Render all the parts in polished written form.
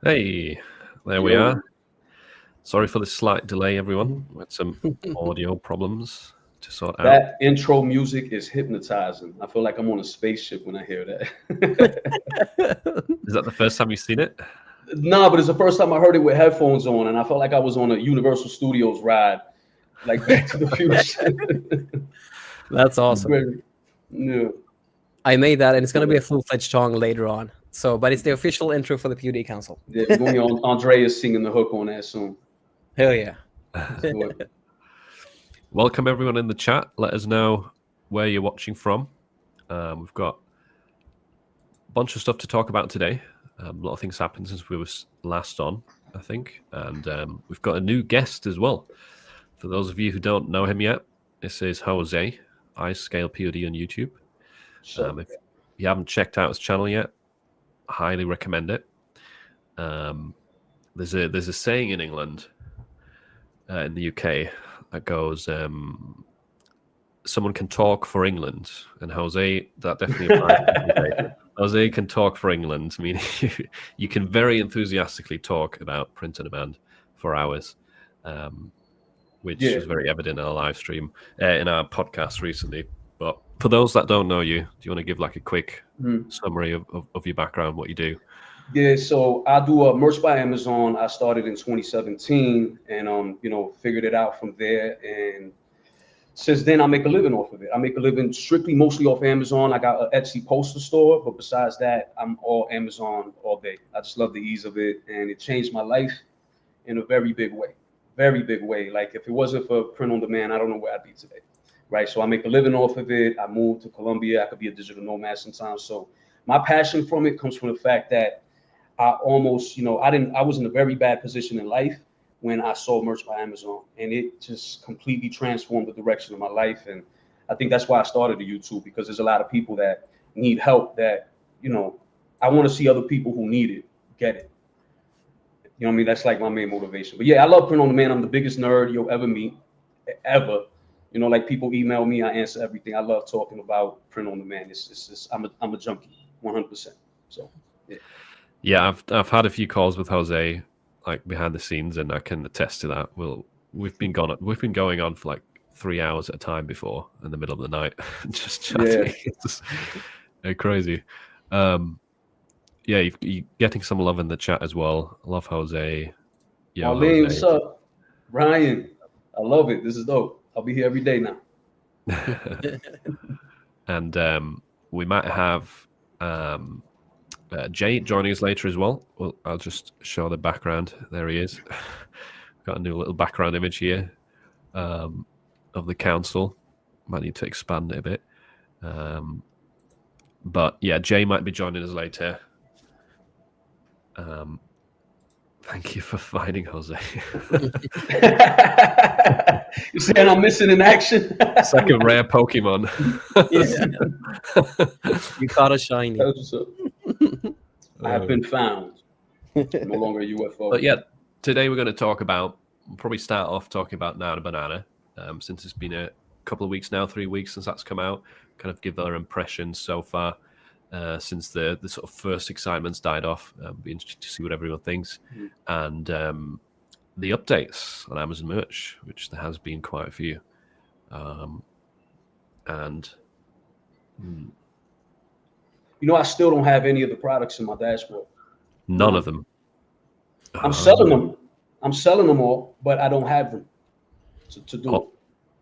Hey, there we are. Sorry for the slight delay, everyone. We had some audio problems to sort out. That intro music is hypnotizing. I feel like I'm on a spaceship when I hear that. Is that the first time you've seen it? Nah, but it's the first time I heard it with headphones on, and I felt like I was on a Universal Studios ride, like Back to the Future. That's awesome. Yeah. I made that, and it's going to be a full-fledged song later on. So, but it's the official intro for the POD Council. Yeah, we're going to Andreas singing the hook on that soon. Hell yeah. Welcome everyone in the chat. Let us know where you're watching from. We've got a bunch of stuff to talk about today. A lot of things happened since we were last on, I think. And we've got a new guest as well. For those of you who don't know him yet, this is Jose, iScale POD on YouTube. If you haven't checked out his channel yet, I highly recommend it. There's a saying in England, in the UK, that goes, someone can talk for England, and Jose, that definitely applies. Jose can talk for England, meaning you can very enthusiastically talk about print on demand for hours, which is very evident in our live stream, in our podcast recently. But for those that don't know you, do you want to give like a quick summary of your background, what you do? Yeah, so I do merch by Amazon. I started in 2017 and, figured it out from there. And since then, I make a living off of it. I make a living strictly mostly off Amazon. I got an Etsy poster store, but besides that, I'm all Amazon all day. I just love the ease of it. And it changed my life in a very big way. Very big way. Like if it wasn't for print on demand, I don't know where I'd be today. Right. So I make a living off of it. I moved to Colombia. I could be a digital nomad sometimes. So my passion from it comes from the fact that I almost, I was in a very bad position in life when I saw merch by Amazon, and it just completely transformed the direction of my life. And I think that's why I started the YouTube, because there's a lot of people that need help that, I want to see other people who need it get it. You know what I mean? That's like my main motivation. But yeah, I love print on demand. I'm the biggest nerd you'll ever meet, ever. Like people email me, I answer everything. I love talking about print on demand. It's I'm a junkie, 100%. So yeah. Yeah, I've had a few calls with Jose, like behind the scenes, and I can attest to that. We've been going on for like 3 hours at a time before in the middle of the night, just chatting. Yeah. It's just crazy. You're getting some love in the chat as well. I love Jose. Yeah, Jose. What's up, Ryan? I love it. This is dope. I'll be here every day now. And we might have Jay joining us later as well. I'll just show the background. There he is. Got a new little background image here of the council. Might need to expand it a bit. But yeah, Jay might be joining us later. Thank you for finding Jose. You saying I'm missing in action? It's like a rare Pokemon. You caught a shiny. I have been found. No longer a UFO. But yeah, today we're going to talk about, we'll probably start off talking about Now to Banana, since it's been a couple of weeks now, 3 weeks since that's come out, kind of give our impressions so far. Since the sort of first excitements died off, be interesting to see what everyone thinks, and the updates on Amazon merch, which there has been quite a few, and I still don't have any of the products in my dashboard. None of them. I'm selling them. I'm selling them all, but I don't have them to do it.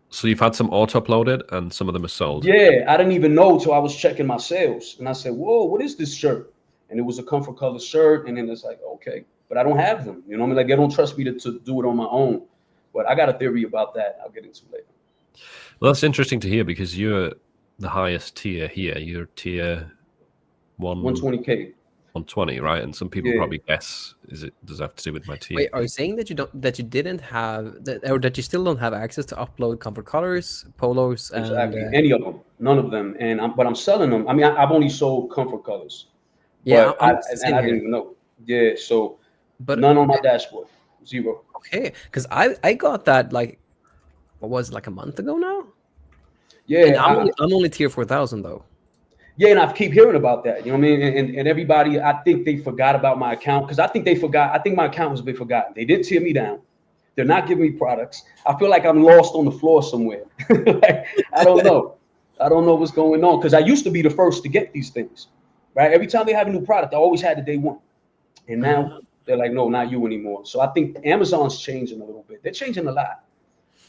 So you've had some auto-uploaded and some of them are sold? Yeah, I didn't even know till I was checking my sales. And I said, whoa, what is this shirt? And it was a Comfort Color shirt. And then it's like, okay, but I don't have them. You know what I mean? Like, they don't trust me to do it on my own. But I got a theory about that I'll get into later. Well, that's interesting to hear because you're the highest tier here. You're tier 120K. 120, right? And some people probably guess, does it have to do with my tier? Wait, are you saying that you didn't have or that you still don't have access to upload Comfort Colors, polos, exactly. Any of them? None of them. But I'm selling them. I mean, I've only sold Comfort Colors. Yeah, I didn't even know. Yeah, so but none on my dashboard. Zero. Okay, because I got that like, what was it, like a month ago now? Yeah, and I'm only tier 4,000 though. Yeah, and I keep hearing about that. You know what I mean? And everybody, I think they forgot about my account because I think they forgot. I think my account has been forgotten. They didn't tear me down. They're not giving me products. I feel like I'm lost on the floor somewhere. Like, I don't know. I don't know what's going on because I used to be the first to get these things, right? Every time they have a new product, I always had the day one. And now they're like, no, not you anymore. So I think Amazon's changing a little bit. They're changing a lot.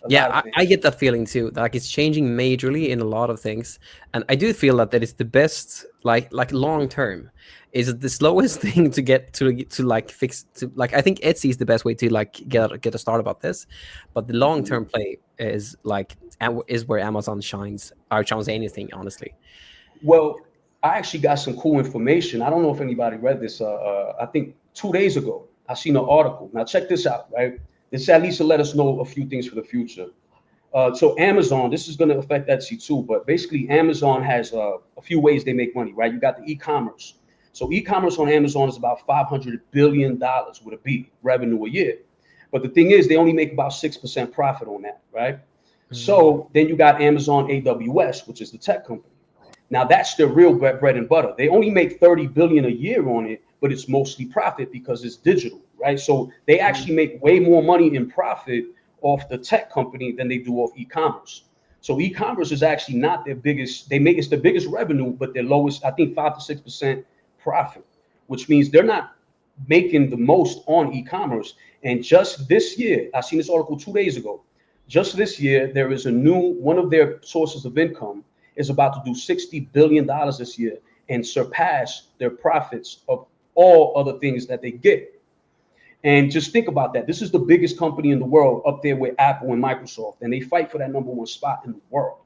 Yeah, I get that feeling too. Like it's changing majorly in a lot of things, and I do feel that is the best, like long term, is the slowest thing to get to like fix to like. I think Etsy is the best way to like get a start about this, but the long term play is like is where Amazon shines or shines anything, honestly. Well, I actually got some cool information. I don't know if anybody read this. I think 2 days ago, I seen an article. Now check this out, right? This at least will let us know a few things for the future. So Amazon, this is going to affect Etsy too, but basically Amazon has a few ways they make money, right? You got the e-commerce. So e-commerce on Amazon is about $500 billion with a B revenue a year. But the thing is, they only make about 6% profit on that, right? So then you got Amazon AWS, which is the tech company. Now that's their real bread and butter. They only make 30 billion a year on it, but it's mostly profit because it's digital, right? So they actually make way more money in profit off the tech company than they do off e-commerce. So e-commerce is actually not their biggest. It's the biggest revenue, but their lowest, I think 5 to 6% profit, which means they're not making the most on e-commerce. And just this year, I seen this article 2 days ago. Just this year, there is a new one of their sources of income is about to do $60 billion this year and surpass their profits of all other things that they get. And just think about that. This is the biggest company in the world up there with Apple and Microsoft, and they fight for that #1 spot in the world.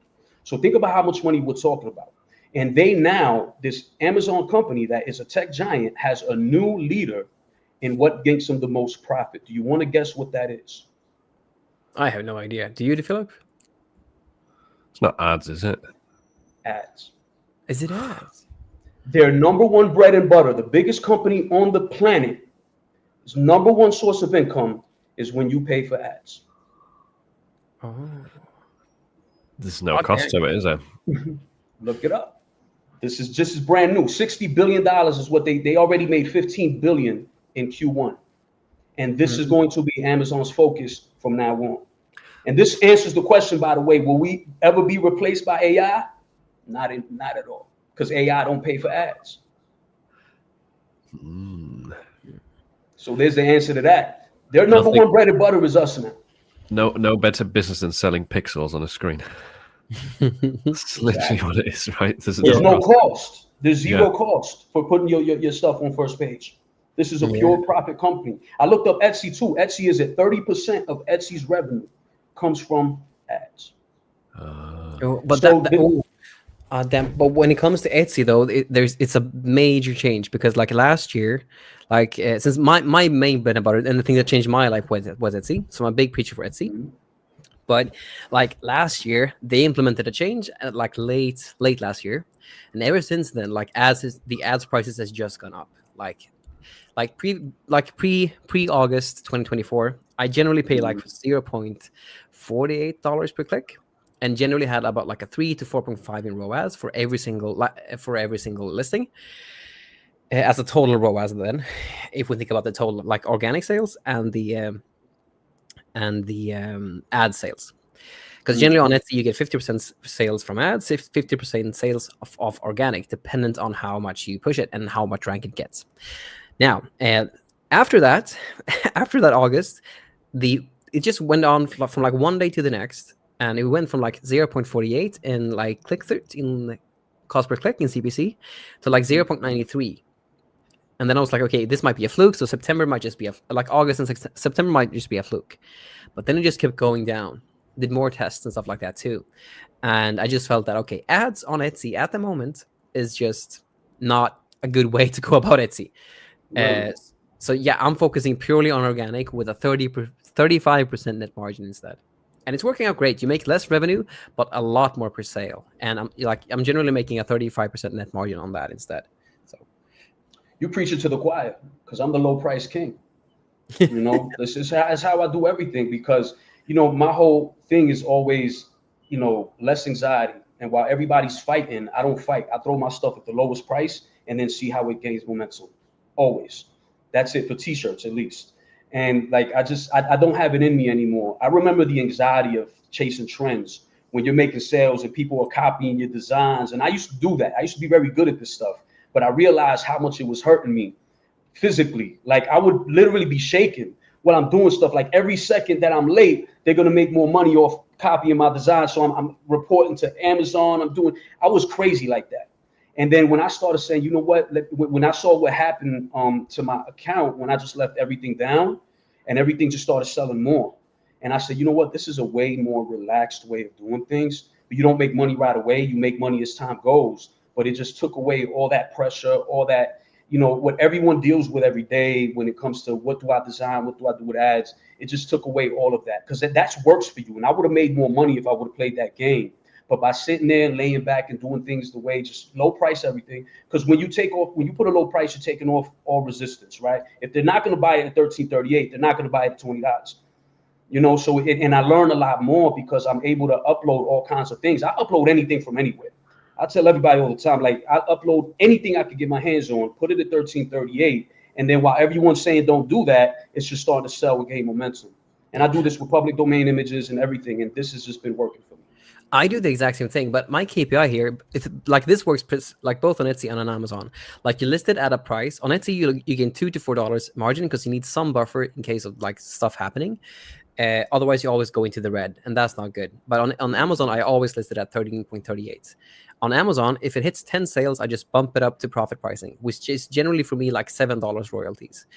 So think about how much money we're talking about. And they now, this Amazon company that is a tech giant, has a new leader in what gets them the most profit. Do you want to guess what that is? I have no idea. Do you, Philip? It's not ads, is it? Ads. Is it ads? Their #1 bread and butter, the biggest company on the planet, its #1 source of income is when you pay for ads. Oh. There's no cost to it, is there? Look it up. This is just as brand new. $60 billion is what they already made 15 billion in Q1. And this is going to be Amazon's focus from now on. And this answers the question, by the way, will we ever be replaced by AI? Not at all. Because AI don't pay for ads. So there's the answer to that. Their #1 bread and butter is us now. No better business than selling pixels on a screen. That's literally what it is, right? There's no cost. There's zero cost for putting your stuff on first page. This is a pure profit company. I looked up Etsy too. Etsy is at 30% of Etsy's revenue comes from ads. But when it comes to Etsy though, it's a major change because like last year, like since my main bread and butter and the thing that changed my life was Etsy, so I'm a big preacher for Etsy. But like last year, they implemented a change at like late last year, and ever since then, like the ads prices has just gone up. Like pre August 2024, I generally pay like $0.48 per click, and generally had about like a 3 to 4.5 in ROAS for every single listing. As a total ROAS, then, if we think about the total like organic sales and the ad sales, because generally on Etsy you get 50% sales from ads, 50% sales of organic, dependent on how much you push it and how much rank it gets. Now, after that August, it just went on from like one day to the next, and it went from like 0.48 in like in cost per click in CPC to like 0.93. And then I was like, okay, this might be a fluke. So September might just be August and September might just be a fluke. But then it just kept going down. Did more tests and stuff like that too. And I just felt that, okay, ads on Etsy at the moment is just not a good way to go about Etsy. So yeah, I'm focusing purely on organic with a 35% net margin instead. And it's working out great. You make less revenue, but a lot more per sale. And I'm generally making a 35% net margin on that instead. You preach it to the choir, because I'm the low price king. This is how I do everything, because my whole thing is always less anxiety And while everybody's fighting, I don't fight. I throw my stuff at the lowest price and then see how it gains momentum. Always. That's it for t-shirts, at least. And like, I don't have it in me anymore. I remember the anxiety of chasing trends when you're making sales and people are copying your designs. And I used to do that. I used to be very good at this stuff, but I realized how much it was hurting me physically. Like, I would literally be shaking while I'm doing stuff. Like, every second that I'm late, they're going to make more money off copying my design. So I'm reporting to Amazon. I was crazy like that. And then when I started saying, you know what, when I saw what happened to my account, when I just left everything down and everything just started selling more. And I said, you know what, this is a way more relaxed way of doing things. You don't make money right away. You make money as time goes. But it just took away all that pressure, all that, you know, what everyone deals with every day when it comes to what do I design, what do I do with ads. It just took away all of that, because that's works for you. And I would have made more money if I would have played that game. But by sitting there and laying back and doing things the way, just low price everything, because when you put a low price, you're taking off all resistance, right? If they're not going to buy it at $13.38, they're not going to buy it at $20. You know, so and I learn a lot more because I'm able to upload all kinds of things. I upload anything from anywhere. I tell everybody all the time, like, I upload anything I could get my hands on, put it at $13.38, and then while everyone's saying don't do that, it's just starting to sell and gain momentum. And I do this with public domain images and everything, and this has just been working for me. I do the exact same thing, but my KPI here, if like this works like both on Etsy and on Amazon. Like, you list it at a price. On Etsy, you gain $2 to $4 margin because you need some buffer in case of like stuff happening. Otherwise, you always go into the red, and that's not good. But on Amazon, I always list it at 13.38. On Amazon, if it hits 10 sales, I just bump it up to profit pricing, which is generally for me like $7 royalties.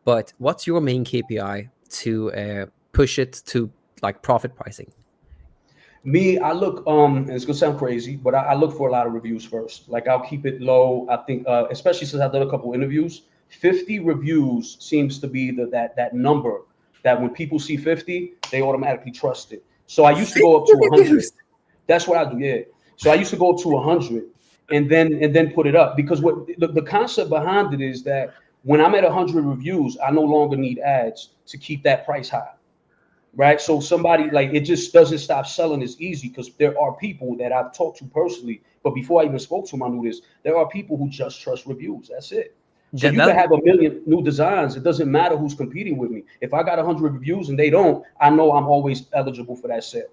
But what's your main KPI to push it to like profit pricing? Me, I look, and it's gonna sound crazy, but I look for a lot of reviews first. Like, I'll keep it low. I think, especially since I've done a couple interviews, 50 reviews seems to be that number that when people see 50, they automatically trust it. So I used to go up to 100. That's what I do, yeah. So I used to go to 100 and then put it up, because what the concept behind it is that when I'm at 100 reviews, I no longer need ads to keep that price high. Right. So somebody, like, it just doesn't stop selling as easy, because there are people that I've talked to personally. But before I even spoke to them, I knew this. There are people who just trust reviews. That's it. So you can have a million new designs. It doesn't matter who's competing with me. If I got 100 reviews and they don't, I know I'm always eligible for that sale.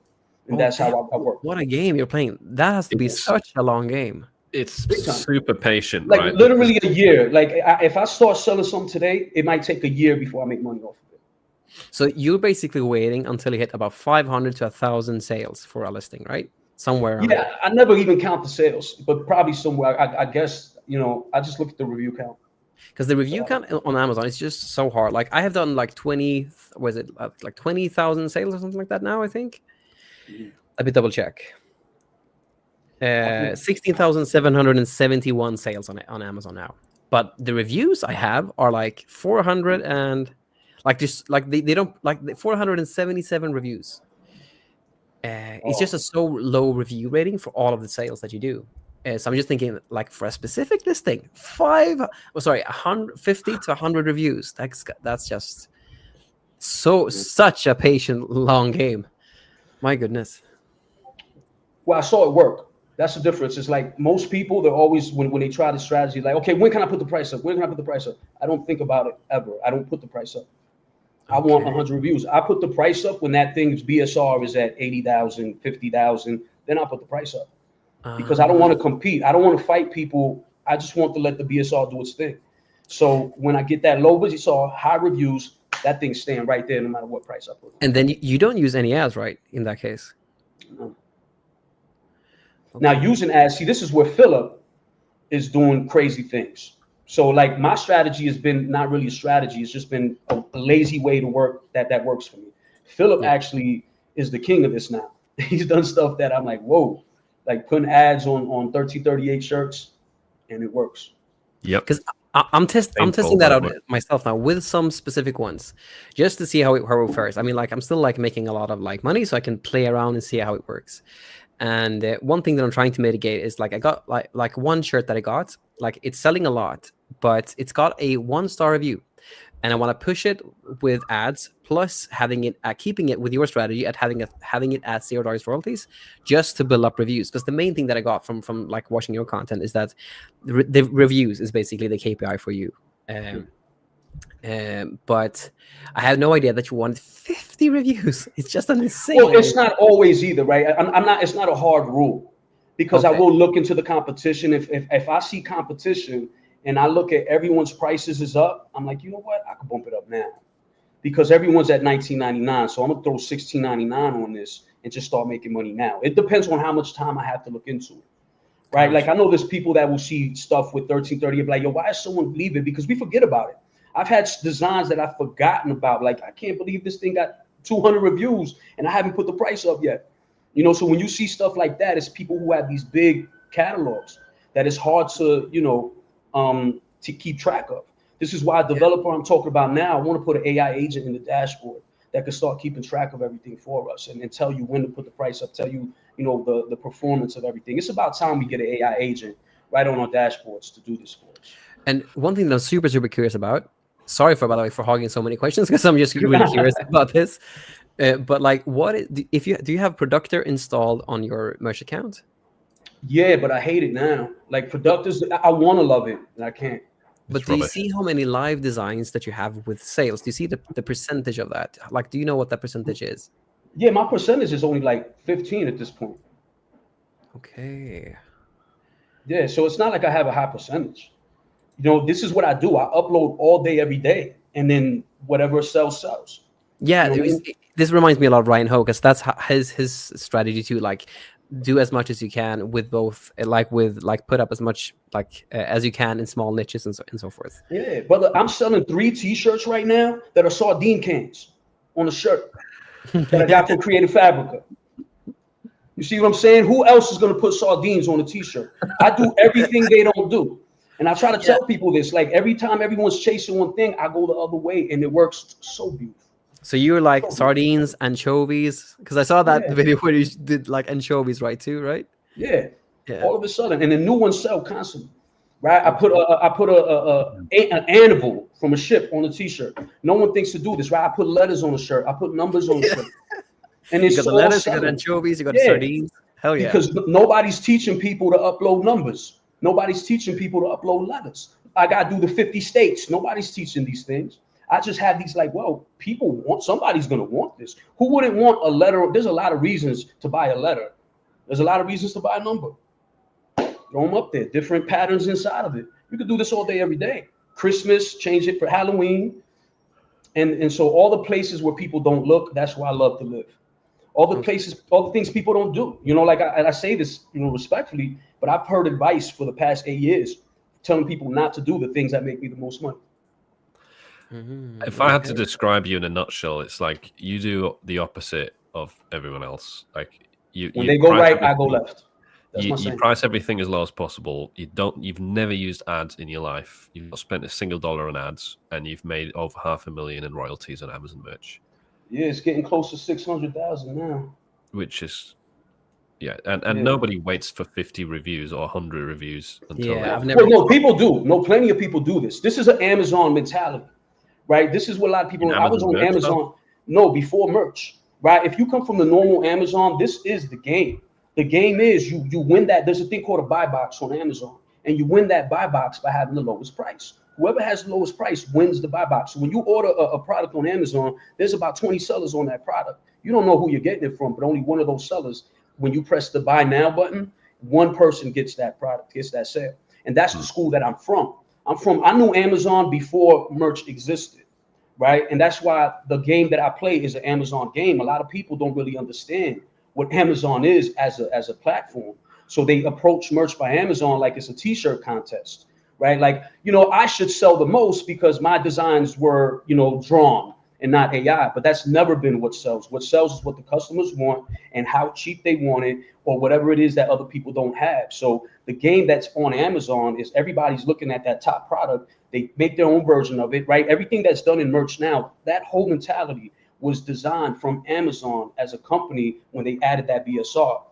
And that's how I work. What a game you're playing. That has to be such a long game. It's super patient, like, right? Literally a year. Like, if I start selling something today, it might take a year before I make money off of it. So you're basically waiting until you hit about 500 to 1,000 sales for a listing, right? Somewhere around there. I never even count the sales, but probably somewhere. I guess, you know, I just look at the review count. Because the review count on Amazon is just so hard. Like, I have done like 20,000 sales or something like that now, I think. Let me double check. 16,771 sales on Amazon now. But the reviews I have are like 400 and like just like they don't like 477 reviews. It's just a so low review rating for all of the sales that you do. So I'm just thinking, like, for a specific listing, 150 to 100 reviews. That's just such a patient, long game. My goodness. Well, I saw it work. That's the difference. It's like most people, they're always, when they try the strategy, like, okay, when can I put the price up? When can I put the price up? I don't think about it ever. I don't put the price up. I want 100 reviews. I put the price up when that thing's BSR is at 80,000, 50,000. Then I'll put the price up. Because I don't want to compete. I don't want to fight people. I just want to let the BSR do its thing. So when I get that low BSR, high reviews, that thing's staying right there no matter what price I put. And then you don't use any ads, right, in that case? No. Okay. Now, using ads, see, this is where Philip is doing crazy things. So, like, my strategy has been not really a strategy. It's just been a lazy way to work that works for me. Philip actually is the king of this now. He's done stuff that I'm like, whoa. Like putting ads on 1338 shirts, and it works. Yep. Because I'm testing that out myself now with some specific ones, just to see how it fares. I mean, like, I'm still like making a lot of like money, so I can play around and see how it works. And one thing that I'm trying to mitigate is, like, I got like one shirt that I got, like, it's selling a lot, but it's got a 1-star review. and I want to push it with ads plus having it keeping it with your strategy at having it at $0 royalties, just to build up reviews. Because the main thing that I got from like watching your content is that the reviews is basically the KPI for you. But I had no idea that you wanted 50 reviews. It's just an insane. Well, it's not always either, right? I'm not. It's not a hard rule, because Okay. I will look into the competition. If I see competition and I look at everyone's prices is up, I'm like, you know what? I could bump it up now, because everyone's at $19.99. So I'm gonna throw $16.99 on this and just start making money now. It depends on how much time I have to look into it, right? Like I know there's people that will see stuff with $13.30 and be like, yo, why is someone leave it? Because we forget about it. I've had designs that I've forgotten about. Like, I can't believe this thing got 200 reviews and I haven't put the price up yet. You know, so when you see stuff like that, it's people who have these big catalogs that it's hard to, you know, to keep track of. This is why a developer I'm talking about now, I want to put an AI agent in the dashboard that can start keeping track of everything for us and tell you when to put the price up, tell you, you know, the performance of everything. It's about time we get an AI agent right on our dashboards to do this for us. And one thing that I'm super curious about. Sorry by the way, for hogging so many questions, because I'm just really curious about this. But like, do you have Productor installed on your merch account? Yeah, but I hate it now. Like, Productors, I want to love it and I can't. But do you see how many live designs that you have with sales? Do you see the percentage of that? Like, do you know what that percentage is? Yeah, my percentage is only like 15 at this point. Okay. Yeah, so it's not like I have a high percentage. You know, this is what I do. I upload all day, every day, and then whatever sells. Yeah, You know this reminds me a lot of Ryan Ho, because that's his strategy to like do as much as you can with both, like put up as much as you can in small niches and so forth. Yeah, brother, I'm selling 3 T-shirts right now that are sardine cans on a shirt that I got from Creative Fabrica. You see what I'm saying? Who else is gonna put sardines on a T-shirt? I do everything they don't do. And I try to tell people this, like, every time everyone's chasing one thing, I go the other way, and it works so beautiful. So you're like sardines, anchovies, because I saw that video where you did like anchovies, right? Yeah. All of a sudden, and the new ones sell constantly, right? I put an animal from a ship on a T-shirt. No one thinks to do this, right? I put letters on a shirt. I put numbers on a shirt. And it's you got the lettuce, you got anchovies, you got sardines. Hell yeah! Because nobody's teaching people to upload numbers. Nobody's teaching people to upload letters. I got to do the 50 states. Nobody's teaching these things. I just have these like, well, people want, somebody's going to want this. Who wouldn't want a letter? There's a lot of reasons to buy a letter. There's a lot of reasons to buy a number. Throw them up there, different patterns inside of it. You could do this all day, every day. Christmas, change it for Halloween. And so all the places where people don't look, that's where I love to live. All the places, all the things people don't do. You know, like I say this, you know, respectfully, but I've heard advice for the past 8 years telling people not to do the things that make me the most money. If I had to describe you in a nutshell, it's like you do the opposite of everyone else. Like when they go right, I go left. You price everything as low as possible. You've never used ads in your life. You've not spent a single dollar on ads, and you've made over $500,000 in royalties on Amazon merch. Yeah, it's getting close to 600,000 now. Which is, and nobody waits for 50 reviews or 100 reviews until. Yeah, I've never. Well, no, people do. No, plenty of people do this. This is an Amazon mentality, right? This is what a lot of people. I was on Amazon. No, before merch, right? If you come from the normal Amazon, this is the game. The game is you win that. There's a thing called a buy box on Amazon, and you win that buy box by having the lowest price. Whoever has the lowest price wins the buy box. So when you order a product on Amazon, there's about 20 sellers on that product. You don't know who you're getting it from, but only one of those sellers, when you press the buy now button, one person gets that product, gets that sale. And that's the school that I'm from. I knew Amazon before merch existed, right? And that's why the game that I play is an Amazon game. A lot of people don't really understand what Amazon is as a platform. So they approach merch by Amazon like it's a t-shirt contest, right? Like, you know, I should sell the most because my designs were, you know, drawn and not AI, but that's never been what sells. What sells is what the customers want and how cheap they want it or whatever it is that other people don't have. So the game that's on Amazon is everybody's looking at that top product. They make their own version of it, right? Everything that's done in merch now, that whole mentality was designed from Amazon as a company when they added that BSR.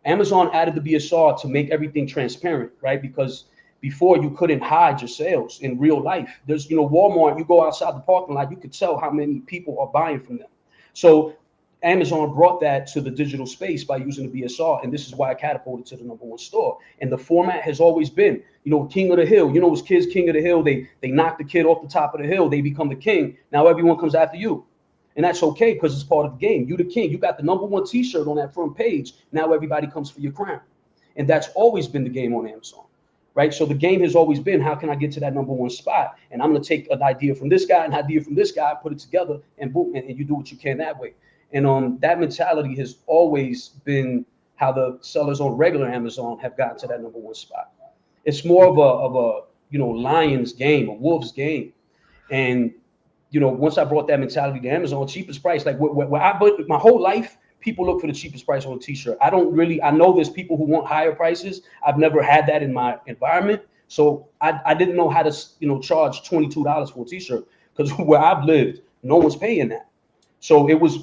Amazon added the BSR to make everything transparent, right? Because Before, you couldn't hide your sales in real life. There's, Walmart, you go outside the parking lot, you could tell how many people are buying from them. So Amazon brought that to the digital space by using the BSR, and this is why I catapulted to the #1 store. And the format has always been, king of the hill. As kids, king of the hill, they knock the kid off the top of the hill, they become the king. Now everyone comes after you. And that's okay, because it's part of the game. You the king. You got the #1 t-shirt on that front page. Now everybody comes for your crown. And that's always been the game on Amazon. Right. So the game has always been, how can I get to that #1 spot? And I'm going to take an idea from this guy, an idea from this guy, put it together, and boom, and you do what you can that way. And that mentality has always been how the sellers on regular Amazon have gotten to that #1 spot. It's more of a lion's game, a wolf's game. And once I brought that mentality to Amazon, cheapest price, like where I put my whole life, people look for the cheapest price on a t-shirt. I know there's people who want higher prices. I've never had that in my environment. So I didn't know how to, charge $22 for a t-shirt, because where I've lived, no one's paying that. So it was,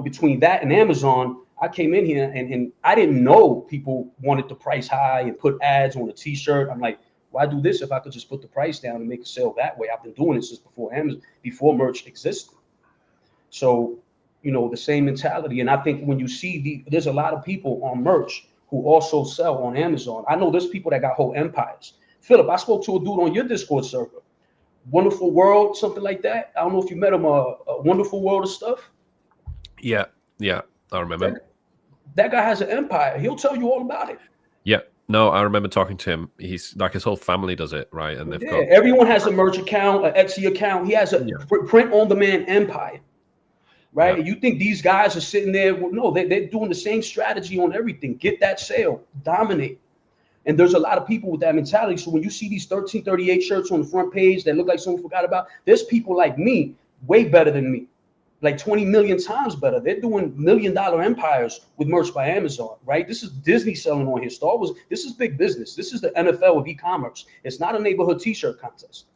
between that and Amazon, I came in here and I didn't know people wanted the price high and put ads on a t-shirt. I'm like, why do this if I could just put the price down and make a sale that way? I've been doing it since before Amazon, before merch existed. So, the same mentality. And I think when you see there's a lot of people on merch who also sell on Amazon. I know there's people that got whole empires. Philip, I spoke to a dude on your Discord server, Wonderful World, something like that. I don't know if you met him, a Wonderful World of Stuff. Yeah, I remember. That guy has an empire. He'll tell you all about it. Yeah, no, I remember talking to him. He's like, his whole family does it, right? And they've got everyone has a merch account, an Etsy account. He has a print on demand empire. Right? Yeah. You think these guys are sitting there? No, they're doing the same strategy on everything. Get that sale, dominate. And there's a lot of people with that mentality. So when you see these 1338 shirts on the front page that look like someone forgot about, there's people like me, way better than me, like 20 million times better. They're doing $1 million empires with merch by Amazon, right? This is Disney selling on here. Star Wars, this is big business. This is the NFL of e-commerce. It's not a neighborhood t-shirt contest,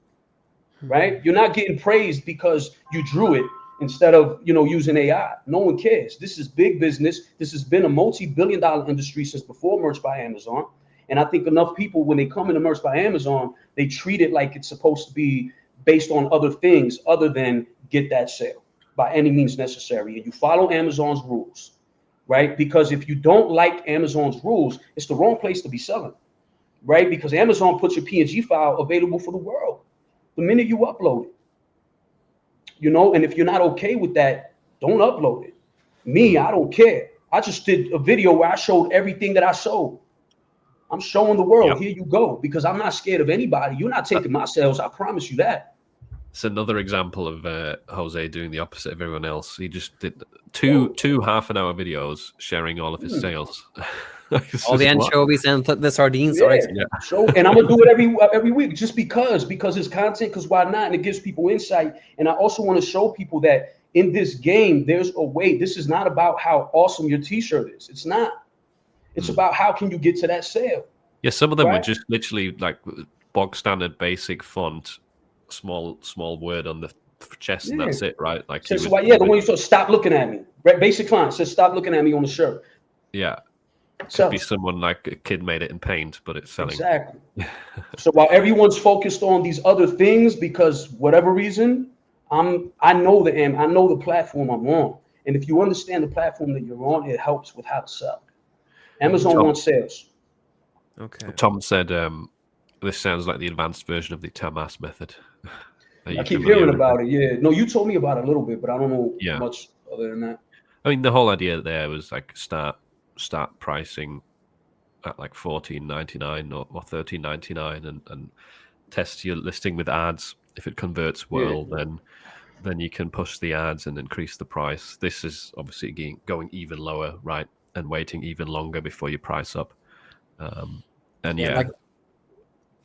right? You're not getting praised because you drew it instead of, using AI. No one cares. This is big business. This has been a multi-billion-dollar industry since before merch by Amazon. And I think enough people, when they come into merch by Amazon, they treat it like it's supposed to be based on other things other than get that sale by any means necessary. And you follow Amazon's rules, right? Because if you don't like Amazon's rules, it's the wrong place to be selling, right? Because Amazon puts your PNG file available for the world the minute you upload it. And if you're not okay with that, don't upload it. Me, I don't care. I just did a video where I showed everything that I sold. I'm showing the world, Here you go, because I'm not scared of anybody. You're not taking my sales. I promise you that. It's another example of Jose doing the opposite of everyone else. He just did two half-an-hour videos sharing all of his sales. All the anchovies and the sardines. So, and I'm gonna do it every week just because it's content. Because why not? And it gives people insight. And I also want to show people that in this game, there's a way. This is not about how awesome your T-shirt is. It's not. It's about how can you get to that sale. Yeah, some of them were just literally like bog standard, basic font, small word on the chest, and that's it, right? Like, the one you saw, stop looking at me. Basic font says stop looking at me on the shirt. Yeah. Could be someone like a kid made it in paint, but it's selling. Exactly. So while everyone's focused on these other things, because whatever reason, I know the platform I'm on. And if you understand the platform that you're on, it helps with how to sell. Amazon wants sales. Okay. Tom said this sounds like the advanced version of the Tamas method. I keep hearing about it. Yeah. No, you told me about it a little bit, but I don't know much other than that. I mean, the whole idea there was like start pricing at like $14.99 or $13.99 and test your listing with ads. If it converts well, then you can push the ads and increase the price. This is obviously going even lower, right? And waiting even longer before you price up. Like,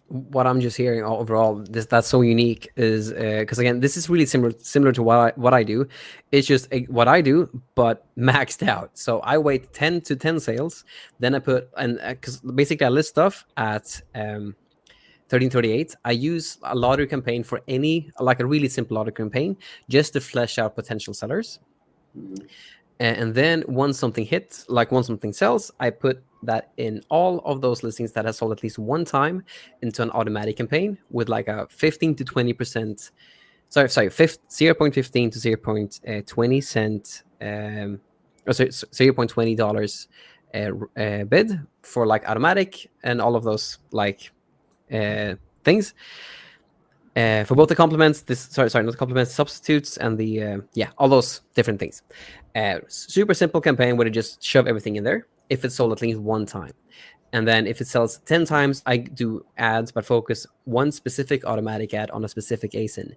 what I'm just hearing overall, that's so unique is because again, this is really similar to what I do. It's just what I do, but maxed out. So I wait 10 to 10 sales, then I put because basically I list stuff at 1338. I use a lottery campaign for like a really simple lottery campaign just to flesh out potential sellers. And then once something hits, like once something sells, I put that in all of those listings that has sold at least one time into an automatic campaign with like a 15 to 20%, 0.15 to 0.20 cent, or sorry, $0.20 bid for like automatic and all of those like things. For both the complements, not the complements, substitutes, and the all those different things. Super simple campaign where you just shove everything in there. If it's sold at least one time, and then if it sells 10 times, I do ads, but focus one specific automatic ad on a specific ASIN,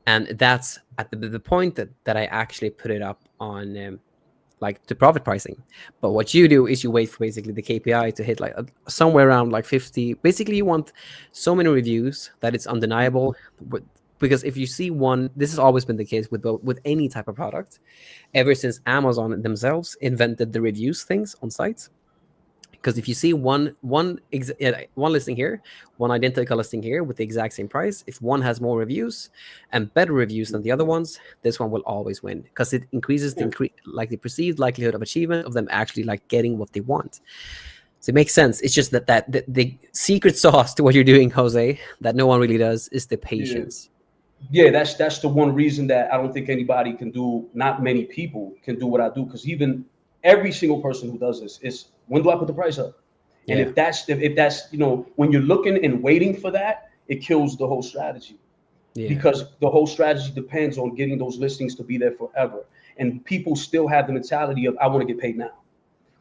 and that's at the point that I actually put it up on like the profit pricing. But what you do is you wait for basically the KPI to hit like somewhere around like 50. Basically, you want so many reviews that it's undeniable. Because if you see one, this has always been the case with any type of product, ever since Amazon themselves invented the reviews things on sites. Because if you see one listing here, one identical listing here with the exact same price, if one has more reviews and better reviews than the other ones, this one will always win because it increases the perceived likelihood of achievement of them actually like getting what they want. So it makes sense. It's just that the secret sauce to what you're doing, Jose, that no one really does, is the patience. Yeah, that's the one reason that I don't think anybody can do. Not many people can do what I do, because even every single person who does this is, when do I put the price up? And if that's when you're looking and waiting for that, it kills the whole strategy. Because the whole strategy depends on getting those listings to be there forever. And people still have the mentality of, I want to get paid now,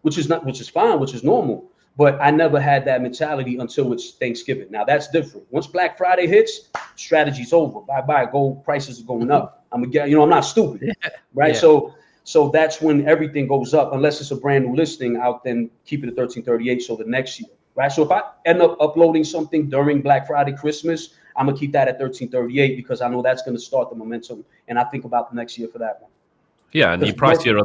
which is fine, which is normal. But I never had that mentality until it's Thanksgiving. Now that's different. Once Black Friday hits, strategy's over. Bye. Gold prices are going up. I'm not stupid, right? Yeah. So that's when everything goes up, unless it's a brand new listing. I'll then keep it at 1338. So the next year, right? So if I end up uploading something during Black Friday, Christmas, I'm gonna keep that at 1338 because I know that's gonna start the momentum, and I think about the next year for that one. Yeah, and you price your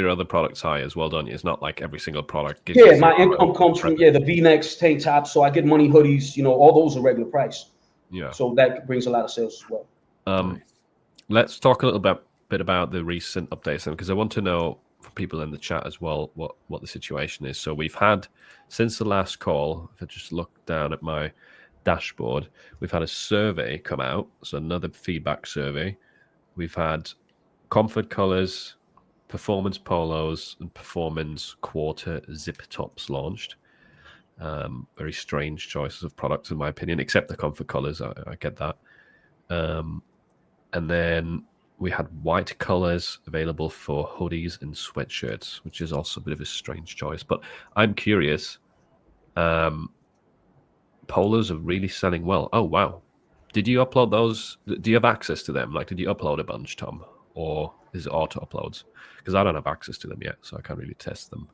other products high as well, don't you? It's not like every single product gives my income comes from the V-necks, tank tops, so I get money hoodies, all those are regular price. Yeah. So that brings a lot of sales as well. Let's talk a little bit about the recent updates then, because I want to know for people in the chat as well what the situation is. So we've had, since the last call, if I just look down at my dashboard, we've had a survey come out, so another feedback survey. We've had comfort colors, performance polos, and performance quarter zip tops launched. Very strange choices of products, in my opinion, except the comfort colors. I get that. And then we had white colors available for hoodies and sweatshirts, which is also a bit of a strange choice. But I'm curious. Polos are really selling well. Oh, wow. Did you upload those? Do you have access to them? Like, did you upload a bunch, Tom? Or is it auto uploads? Because I don't have access to them yet, so I can't really test them.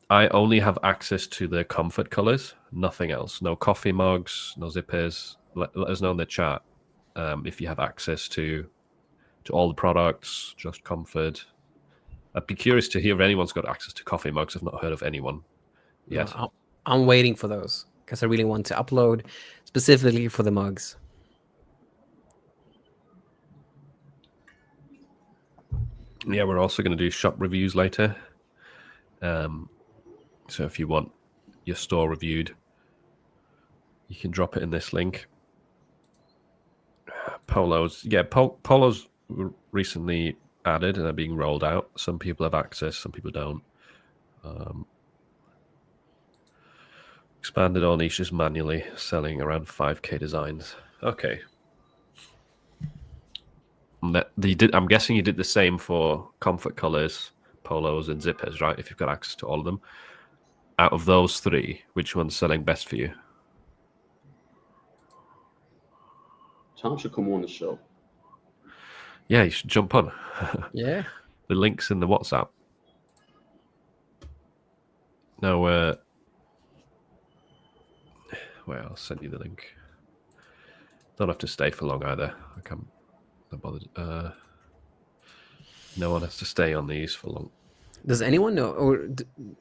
I only have access to the comfort colors, nothing else. No coffee mugs, no zippers. Let us know in the chat if you have access to all the products, just comfort. I'd be curious to hear if anyone's got access to coffee mugs. I've not heard of anyone yet. No, I'm waiting for those because I really want to upload specifically for the mugs. Yeah, we're also going to do shop reviews later. So if you want your store reviewed, you can drop it in this link. Polos. Yeah, polos were recently added and are being rolled out. Some people have access, some people don't. Expanded all niches manually, selling around 5K designs. Okay. I'm guessing you did the same for comfort colors, polos, and zippers, right? If you've got access to all of them. Out of those three, which one's selling best for you? Tom should come on the show. Yeah, you should jump on. Yeah. The link's in the WhatsApp. No, well, I'll send you the link. Don't have to stay for long either. I can't be bothered. No one has to stay on these for long. Does anyone know, or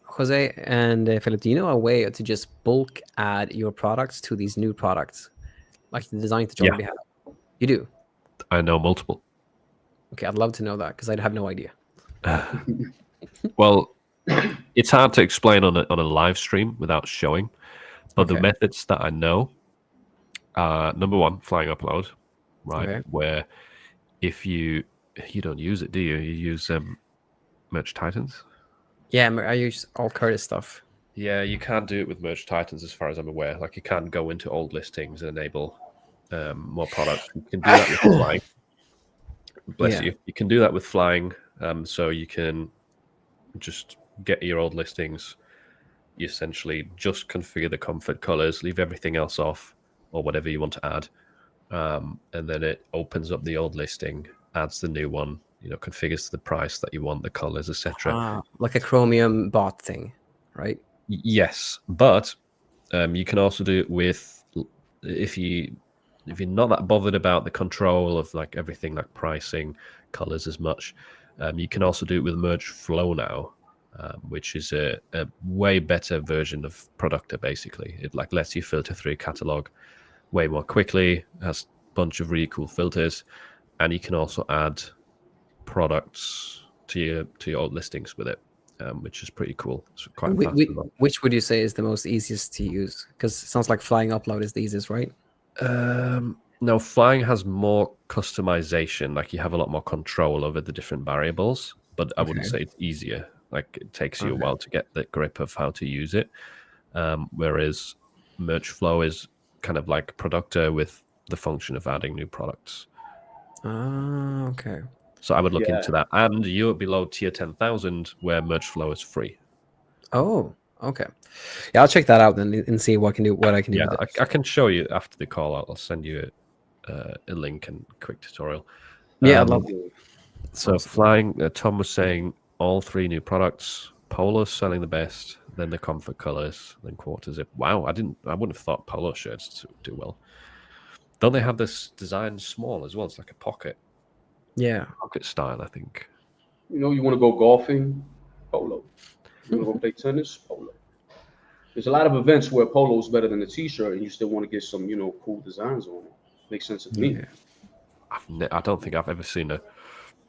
Jose and Philip, do you know a way to just bulk add your products to these new products? Like the designs that you already have? You do? I know multiple. Okay, I'd love to know that because I'd have no idea. Well, It's hard to explain on a live stream without showing, but the Okay. methods that I know are, number one, flying upload, right? Okay. Where if you don't use it, do you? You use Merch Titans. Yeah, I use all Curtis stuff. Yeah, you can't do it with Merch Titans, as far as I'm aware. Like, you can't go into old listings and enable more products. You can do that with flying. Bless Yeah. you. You can do that with flying. So you can just get your old listings. You essentially just configure the comfort colors, leave everything else off, or whatever you want to add, and then it opens up the old listing, adds the new one. Configures the price that you want, the colors, etc. Like a Chromium bot thing, right? Yes, but you can also do it with, if you're not that bothered about the control of like everything, like pricing, colors as much, you can also do it with Merge Flow now, which is a way better version of Producta. Basically, it like lets you filter through a catalog way more quickly, has a bunch of really cool filters, and you can also add products to your old listings with it, which is pretty cool. It's quite fast as well. Which would you say is the most easiest to use? Because it sounds like flying upload is the easiest, right? No, flying has more customization. Like, you have a lot more control over the different variables, but I wouldn't say it's easier. Like, it takes you a while to get the grip of how to use it. Whereas Merch Flow is kind of like Producta with the function of adding new products. Okay. So I would look into that. And you're below tier 10,000, where Merch Flow is free. Oh, okay. Yeah, I'll check that out and see what I can do with it. I can show you after the call. I'll send you a link and quick tutorial. Yeah, I'd love to. So flying, Tom was saying all 3 new products. Polo selling the best, then the comfort colors, then quarter zip. Wow, I wouldn't have thought polo shirts would do well. Don't they have this design small as well? It's like a pocket. Yeah. Pocket style, I think. You want to go golfing, polo. You want to go play tennis, polo. There's a lot of events where polo is better than a t-shirt, and you still want to get some, cool designs on it. Makes sense to me. I don't think I've ever seen a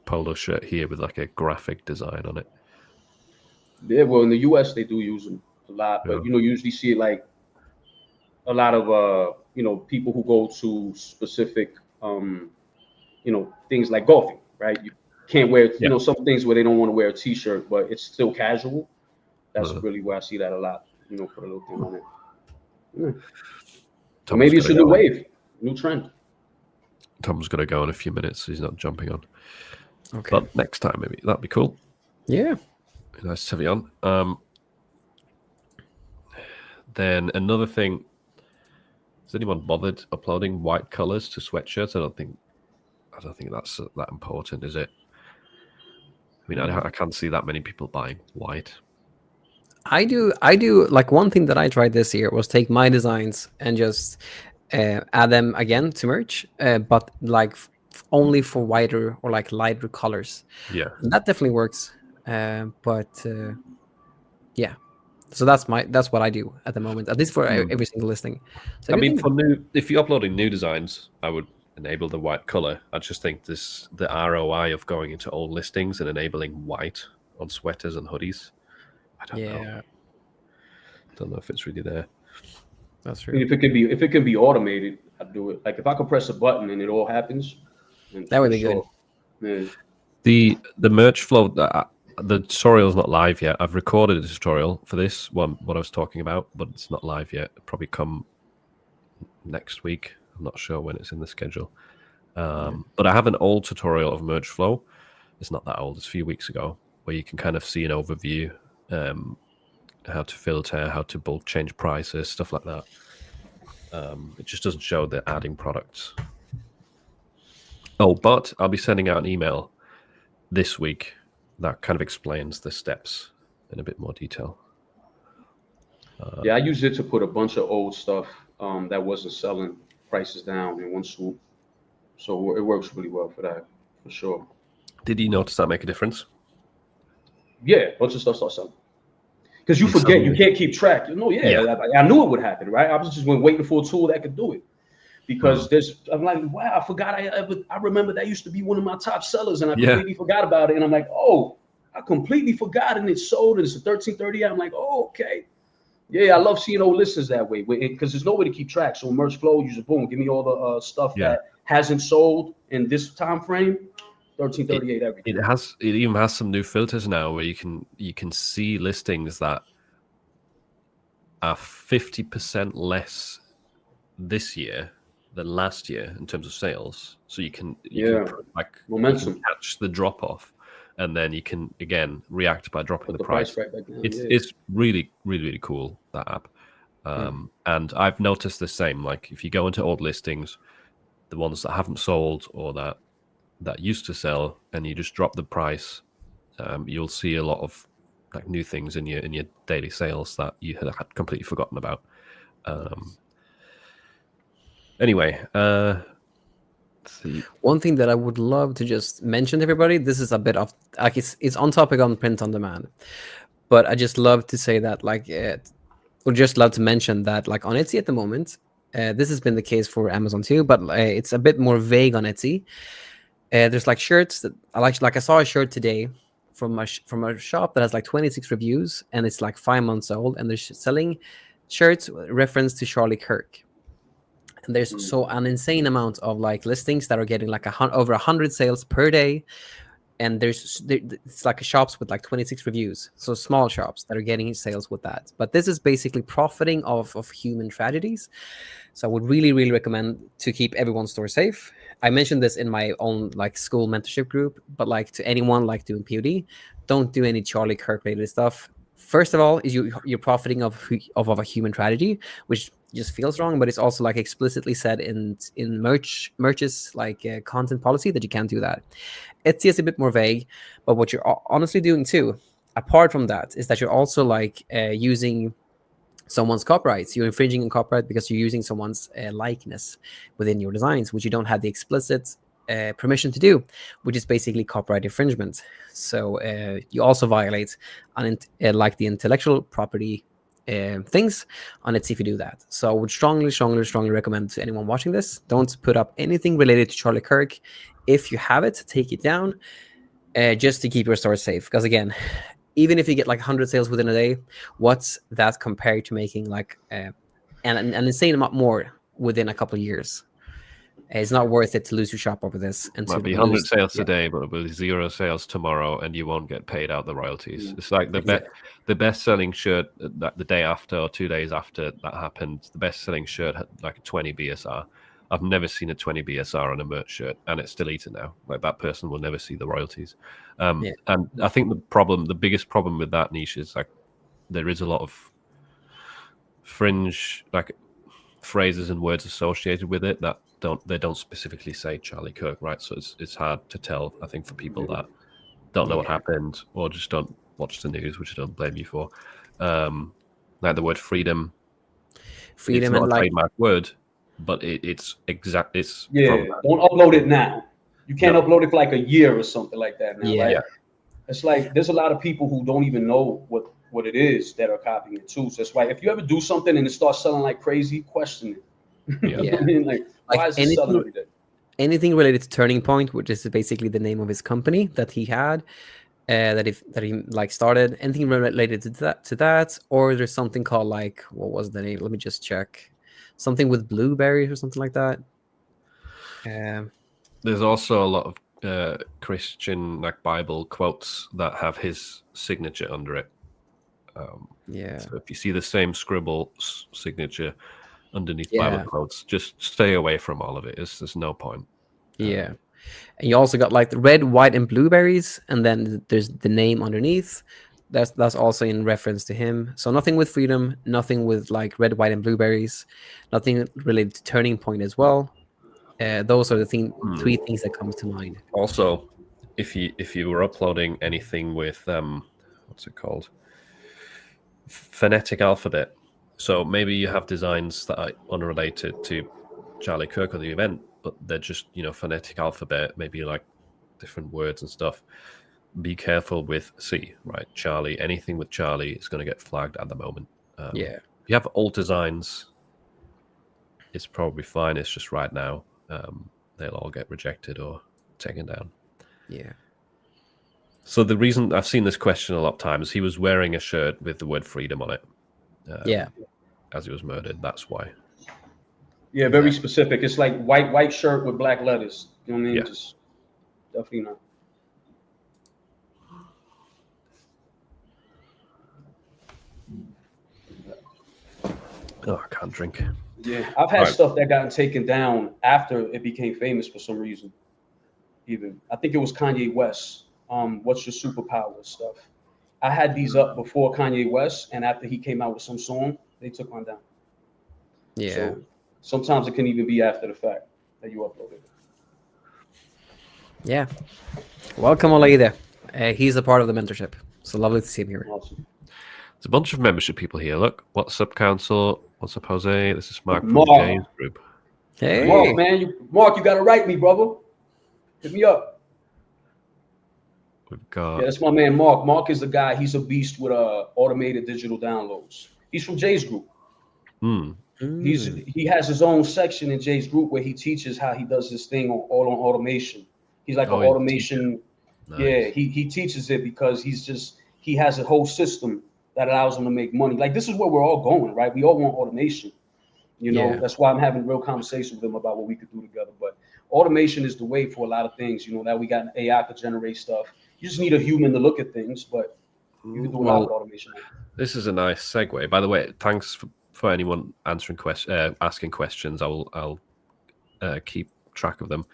polo shirt here with like a graphic design on it. Yeah, well, in the US they do use them a lot, but you usually see it like a lot of people who go to specific things like golfing, right? You can't wear some things where they don't want to wear a t-shirt, but it's still casual. That's really where I see that a lot. Put a little thing on it. Yeah. So maybe it's a new wave, new trend. Tom's gonna go in a few minutes. So he's not jumping on. Okay. But next time, maybe that'd be cool. Yeah. Nice to have you on. Then another thing. Has anyone bothered uploading white colors to sweatshirts? I don't think that's that important, is it? I mean, I can't see that many people buying white. I do. Like, one thing that I tried this year was take my designs and just add them again to merch, but like only for whiter or like lighter colors. Yeah, and that definitely works. But yeah, so that's what I do at the moment, at least for every single listing. So I mean, if you're uploading new designs, I would enable the white color. I just think the ROI of going into old listings and enabling white on sweaters and hoodies, I don't know. Don't know if it's really there. That's true. I mean, if it can be automated, I'd do it. Like, if I could press a button and it all happens, that would be good. Yeah. The merch flow, the tutorial is not live yet. I've recorded a tutorial for this one, what I was talking about, but it's not live yet. It'll probably come next week. I'm not sure when it's in the schedule. But I have an old tutorial of merge flow. It's not that old. It's a few weeks ago, where you can kind of see an overview, how to filter, how to bulk change prices, stuff like that. It just doesn't show the adding products. Oh, but I'll be sending out an email this week that kind of explains the steps in a bit more detail. I used it to put a bunch of old stuff that wasn't selling prices down in one swoop. So it works really well for that, for sure. Did you notice that make a difference? Yeah, a bunch of stuff starts selling. Because you forget, you can't keep track. I knew it would happen, right? I was just waiting for a tool that could do it. Because I'm like, wow, I forgot I remember that used to be one of my top sellers, and I completely forgot about it. And I'm like, oh, I completely forgot, and it sold, and it's a 1338. I'm like, oh, okay. Yeah, I love seeing old listings that way because there's no way to keep track. So merch flow, you just boom, give me all the stuff that hasn't sold in this time frame. 1338 everything. It even has some new filters now where you can see listings that are 50% less this year than last year in terms of sales. So you can momentum, catch the drop off, and then you can again react by dropping the price. Right back down. It's really, really, really cool, that app. And I've noticed the same. Like if you go into old listings, the ones that haven't sold or that used to sell, and you just drop the price, you'll see a lot of like new things in your daily sales that you had completely forgotten about. Anyway, let's see. One thing that I would love to just mention to everybody, this is a bit of like it's on topic on print on demand, but I just love to say that like would just love to mention that like on Etsy at the moment, this has been the case for Amazon too, but it's a bit more vague on Etsy. There's like shirts that I saw a shirt today from a shop that has like 26 reviews, and it's like 5 months old, and they're selling shirts reference to Charlie Kirk. And there's so an insane amount of like listings that are getting like over 100 sales per day, and it's like shops with like 26 reviews, so small shops that are getting sales with that. But this is basically profiting off of human tragedies. So I would really, really recommend to keep everyone's store safe. I mentioned this in my own like school mentorship group, but like to anyone like doing POD, don't do any Charlie Kirk related stuff. First of all, is you're profiting of a human tragedy, which just feels wrong, but it's also like explicitly said in merch's like content policy that you can't do that. Etsy is a bit more vague, but what you're honestly doing too, apart from that, is that you're also like using someone's copyrights. You're infringing on copyright because you're using someone's likeness within your designs, which you don't have the explicit permission to do, which is basically copyright infringement. So you also violate like the intellectual property things on Etsy if you do that. So I would strongly recommend to anyone watching this, don't put up anything related to Charlie Kirk. If you have it, take it down just to keep your store safe. Because again, even if you get like 100 sales within a day, what's that compared to making like an insane amount more within a couple of years? It's not worth it to lose your shop over this. And might be 100 sales today, but it'll be 0 sales tomorrow, and you won't get paid out the royalties. It's like the best-selling shirt that the day after or 2 days after that happened, the best-selling shirt had like a 20 BSR. I've never seen a 20 BSR on a merch shirt, and it's still eaten now. Like that person will never see the royalties. And I think the biggest problem with that niche is like there is a lot of fringe like phrases and words associated with it that don't specifically say Charlie Kirk, right? So it's hard to tell, I think, for people that don't know what happened or just don't watch the news, which I don't blame you for. Like the word freedom. It's not and a trademark word, but it's exact. It's don't upload it now. You can't upload it for like a year or something like that now. Right? It's like there's a lot of people who don't even know what it is that are copying it too. So it's like if you ever do something and it starts selling like crazy, question it. I mean, like why is it selling every day? Anything related to Turning Point, which is basically the name of his company that he had, that he like started. Anything related to that, or there's something called like, what was the name? Let me just check. Something with blueberries or something like that. There's also a lot of Christian like Bible quotes that have his signature under it. So if you see the same scribble signature underneath Bible quotes, just stay away from all of it. There's no point. And you also got like the red, white, and blueberries, and then there's the name underneath. That's also in reference to him. So nothing with freedom, nothing with like red, white, and blueberries, nothing related to Turning Point as well. Those are the three things that comes to mind. Also, if you were uploading anything with what's it called, phonetic alphabet. So maybe you have designs that are unrelated to Charlie Kirk or the event, but they're just, phonetic alphabet, maybe like different words and stuff. Be careful with C, right? Charlie, anything with Charlie is going to get flagged at the moment. If you have old designs, it's probably fine. It's just right now, they'll all get rejected or taken down. So the reason I've seen this question a lot of times, he was wearing a shirt with the word freedom on it. Yeah. As he was murdered. That's why. Yeah, very specific. It's like white shirt with black letters. You know what I mean? Yeah. Just definitely not. Oh, I can't drink. Yeah, I've had stuff that gotten taken down after it became famous for some reason. Even I think it was Kanye West. What's your superpower stuff? I had these up before Kanye West, and after he came out with some song, they took one down. Yeah. So sometimes it can even be after the fact that you uploaded it. Yeah. Welcome, Olaide. He's a part of the mentorship. So lovely to see him here. Awesome. There's a bunch of membership people here. Look, what's up, Council? What's up, Jose? This is Mark from Jay's group. Hey, Mark, man, Mark, you gotta write me, brother. Hit me up. We've got. Yeah, that's my man, Mark. Mark is the guy. He's a beast with automated digital downloads. He's from Jay's group. He has his own section in Jay's group where he teaches how he does this thing on automation. He's like an automation. Nice. Yeah, he teaches it because he has a whole system that allows him to make money. Like this is where we're all going, right? We all want automation. You know, that's why I'm having real conversation with him about what we could do together. But automation is the way for a lot of things. You know, now we got AI to generate stuff. You just need a human to look at things, but you can do a lot with automation. This is a nice segue. By the way, thanks for anyone asking questions. I'll keep track of them.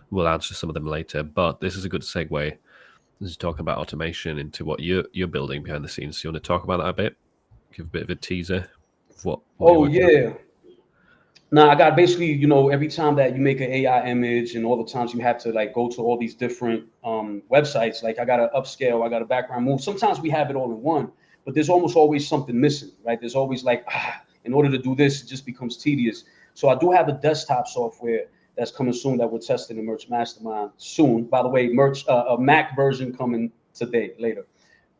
We'll answer some of them later. But this is a good segue. This is talking about automation into what you're building behind the scenes. So you want to talk about that a bit? Give a bit of a teaser of what yeah. Now I got basically, you know, every time that you make an AI image and all the times you have to like go to all these different websites, like I got to upscale, I got a background move. Sometimes we have it all in one, but there's almost always something missing, right? There's always like, in order to do this, it just becomes tedious. So I do have a desktop software that's coming soon that we're testing in Merch Mastermind soon. By the way, a Mac version coming today, later.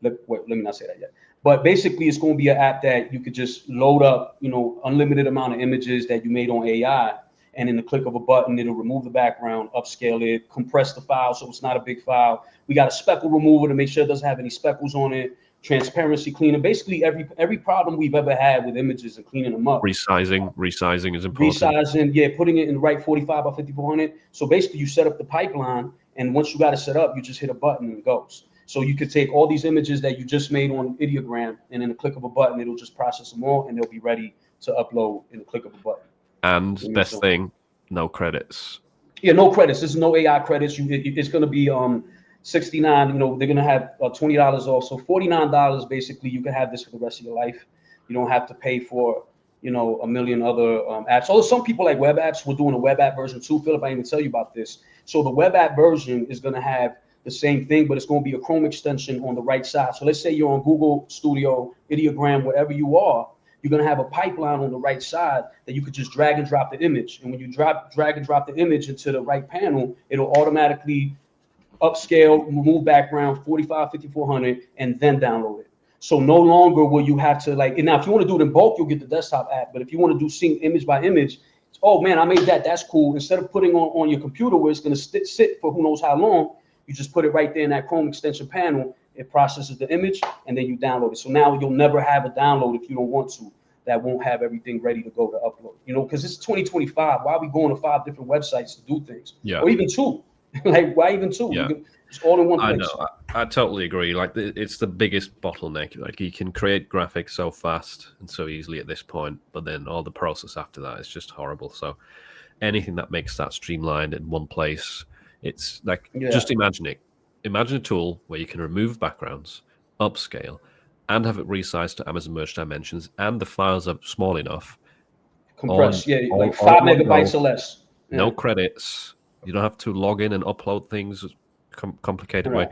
Let me not say that yet. But basically, it's going to be an app that you could just load up, you know, unlimited amount of images that you made on AI. And in the click of a button, it'll remove the background, upscale it, compress the file so it's not a big file. We got a speckle remover to make sure it doesn't have any speckles on it. Transparency cleaner. Basically, every problem we've ever had with images and cleaning them up. Resizing is important. Resizing, yeah, putting it in the right 45 by 5400. So basically, you set up the pipeline, and once you got it set up, you just hit a button and it goes. So you could take all these images that you just made on Ideogram, and in the click of a button, it'll just process them all, and they'll be ready to upload in the click of a button. And best thing, no credits. Yeah, no credits. There's no AI credits. It's going to be $69. You know, they're going to have $20 off. So $49, basically, you can have this for the rest of your life. You don't have to pay for, you know, a million other apps. Although some people like web apps, we're doing a web app version too. Philip, I didn't even tell you about this. So the web app version is going to have the same thing, but it's going to be a Chrome extension on the right side. So let's say you're on Google Studio, Ideogram, wherever you are, you're going to have a pipeline on the right side that you could just drag and drop the image. And when you drag and drop the image into the right panel, it'll automatically upscale, remove background, 45, 5400, and then download it. So no longer will you have to like, and now if you want to do it in bulk, you'll get the desktop app. But if you want to do sync image by image, oh man, I made that. That's cool. Instead of putting on your computer where it's going to sit for who knows how long, you just put it right there in that Chrome extension panel. It processes the image and then you download it. So now you'll never have a download if you don't want to. That won't have everything ready to go to upload. You know, because it's 2025. Why are we going to 5 different websites to do things? Yeah. Or even 2. Like, why even 2? Yeah. It's all in one place. I know. I totally agree. Like, it's the biggest bottleneck. Like, you can create graphics so fast and so easily at this point, but then all the process after that is just horrible. So anything that makes that streamlined in one place, it's like, just imagine it. Imagine a tool where you can remove backgrounds, upscale, and have it resized to Amazon Merch dimensions, and the files are small enough. Compressed, like 5 megabytes or less. Yeah. No credits. You don't have to log in and upload things complicated way.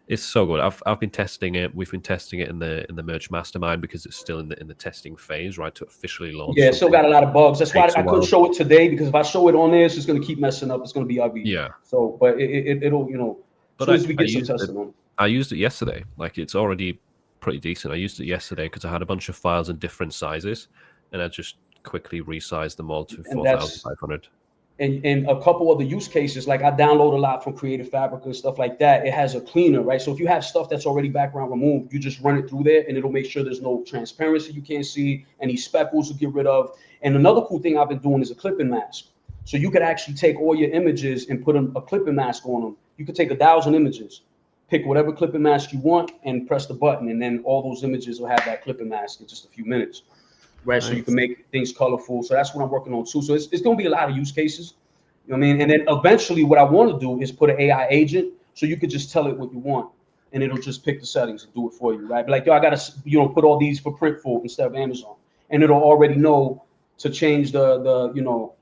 It's so good. I've been testing it. We've been testing it in the Merch Mastermind because it's still in the testing phase, right? To officially launch. Yeah, still got a lot of bugs. That's why I couldn't show it today, because if I show it on there, it's just going to keep messing up. It's going to be ugly. Yeah. So, but it'll, you know, as soon as we get some testing on it. I used it yesterday. Like, it's already pretty decent. I used it yesterday because I had a bunch of files in different sizes, and I just quickly resized them all to 4,500. and a couple other use cases, like I download a lot from Creative Fabrica and stuff like that. It has a cleaner, right? So if you have stuff that's already background removed, you just run it through there and it'll make sure there's no transparency you can't see, any speckles to get rid of. And another cool thing I've been doing is a clipping mask. So you could actually take all your images and put a clipping mask on them. You could take 1,000 images, pick whatever clipping mask you want and press the button, and then all those images will have that clipping mask in just a few minutes. Right, nice. So you can make things colorful. So that's what I'm working on too. So it's going to be a lot of use cases. You know what I mean? And then eventually what I want to do is put an AI agent so you could just tell it what you want and it'll just pick the settings and do it for you, right? But like, yo, I got to, put all these for Printful instead of Amazon. And it'll already know to change the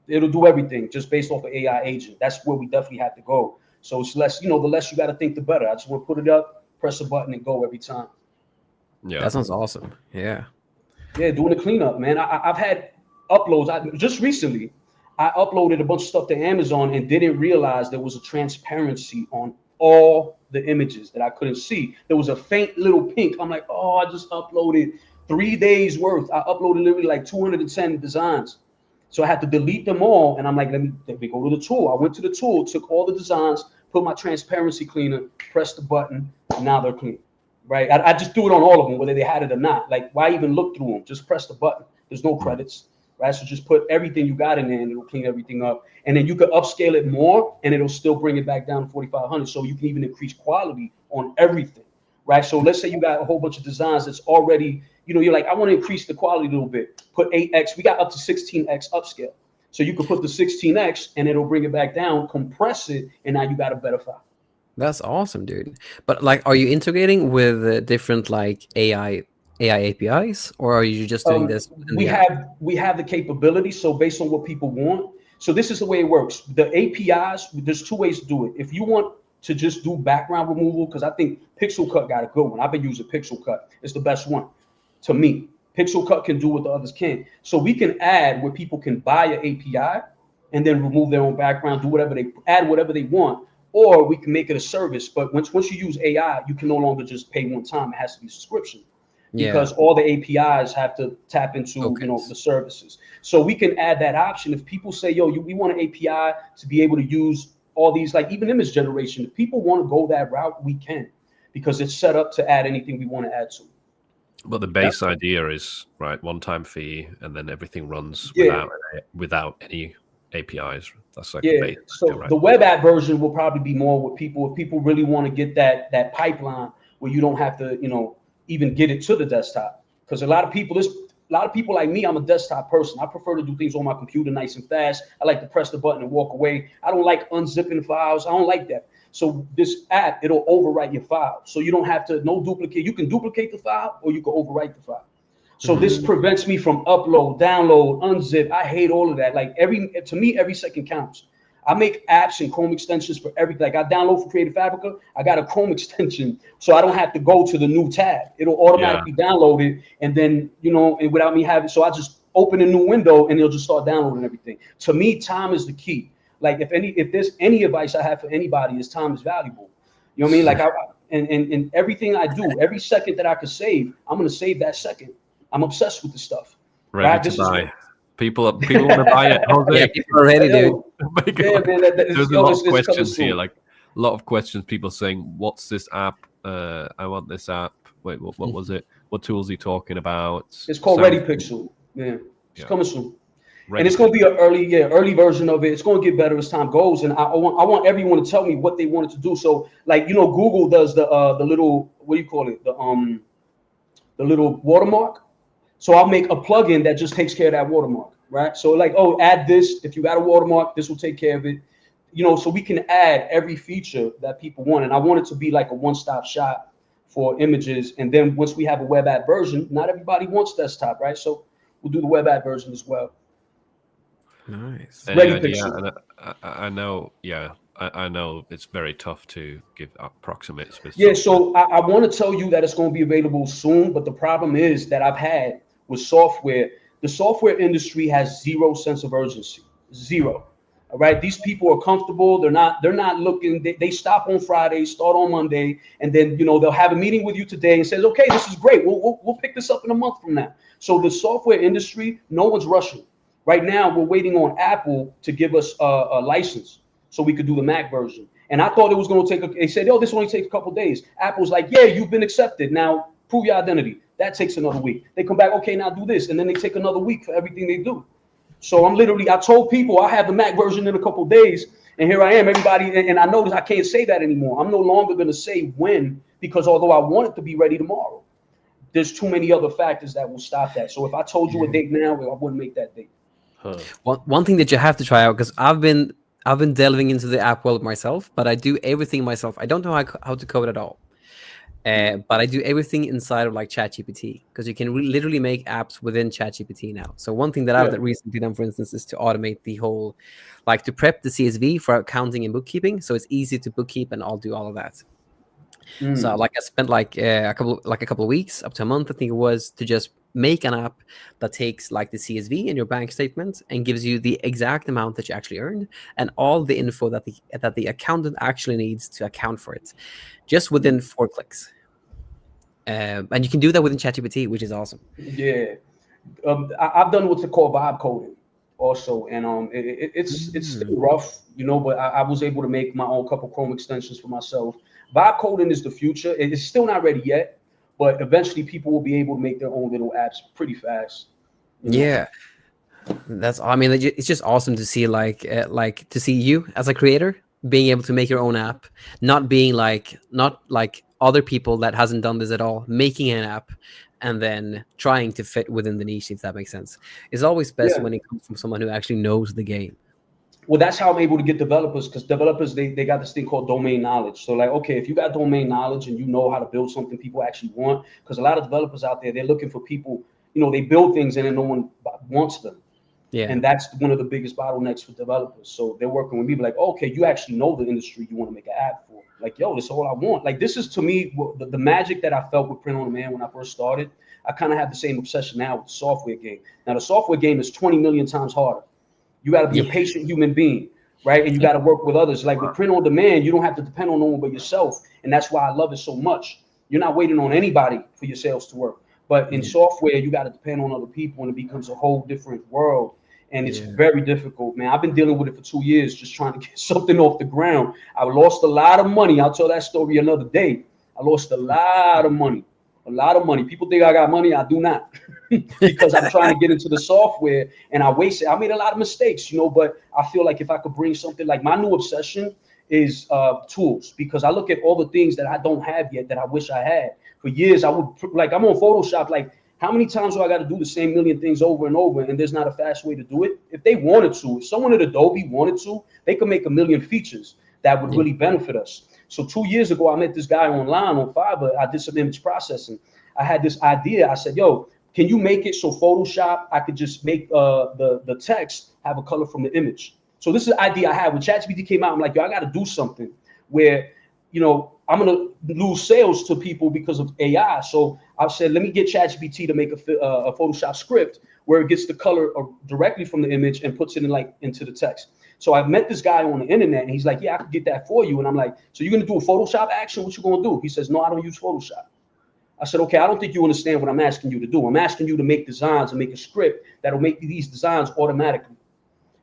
it'll do everything just based off an AI agent. That's where we definitely have to go. So it's less, the less you got to think, the better. I just want to put it up, press a button and go every time. Yeah. That sounds awesome. Yeah. Yeah, doing the cleanup, man. I've had uploads. Just recently, I uploaded a bunch of stuff to Amazon and didn't realize there was a transparency on all the images that I couldn't see. There was a faint little pink. I'm like, oh, I just uploaded 3 days worth. I uploaded literally like 210 designs. So I had to delete them all. And I'm like, let me go to the tool. I went to the tool, took all the designs, put my transparency cleaner, pressed the button, and now they're clean. Right? I just threw it on all of them, whether they had it or not. Like, why even look through them? Just press the button. There's no credits, right? So just put everything you got in there and it'll clean everything up. And then you could upscale it more and it'll still bring it back down to 4,500. So you can even increase quality on everything, right? So let's say you got a whole bunch of designs that's already, you're like, I want to increase the quality a little bit. Put 8X. We got up to 16X upscale. So you could put the 16X and it'll bring it back down, compress it, and now you got a better file. That's awesome, dude. But like, are you integrating with different like AI APIs, or are you just doing this? We have the capability. So based on what people want. So this is the way it works. The APIs, there's two ways to do it. If you want to just do background removal, because I think Pixel Cut got a good one. I've been using Pixel Cut. It's the best one to me. Pixel Cut can do what the others can't. So we can add where people can buy an API and then remove their own background, do whatever they want. Or we can make it a service, but once you use AI, you can no longer just pay one time. It has to be subscription because all the APIs have to tap into the services. So we can add that option. If people say, yo, we want an API to be able to use all these, like even image generation. If people want to go that route, we can, because it's set up to add anything we want to add to. But the base idea is right, one-time fee, and then everything runs without any APIs. That's like the base so idea, right? The web app version will probably be more with people if people really want to get that pipeline where you don't have to even get it to the desktop, because a lot of people like me, I'm a desktop person. I prefer to do things on my computer nice and fast. I like to press the button and walk away. I don't like unzipping files. I don't like that. So this app, it'll overwrite your file, so you don't have to no duplicate. You can duplicate the file or you can overwrite the file. So this prevents me from upload, download, unzip. I hate all of that. Like to me, every second counts. I make apps and Chrome extensions for everything. Like I download for Creative Fabrica, I got a Chrome extension, so I don't have to go to the new tab. It'll automatically download it, and then and without me having, so I just open a new window and it'll just start downloading everything. To me, time is the key. Like if there's any advice I have for anybody, is time is valuable. You know what I mean? Like and everything I do, every second that I could save, I'm gonna save that second. I'm obsessed with this stuff. Ready to buy. People want to buy it. Yeah, people are ready, dude. Yeah, man, there's a lot of questions here. Like a lot of questions. People saying, "What's this app? I want this app." Wait, what was it? What tool is he talking about? It's called Ready Pixel. Yeah, it's coming soon. And it's going to be an early version of it. It's going to get better as time goes. And I want everyone to tell me what they wanted to do. So like Google does the little, what do you call it? The little watermark. So I'll make a plugin that just takes care of that watermark, right? So like, add this. If you got a watermark, this will take care of it. So we can add every feature that people want. And I want it to be like a one-stop shop for images. And then once we have a web app version, not everybody wants desktop, right? So we'll do the web app version as well. Nice. I know. Yeah, I know it's very tough to give approximates. Yeah, so I want to tell you that it's going to be available soon, but the problem is that I've had with software, the software industry has zero sense of urgency. Zero. All right. These people are comfortable. They're not looking. They stop on Friday, start on Monday, and then they'll have a meeting with you today and says, okay, this is great. We'll pick this up in a month from now. So the software industry, no one's rushing. Right now, we're waiting on Apple to give us a license so we could do the Mac version. And I thought it was going to take, they said, oh, this only takes a couple days. Apple's like, yeah, you've been accepted. Now prove your identity. That takes another week. They come back, okay, now do this. And then they take another week for everything they do. So I told people I have the Mac version in a couple days. And here I am, everybody. And I noticed I can't say that anymore. I'm no longer going to say when, because although I want it to be ready tomorrow, there's too many other factors that will stop that. So if I told you a date now, I wouldn't make that date. One thing that you have to try out, because I've been delving into the app world myself, but I do everything myself. I don't know how to code at all, but I do everything inside of like ChatGPT, because you can literally make apps within ChatGPT now. So one thing that I've recently done, for instance, is to automate the whole, like to prep the CSV for accounting and bookkeeping, so it's easy to bookkeep and I'll do all of that. So like I spent like a couple of weeks, up to a month, I think it was, to just make an app that takes like the CSV in your bank statement and gives you the exact amount that you actually earned and all the info that the accountant actually needs to account for it, just within 4 clicks. And you can do that within ChatGPT, which is awesome. Yeah, I've done what's called vibe coding also, and it's still rough, but I was able to make my own couple Chrome extensions for myself. Vibe coding is the future. It's still not ready yet, but eventually people will be able to make their own little apps pretty fast. Yeah, it's just awesome to see to see you as a creator being able to make your own app, not like other people that hasn't done this at all, making an app and then trying to fit within the niche, if that makes sense. It's always best when it comes from someone who actually knows the game. Well, that's how I'm able to get developers, because developers, they got this thing called domain knowledge. So like, okay, if you got domain knowledge and you know how to build something people actually want, because a lot of developers out there, they're looking for people, they build things and then no one wants them. Yeah. And that's one of the biggest bottlenecks for developers. So they're working with me, like, okay, you actually know the industry you want to make an app for. Like, yo, this is all I want. Like, this is, to me, the magic that I felt with Print on Demand when I first started. I kind of have the same obsession now with the software game. Now, the software game is 20 million times harder. You got to be a patient human being, right? And you got to work with others. Like with Print on Demand, you don't have to depend on no one but yourself. And that's why I love it so much. You're not waiting on anybody for your sales to work. But in software, you got to depend on other people, and it becomes a whole different world. And it's very difficult, man. I've been dealing with it for 2 years, just trying to get something off the ground. I lost a lot of money. I'll tell that story another day. I lost a lot of money. People think I got money. I do not. Because I'm trying to get into the software, and I made a lot of mistakes, but I feel like if I could bring something, like my new obsession is tools, because I look at all the things that I don't have yet that I wish I had. For years, I'm on Photoshop, like, how many times do I got to do the same million things over and over, and there's not a fast way to do it? If they wanted to, if someone at Adobe wanted to, they could make a million features that would really benefit us. So 2 years ago, I met this guy online on Fiverr. I did some image processing. I had this idea. I said, yo, can you make it so Photoshop, I could just make the text have a color from the image? So this is the idea I had. When ChatGPT came out, I'm like, yo, I got to do something where, I'm going to lose sales to people because of AI. So I said, let me get ChatGPT to make a Photoshop script where it gets the color directly from the image and puts it into the text. So I met this guy on the internet, and he's like, yeah, I could get that for you. And I'm like, so you're going to do a Photoshop action? What you going to do? He says, no, I don't use Photoshop. I said, okay, I don't think you understand what I'm asking you to do. I'm asking you to make designs and make a script that'll make these designs automatically.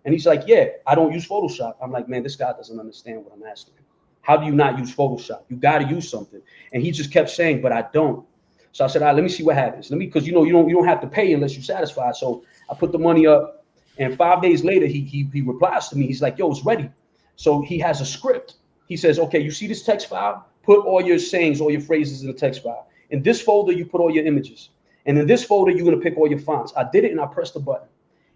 And he's like, yeah, I don't use Photoshop. I'm like, man, this guy doesn't understand what I'm asking him. How do you not use Photoshop? You got to use something. And he just kept saying, but I don't. So I said, all right, let me see what happens. Because you don't have to pay unless you're satisfied. So I put the money up, and 5 days later, he replies to me. He's like, yo, it's ready. So he has a script. He says, okay, you see this text file? Put all your sayings, all your phrases in the text file. In this folder, you put all your images. And in this folder, you're going to pick all your fonts. I did it, and I pressed the button.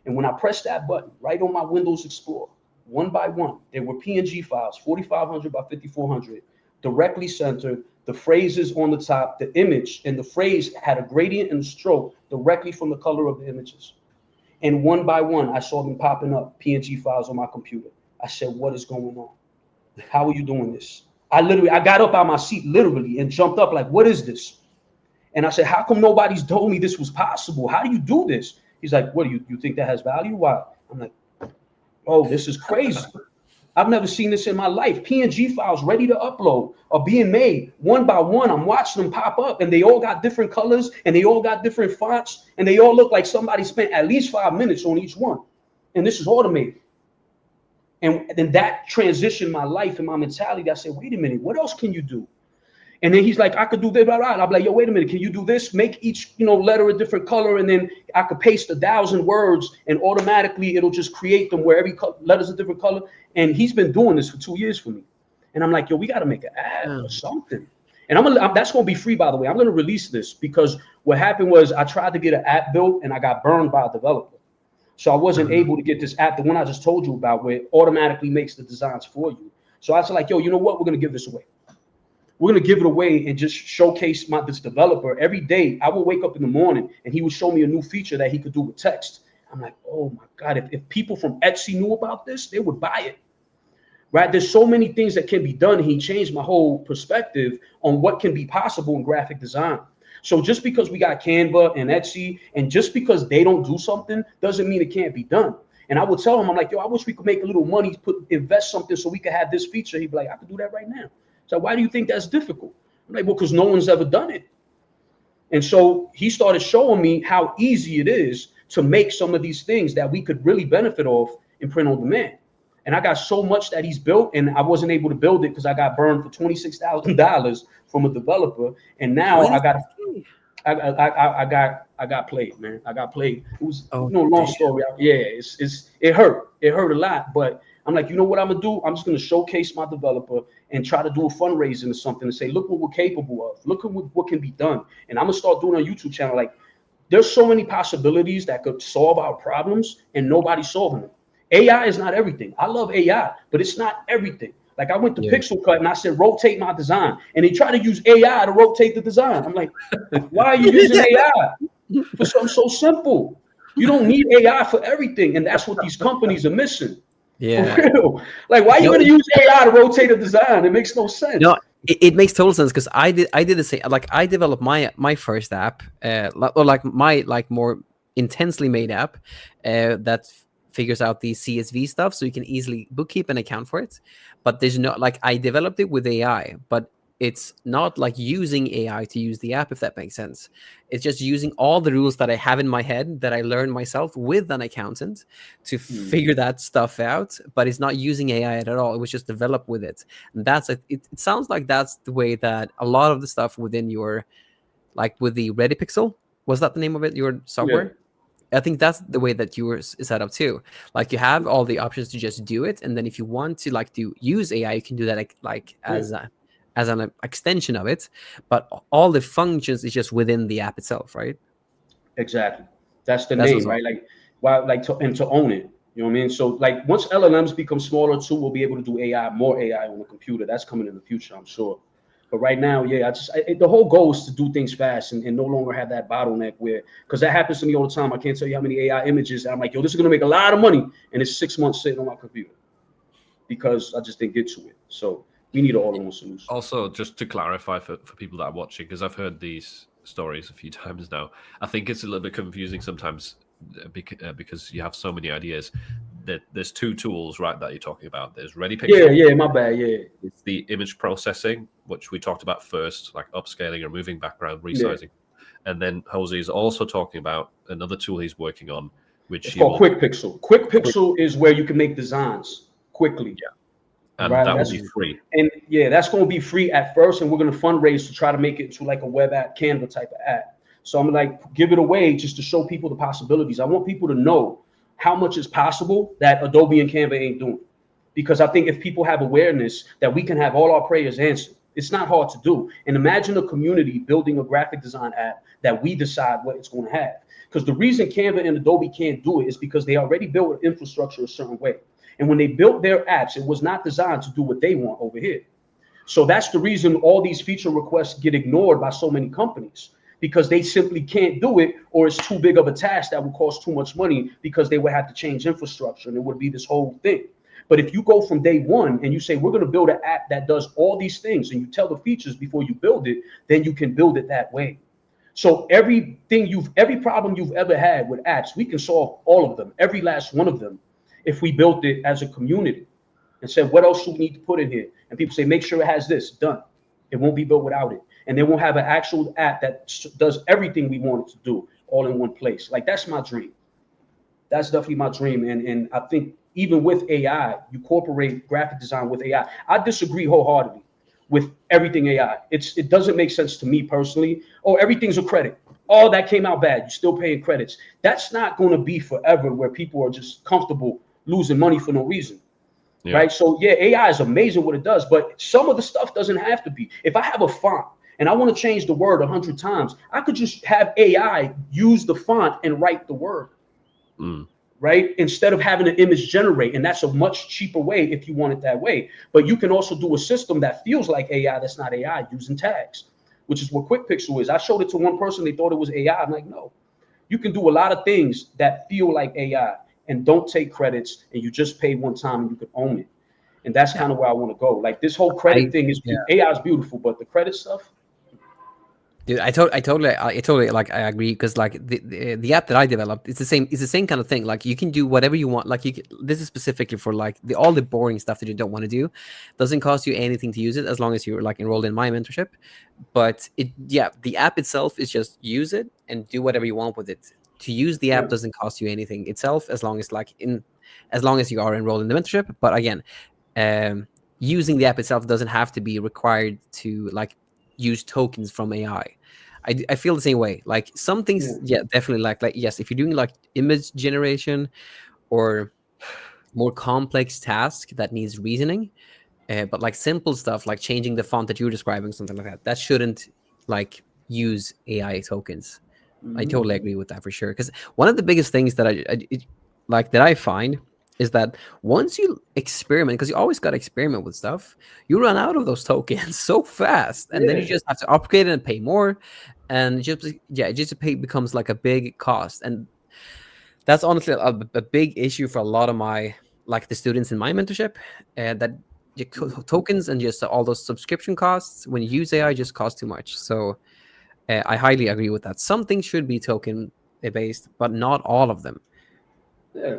And when I pressed that button, right on my Windows Explorer, one by one, there were PNG files, 4,500 by 5,400, directly centered, the phrases on the top, the image and the phrase had a gradient and a stroke directly from the color of the images. And one by one, I saw them popping up, PNG files on my computer. I said, what is going on? How are you doing this? I got up out of my seat, literally, and jumped up like, what is this? And I said, how come nobody's told me this was possible? How do you do this? He's like, what, do you think that has value? Why? I'm like, oh, this is crazy. I've never seen this in my life. PNG files ready to upload are being made one by one. I'm watching them pop up, and they all got different colors, and they all got different fonts, and they all look like somebody spent at least 5 minutes on each one. and this is automated. And then that transitioned my life and my mentality. I said, wait a minute, what else can you do? And then he's like, I could do this, blah, blah. I'm like, yo, wait a minute, can you do this? Make each, letter a different color, and then I could paste 1,000 words, and automatically it'll just create them where every letter's a different color. And he's been doing this for 2 years for me. And I'm like, yo, we got to make an ad or something. And that's going to be free, by the way. I'm going to release this because what happened was I tried to get an app built and I got burned by a developer. So I wasn't able to get this app, the one I just told you about, where it automatically makes the designs for you. So I was like, yo, you know what? We're going to give this away. We're going to give it away and just showcase this developer. Every day I would wake up in the morning and he would show me a new feature that he could do with text. I'm like, oh my God, if people from Etsy knew about this, they would buy it. Right? There's so many things that can be done. He changed my whole perspective on what can be possible in graphic design. So just because we got Canva and Etsy, and just because they don't do something doesn't mean it can't be done. And I would tell him, I'm like, yo, I wish we could make a little money, invest something so we could have this feature. He'd be like, I could do that right now. So why do you think that's difficult? I'm like, well, because no one's ever done it. And so he started showing me how easy it is to make some of these things that we could really benefit off in print on demand. And I got so much that he's built, and I wasn't able to build it because I got burned for $26,000 from a developer. And now I got played, man. I got played. It was long story. Yeah, it hurt. It hurt a lot. But I'm like, you know what I'm gonna do? I'm just gonna showcase my developer and try to do a fundraising or something and say, look what we're capable of. Look at what can be done. And I'm gonna start doing a YouTube channel. Like, there's so many possibilities that could solve our problems, and nobody's solving them. AI is not everything. I love AI, but it's not everything. Like, I went to Pixel Cut and I said, rotate my design. And they try to use AI to rotate the design. I'm like, why are you using AI for something so simple? You don't need AI for everything. And that's what these companies are missing. Yeah. For real. Like, why are you going to use AI to rotate a design? It makes no sense. No, it makes total sense, because I did the same. Like, I developed my first app, or like my more intensely made app that figures out the CSV stuff, so you can easily bookkeep and account for it. But there's no, like, I developed it with AI, but it's not like using AI to use the app, if that makes sense. It's just using all the rules that I have in my head that I learned myself with an accountant to figure that stuff out. But it's not using AI at all. It was just developed with it. And it sounds like that's the way that a lot of the stuff within your, like with the ReadyPixel, was that the name of it, your software? Yeah. I think that's the way that yours is set up too. Like, you have all the options to just do it, and then if you want to to use AI, you can do that as an extension of it. But all the functions is just within the app itself, right? Exactly. That's the name, right? To own it. You know what I mean? So, like, once LLMs become smaller too, we'll be able to do more AI on the computer. That's coming in the future, I'm sure. But right now, the whole goal is to do things fast and no longer have that bottleneck because that happens to me all the time. I can't tell you how many AI images. I'm like, yo, this is going to make a lot of money. And it's 6 months sitting on my computer because I just didn't get to it. So we need an all-in-one solution. Also, just to clarify for people that are watching, because I've heard these stories a few times now, I think it's a little bit confusing sometimes because you have so many ideas. That there's two tools, right, that you're talking about. There's ReadyPixel. Yeah, my bad. Yeah, it's the image processing, which we talked about first, like upscaling, removing background, resizing. Yeah. And then Jose is also talking about another tool he's working on, which is called QuickPixel. QuickPixel is where you can make designs quickly. Yeah, and that will be free. And that's going to be free at first, and we're going to fundraise to try to make it into like a web app, Canva type of app. So I'm like, give it away just to show people the possibilities. I want people to know how much is possible that Adobe and Canva ain't doing. Because I think if people have awareness that we can have all our prayers answered, it's not hard to do. And imagine a community building a graphic design app that we decide what it's going to have. Because the reason Canva and Adobe can't do it is because they already built an infrastructure a certain way. And when they built their apps, it was not designed to do what they want over here. So that's the reason all these feature requests get ignored by so many companies, because they simply can't do it, or it's too big of a task that would cost too much money because they would have to change infrastructure and it would be this whole thing. But if you go from day one and you say, we're going to build an app that does all these things, and you tell the features before you build it, then you can build it that way. So every problem you've ever had with apps, we can solve all of them, every last one of them, if we built it as a community and said, what else do we need to put in here? And people say, make sure it has this, done. It won't be built without it. And then we'll have an actual app that does everything we want it to do all in one place. Like, that's my dream. That's definitely my dream. And I think even with AI, you incorporate graphic design with AI. I disagree wholeheartedly with everything AI. It doesn't make sense to me personally. Oh, everything's a credit. Oh, that came out bad. You're still paying credits. That's not going to be forever where people are just comfortable losing money for no reason. Yeah. Right. So yeah, AI is amazing what it does, but some of the stuff doesn't have to be. If I have a font and I want to change the word 100 times, I could just have AI use the font and write the word. Right, instead of having an image generate, and that's a much cheaper way if you want it that way. But you can also do a system that feels like AI that's not AI using tags, which is what Quick Pixel is. I showed it to one person, they thought it was AI. I'm like, no, you can do a lot of things that feel like AI and don't take credits, and you just pay one time and you can own it. And that's kind of where I want to go. Like this whole credit thing is AI is beautiful, but the credit stuff. Dude, I totally like I agree, because like the app that I developed, it's the same kind of thing. Like you can do whatever you want. Like this is specifically for like all the boring stuff that you don't want to do. Doesn't cost you anything to use it as long as you're like enrolled in my mentorship. But the app itself is just use it and do whatever you want with it. To use the app doesn't cost you anything itself, as long as you are enrolled in the mentorship. But again, using the app itself doesn't have to be required to like use tokens from AI. I feel the same way. Like some things, definitely. Like yes, if you're doing like image generation or more complex task that needs reasoning, but like simple stuff like changing the font that you're describing, something like that, that shouldn't like use AI tokens. I totally agree with that for sure. Because one of the biggest things that I find is that once you experiment, because you always got to experiment with stuff, you run out of those tokens so fast, and then you just have to upgrade it and pay more, and becomes like a big cost. And that's honestly a big issue for a lot of my the students in my mentorship, that tokens and just all those subscription costs when you use AI just cost too much. So I highly agree with that. Some things should be token based, but not all of them. Yeah.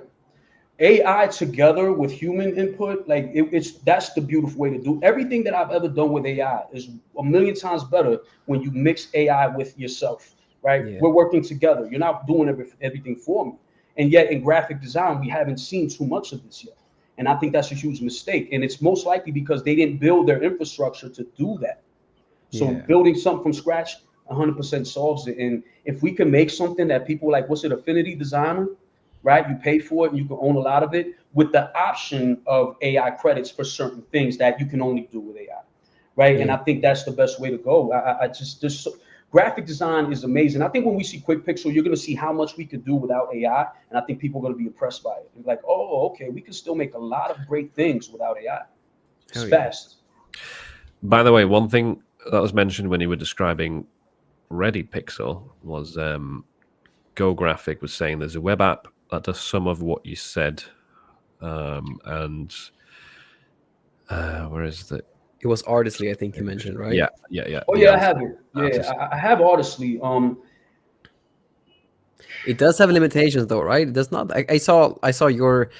AI together with human input, like that's the beautiful way to do everything that I've ever done with AI is a million times better when you mix AI with yourself, right? Yeah. We're working together. You're not doing everything for me. And yet in graphic design, we haven't seen too much of this yet. And I think that's a huge mistake. And it's most likely because they didn't build their infrastructure to do that. So building something from scratch 100% solves it. And if we can make something that people like, what's it, Affinity Designer, right? You pay for it and you can own a lot of it with the option of AI credits for certain things that you can only do with AI, right? And I think that's the best way to go. Graphic design is amazing. I think when we see Quick Pixel, you're going to see how much we could do without AI. And I think people are going to be impressed by it. Like, oh, okay, we can still make a lot of great things without AI. It's fast. By the way, one thing that was mentioned when you were describing Ready Pixel was Go Graphic was saying there's a web app that does some of what you said. And where is it? It was Artistly, I think you mentioned, right? Yeah. Oh yeah, I have it. Yeah, I have Artistly. It does have limitations though, right? It does not. I saw your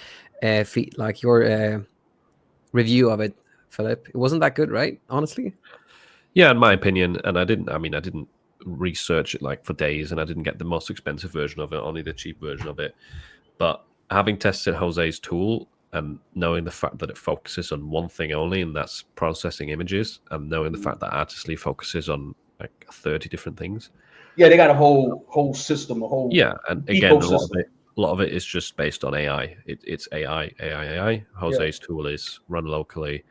feed, like your review of it, Philip. It wasn't that good, right? Honestly. Yeah, in my opinion, and I didn't research it like for days, and I didn't get the most expensive version of it, only the cheap version of it. But having tested Jose's tool and knowing the fact that it focuses on one thing only, and that's processing images, and knowing the fact that Artistly focuses on like 30 different things. Yeah, they got a whole system, a whole and again, a lot of it is just based on AI. It's AI. Jose's tool is run locally,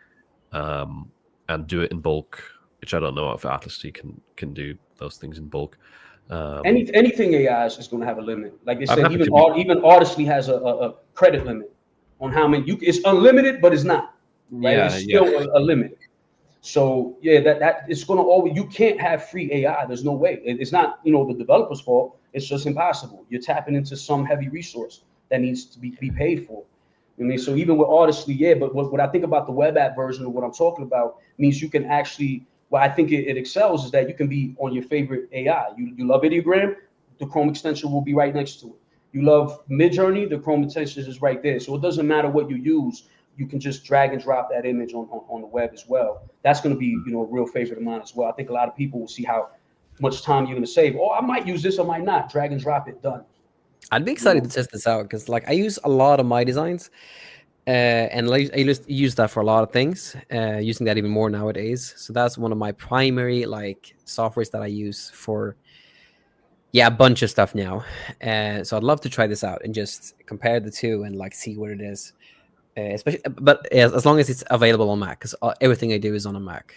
and do it in bulk, which I don't know if Artistly can do those things in bulk. Anything AI is going to have a limit. Like they said, even Artistly has a credit limit on how many it's unlimited, but it's not. Right? Yeah, it's still a limit. So yeah, that it's going to always. You can't have free AI. There's no way. It's not the developer's fault. It's just impossible. You're tapping into some heavy resource that needs to be paid for. I mean, so even with Artistly, but what I think about the web app version of what I'm talking about means you can actually. Well, I think it excels is that you can be on your favorite AI. You love Ideogram, the Chrome extension will be right next to it. You love Midjourney, the Chrome extension is right there. So it doesn't matter what you use. You can just drag and drop that image on the web as well. That's going to be a real favorite of mine as well. I think a lot of people will see how much time you're going to save. Oh, I might use this, I might not. Drag and drop it, done. I'd be excited to test this out because, like, I use a lot of my designs, and like, I use that for a lot of things. Using that even more nowadays. So that's one of my primary like softwares that I use for, a bunch of stuff now. So I'd love to try this out and just compare the two and like see what it is. Especially, but as long as it's available on Mac, because everything I do is on a Mac.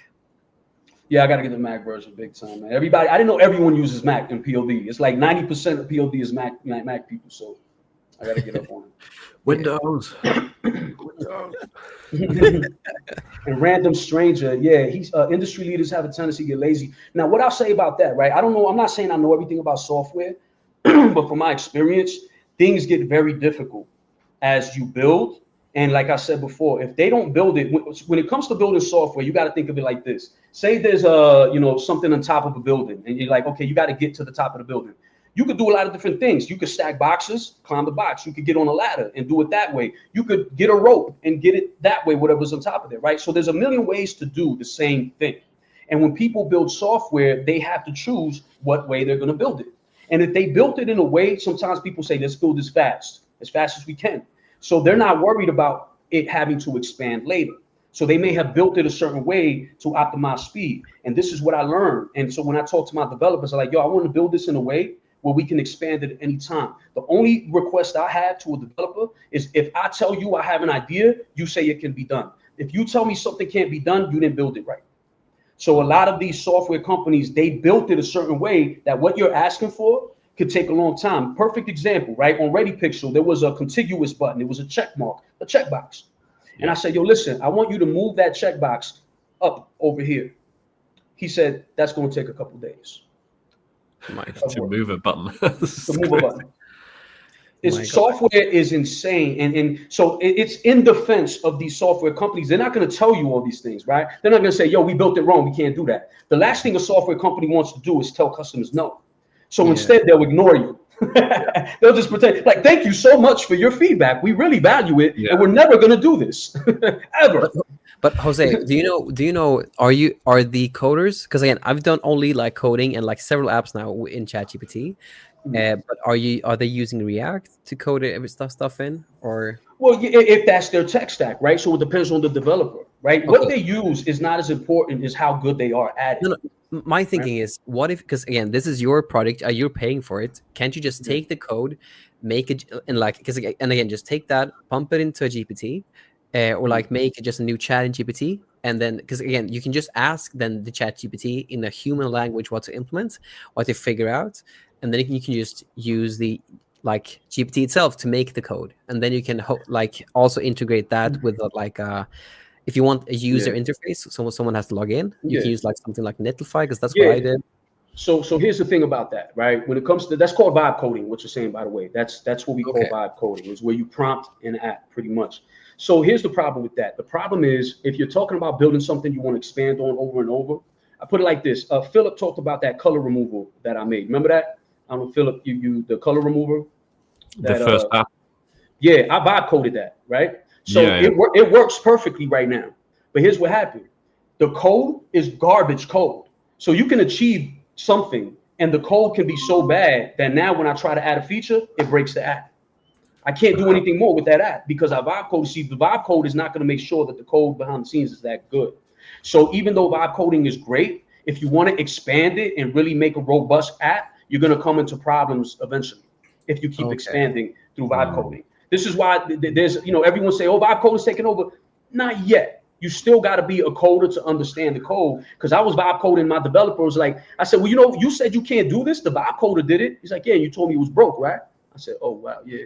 Yeah, I got to get the Mac version big time, man. Everybody, I didn't know everyone uses Mac in POD. It's like 90% of POD is Mac people. So I got to get up on it. Windows. And random stranger, he's industry leaders have a tendency to get lazy. Now, what I'll say about that, right? I don't know. I'm not saying I know everything about software, but from my experience, things get very difficult as you build. And like I said before, if they don't build it, when it comes to building software, you got to think of it like this. Say there's something on top of a building, and you're like, okay, you got to get to the top of the building. You could do a lot of different things. You could stack boxes, climb the box. You could get on a ladder and do it that way. You could get a rope and get it that way, whatever's on top of it, right? So there's a million ways to do the same thing. And when people build software, they have to choose what way they're going to build it. And if they built it in a way, sometimes people say, let's build this fast as we can. So they're not worried about it having to expand later. So they may have built it a certain way to optimize speed. And this is what I learned. And so when I talk to my developers, I'm like, yo, I want to build this in a way where we can expand it at any time. The only request I have to a developer is if I tell you I have an idea, you say it can be done. If you tell me something can't be done, you didn't build it right. So a lot of these software companies, they built it a certain way that what you're asking for could take a long time. Perfect example, right? On ReadyPixel, there was a contiguous button. It was a check mark, a checkbox. And I said, yo, listen, I want you to move that checkbox up over here. He said, that's going to take a couple days. To move a button. To move a button. Software is insane. And so it's in defense of these software companies. They're not going to tell you all these things, right? They're not going to say, yo, we built it wrong. We can't do that. The last thing a software company wants to do is tell customers no. So instead, they'll ignore you. They'll just pretend like, thank you so much for your feedback. We really value it. And we're never going to do this ever. But Jose, do you know, are the coders? Because again, I've done only like coding and like several apps now in ChatGPT. But are they using React to code every stuff in, or? Well, if that's their tech stack, right? So it depends on the developer, right? Okay. What they use is not as important as how good they are at it. No. My thinking is, what if? Because again, this is your product. You're paying for it. Can't you just take the code, make it, and like, again, just take that, pump it into a GPT, or like make it just a new chat in GPT, and then because again, you can just ask then the chat GPT in a human language what to implement, what to figure out. And then you can just use the like GPT itself to make the code, and then you can like also integrate that with like if you want a user interface, someone has to log in. You can use like something like Netlify, because that's what I did. So here's the thing about that, right? When it comes to that's called vibe coding. What you're saying, by the way, that's what we call vibe coding. Is where you prompt an app pretty much. So here's the problem with that. The problem is if you're talking about building something you want to expand on over and over. I put it like this. Philip talked about that color removal that I made. Remember that? I don't know, Philip, you the color remover. The first app. Yeah, I vibe coded that, right? So it works perfectly right now. But here's what happened. The code is garbage code. So you can achieve something and the code can be so bad that now when I try to add a feature, it breaks the app. I can't do anything more with that app because I vibe code. See, the vibe code is not going to make sure that the code behind the scenes is that good. So even though vibe coding is great, if you want to expand it and really make a robust app, you're going to come into problems eventually if you keep expanding through vibe coding. This is why there's, everyone say, oh, vibe coding is taking over. Not yet. You still got to be a coder to understand the code. Because I was vibe coding, my developer was like, I said, well, you said you can't do this. The vibe coder did it. He's like, yeah, you told me it was broke, right? I said, oh, wow, yeah.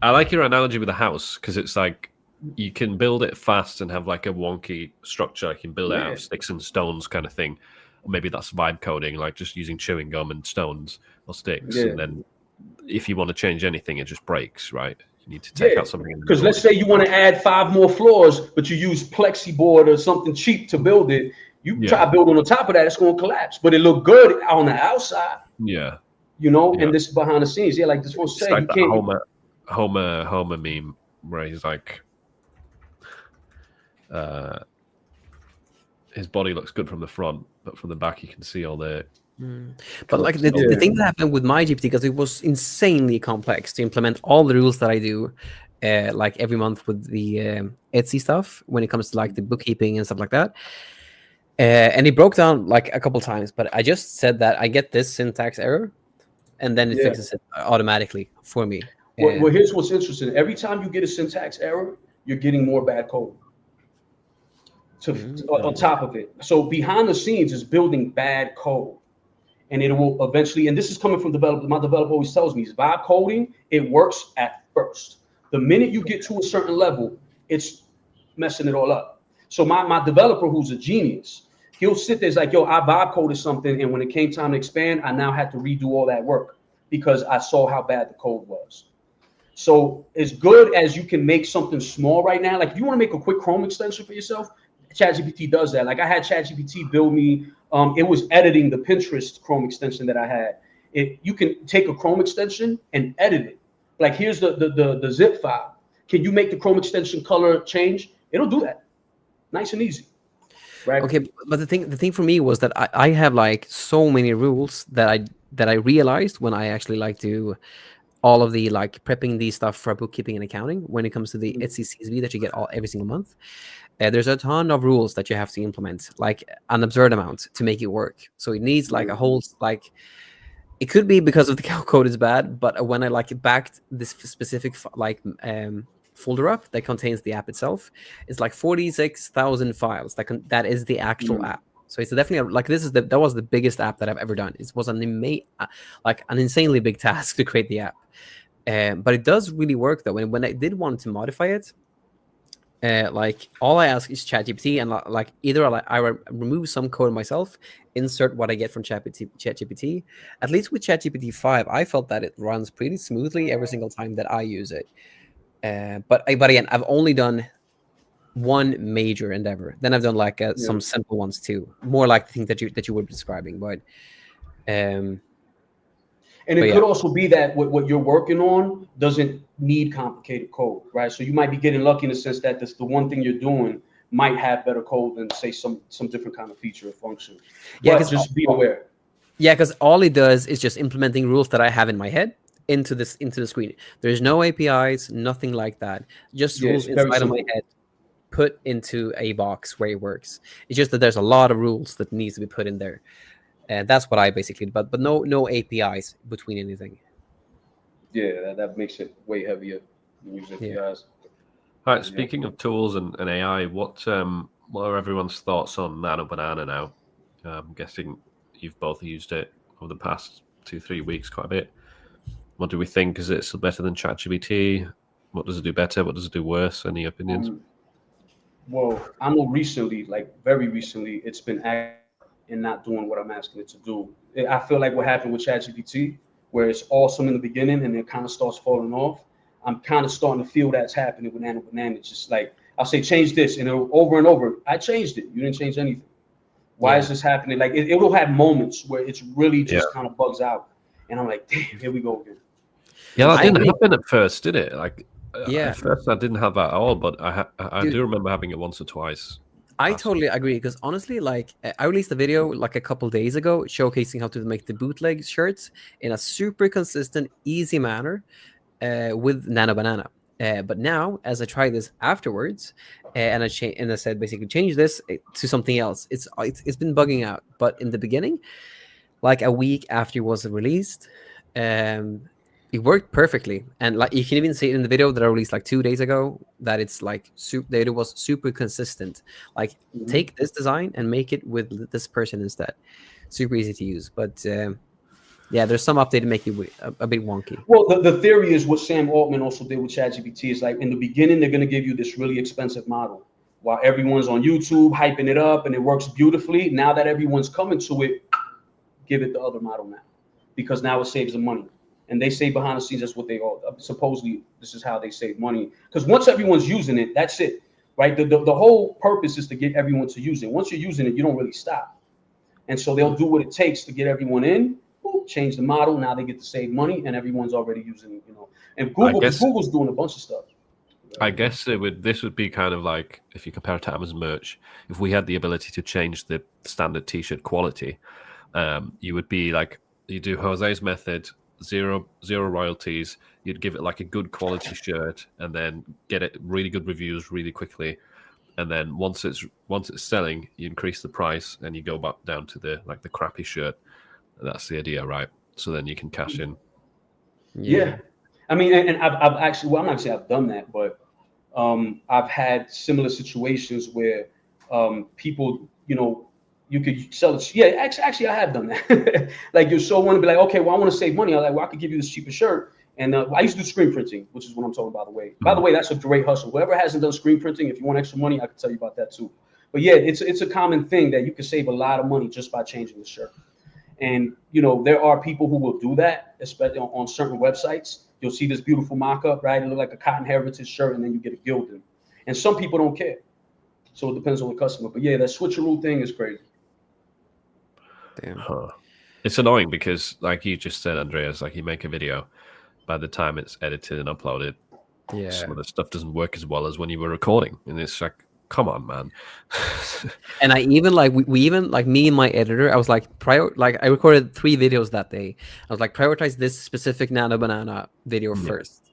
I like your analogy with the house, because it's like you can build it fast and have like a wonky structure. You can build it out of sticks and stones kind of thing. Or maybe that's vibe coding, like just using chewing gum and stones or sticks. And then if you want to change anything, it just breaks, right? You need to take out something. Because let's say you want to add 5 more floors, but you use Plexiboard or something cheap to build it. You try building on top of that, it's going to collapse. But it looked good on the outside. Yeah. And this behind the scenes. Yeah, like this one say like you can't. Homer meme where he's like, his body looks good from the front, but from the back you can see all the But like the thing that happened with my GPT, because it was insanely complex to implement all the rules that I do, like every month with the Etsy stuff when it comes to like the bookkeeping and stuff like that. And it broke down like a couple times, but I just said that I get this syntax error, and then it fixes it automatically for me. Well, here's what's interesting. Every time you get a syntax error, you're getting more bad code on top of it. So behind the scenes is building bad code. And it will eventually, and this is coming from developers. My developer always tells me, vibe coding, it works at first. The minute you get to a certain level, it's messing it all up. So my developer, who's a genius, he'll sit there, it's like, yo, I vibe coded something, and when it came time to expand, I now had to redo all that work because I saw how bad the code was. So as good as you can make something small right now, like if you want to make a quick Chrome extension for yourself, ChatGPT does that. Like I had ChatGPT build me, it was editing the Pinterest Chrome extension that I had. You can take a Chrome extension and edit it. Like here's the zip file. Can you make the Chrome extension color change? It'll do that. Nice and easy. Right. Okay, but the thing for me was that I have like so many rules that I realized when I actually like to all of the like prepping these stuff for bookkeeping and accounting when it comes to the Etsy CSV that you get every single month. There's a ton of rules that you have to implement, like an absurd amount to make it work. So it needs like a whole like. It could be because of the code is bad, but when I like backed this specific like folder up that contains the app itself, it's like 46,000 files. That is the actual app. So it's definitely like that was the biggest app that I've ever done. It was an insanely big task to create the app, but it does really work though. And when I did want to modify it, like all I ask is ChatGPT, and like either I remove some code myself, insert what I get from ChatGPT. At least with ChatGPT 5, I felt that it runs pretty smoothly every single time that I use it. But again, I've only done one major endeavor. Then I've done like some simple ones too, more like the thing that you were describing. But and it could also be that what you're working on doesn't need complicated code, right? So you might be getting lucky in the sense that the one thing you're doing might have better code than say some different kind of feature or function. Yeah, but just be aware. Yeah, because all it does is just implementing rules that I have in my head into the screen. There's no APIs, nothing like that. Just rules inside of my head put into a box where it works. It's just that there's a lot of rules that needs to be put in there. And that's what I basically did, but no APIs between anything. Yeah, that makes it way heavier than using APIs. All right, speaking of tools and AI, what are everyone's thoughts on Nano Banana now? I'm guessing you've both used it over the past 2-3 weeks quite a bit. What do we think? Is it still better than ChatGPT? What does it do better? What does it do worse? Any opinions? Well, I know recently, like very recently, it's been and not doing what I'm asking it to do. I feel like what happened with ChatGPT, where it's awesome in the beginning and it kind of starts falling off. I'm kind of starting to feel that's happening with Nano Banana. It's just like, I'll say, change this, and over and over, I changed it. You didn't change anything. Why is this happening? Like, it will have moments where it's really just kind of bugs out. And I'm like, damn, here we go again. Yeah, that didn't happen at first, did it? Like, at first I didn't have that at all, but I do remember having it once or twice. I totally agree, because honestly, like I released a video like a couple days ago showcasing how to make the bootleg shirts in a super consistent, easy manner with Nano Banana. But now, as I try this afterwards, and I said basically change this to something else, it's been bugging out. But in the beginning, like a week after it was released, it worked perfectly. And like you can even see it in the video that I released like 2 days ago, that it's like that it was super consistent. Like take this design and make it with this person instead. Super easy to use. But yeah, there's some update to make it a bit wonky. Well, the theory is what Sam Altman also did with ChatGPT is like in the beginning, they're going to give you this really expensive model while everyone's on YouTube hyping it up and it works beautifully. Now that everyone's coming to it, give it the other model now, because now it saves them money. And they say behind the scenes, that's what they all supposedly, this is how they save money. Because once everyone's using it, that's it, right? The whole purpose is to get everyone to use it. Once you're using it, you don't really stop. And so they'll do what it takes to get everyone in, change the model. Now they get to save money and everyone's already using it, And Google's doing a bunch of stuff. I guess this would be kind of like, if you compare it to Amazon merch, if we had the ability to change the standard t-shirt quality, you would be like, you do Jose's method, zero royalties. You'd give it like a good quality shirt, and then get it really good reviews really quickly. And then once it's selling, you increase the price, and you go back down to the crappy shirt. And that's the idea, right? So then you can cash in. Yeah. I mean, and I've actually, well, I'm not saying I've done that, but I've had similar situations where people, you could sell it. Yeah, actually, I have done that. Like, you so want to be like, okay, well, I want to save money. I'm like, well, I could give you this cheaper shirt. And I used to do screen printing, which is what I'm talking about. By the way, that's a great hustle. Whoever hasn't done screen printing, if you want extra money, I can tell you about that too. But yeah, it's a common thing that you can save a lot of money just by changing the shirt. And there are people who will do that, especially on certain websites. You'll see this beautiful mock-up, right? It look like a cotton heritage shirt, and then you get a gilded. And some people don't care. So it depends on the customer. But yeah, that switcheroo thing is crazy. Damn. Huh. It's annoying because, like you just said, Andreas, like you make a video, by the time it's edited and uploaded, some of the stuff doesn't work as well as when you were recording. And it's like, come on, man. And I even we even like me and my editor, I was like I recorded 3 videos that day. I was like, prioritize this specific Nano Banana video first.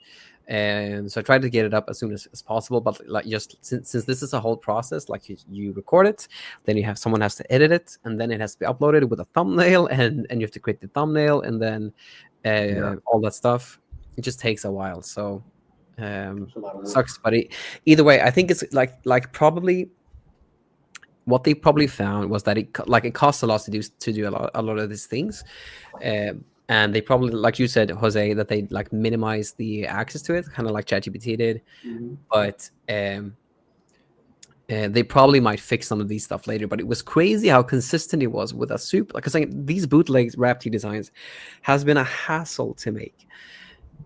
And so I tried to get it up as soon as possible, but like just since this is a whole process, like you record it, then you have someone has to edit it, and then it has to be uploaded with a thumbnail, and you have to create the thumbnail, and then all that stuff. It just takes a while. So sucks, but either way, I think it's like probably what they probably found was that it costs a lot to do a lot of these things, and they probably, like you said, Jose, that they like minimize the access to it, kind of like ChatGPT did. But they probably might fix some of these stuff later. But it was crazy how consistent it was with a super. Like I was saying, these bootleg rap tee designs has been a hassle to make.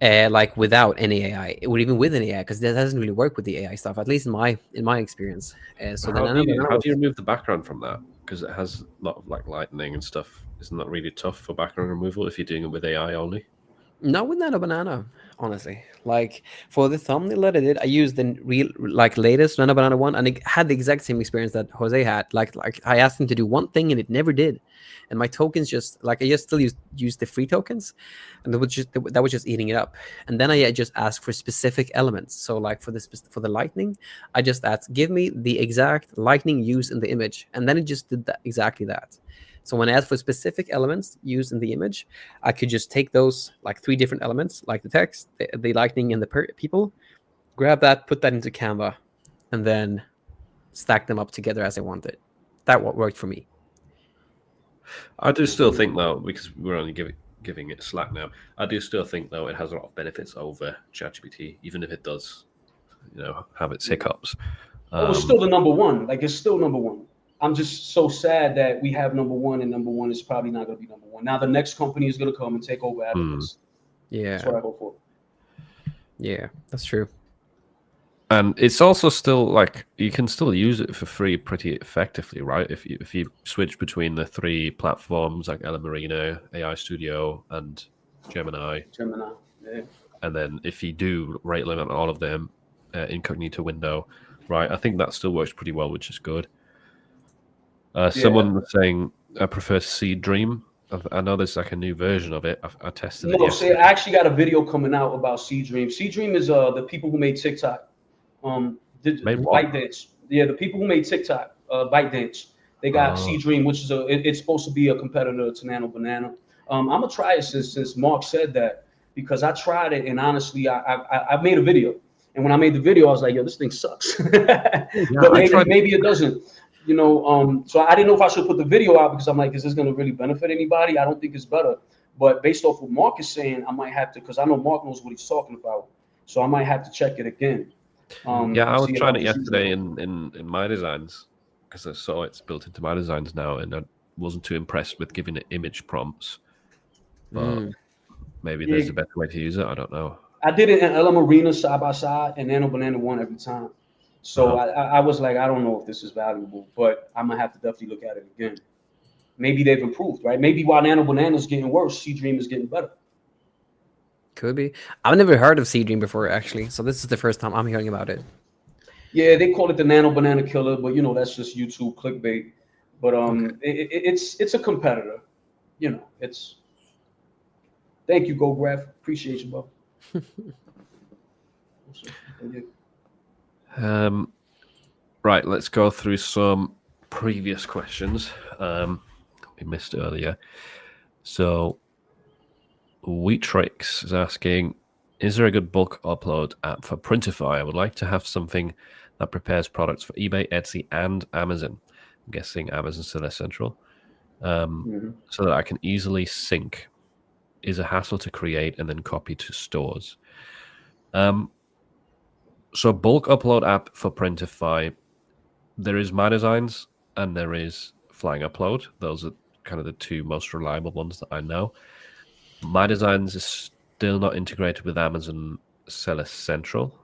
Like without any AI, or even with an AI, because that doesn't really work with the AI stuff, at least in my experience. So how do you remove the background from that? Because it has a lot of like lightning and stuff. Isn't that really tough for background removal if you're doing it with AI only? Not with Nano Banana, honestly. Like for the thumbnail that I did, I used the latest Nano Banana one, and it had the exact same experience that Jose had. Like I asked him to do one thing, and it never did. And my tokens just I still used the free tokens, and that was just eating it up. And then I just asked for specific elements. So like for the lightning, I just asked, give me the exact lightning used in the image, and then it just did exactly that. So when I asked for specific elements used in the image, I could just take those like 3 different elements, like the text, the lightning, and the people, grab that, put that into Canva, and then stack them up together as I wanted. That worked for me. I do still think, though, because we're only giving it slack now, I do still think, though, it has a lot of benefits over ChatGPT, even if it does, have its hiccups. It's still the number one. Like, it's still number one. I'm just so sad that we have number one, and number one is probably not going to be number one. Now the next company is going to come and take over after this. Yeah, that's what I hope for. Yeah, that's true. And it's also still like you can still use it for free pretty effectively, right? If you switch between the 3 platforms like Ella Marina, AI Studio, and Gemini. Yeah. And then if you do rate limit on all of them, incognito window, right? I think that still works pretty well, which is good. Someone was saying I prefer Seed Dream. I know there's like a new version of it. I tested it. No, see, I actually got a video coming out about Seed Dream. Seed Dream is the people who made TikTok. ByteDance. Yeah, the people who made TikTok, ByteDance. They got Seed Dream, which is it's supposed to be a competitor to Nano Banana. I'm gonna try it since Mark said that, because I tried it, and honestly, I made a video, and when I made the video, I was like, yo, this thing sucks. But maybe it doesn't. So I didn't know if I should put the video out, because I'm like, is this going to really benefit anybody? I don't think it's better. But based off what Mark is saying, I might have to, because I know Mark knows what he's talking about. So I might have to check it again. I was trying it yesterday in my designs, because I saw it's built into my designs now, and I wasn't too impressed with giving it image prompts. But maybe there's a better way to use it. I don't know. I did it in Ella Marina side by side, and Nano Banana won every time. So I was like, I don't know if this is valuable, but I'm going to have to definitely look at it again. Maybe they've improved, right? Maybe while Nano Banana is getting worse, Seed Dream is getting better. Could be. I've never heard of Seed Dream before, actually. So this is the first time I'm hearing about it. Yeah, they call it the Nano Banana Killer, but that's just YouTube clickbait. But it's a competitor. it's. Thank you, Go Graph. Appreciate you, bro. Right, let's go through some previous questions we missed earlier. So, Wheatrix is asking, is there a good bulk upload app for Printify? I would like to have something that prepares products for eBay, Etsy, and Amazon. I'm guessing Amazon's still less central. So that I can easily sync. Is a hassle to create and then copy to stores. So bulk upload app for Printify, there is My Designs and there is Flying Upload. Those are kind of the two most reliable ones that I know. My Designs is still not integrated with Amazon Seller Central,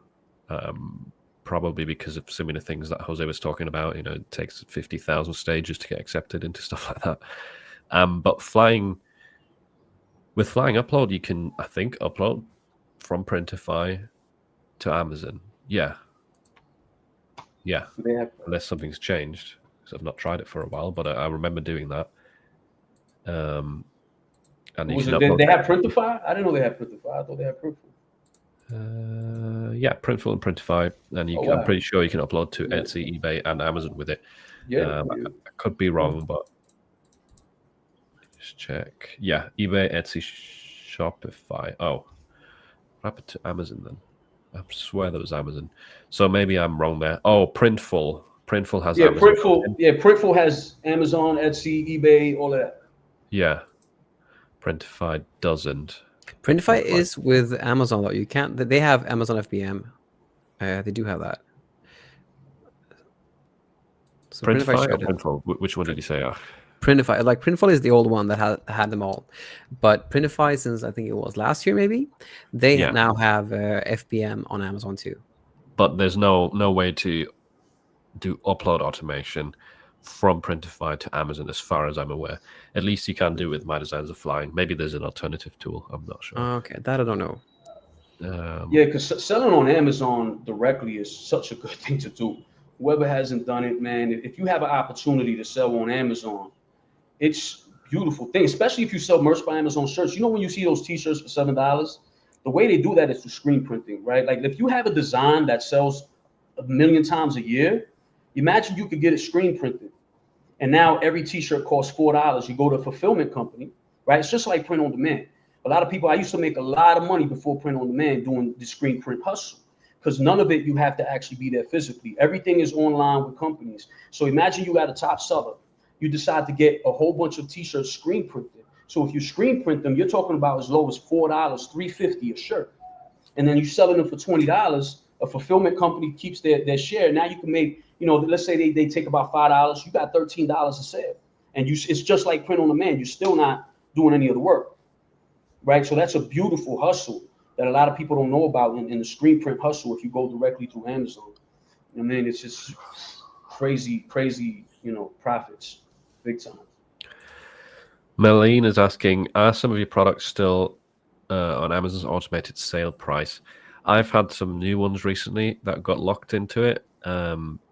probably because of similar things that Jose was talking about. It takes 50,000 stages to get accepted into stuff like that. But with Flying Upload, you can, I think, upload from Printify to Amazon. Yeah. Unless something's changed, because I've not tried it for a while, but I remember doing that. And they have Printify? I didn't know they had Printify. I thought they had Printful. Yeah, Printful and Printify, and I'm pretty sure you can upload to Etsy, eBay, and Amazon with it. I could be wrong, but just check. Yeah, eBay, Etsy, Shopify. Oh, what happened to Amazon then? I swear that was Amazon. So maybe I'm wrong there. Oh, Printful. Printful has Amazon. Printful has Amazon, Etsy, eBay, all that. Yeah. Printify doesn't. Printify is with Amazon though. You can't. They have Amazon FBM. They do have that. So Printify or Printful? Which one did you say? Printify. Like Printful is the old one that had them all, but Printify, since I think it was last year maybe, they now have FBM on Amazon too. But there's no way to do upload automation from Printify to Amazon, as far as I'm aware. At least you can do it with My Designs of Flying. Maybe there's an alternative tool. I'm not sure. Okay, that I don't know. Yeah, because selling on Amazon directly is such a good thing to do. Whoever hasn't done it, man, if you have an opportunity to sell on Amazon, it's a beautiful thing, especially if you sell merch by Amazon shirts. When you see those t-shirts for $7, the way they do that is through screen printing, right? Like if you have a design that sells 1 million times a year, imagine you could get it screen printed. And now every t-shirt costs $4. You go to a fulfillment company, right? It's just like print on demand. A lot of people, I used to make a lot of money before print on demand doing the screen print hustle, because none of it you have to actually be there physically. Everything is online with companies. So imagine you got a top seller. You decide to get a whole bunch of t-shirts screen printed. So if you screen print them, you're talking about as low as $4, $3.50 a shirt. And then you're selling them for $20. A fulfillment company keeps their share. Now you can make, let's say they take about $5. You got $13 a sale. And it's just like print on demand. You're still not doing any of the work, right? So that's a beautiful hustle that a lot of people don't know about in the screen print hustle. If you go directly through Amazon, it's just crazy, profits, big time. Melene is asking, are some of your products still on Amazon's automated sale price? I've had some new ones recently that got locked into it.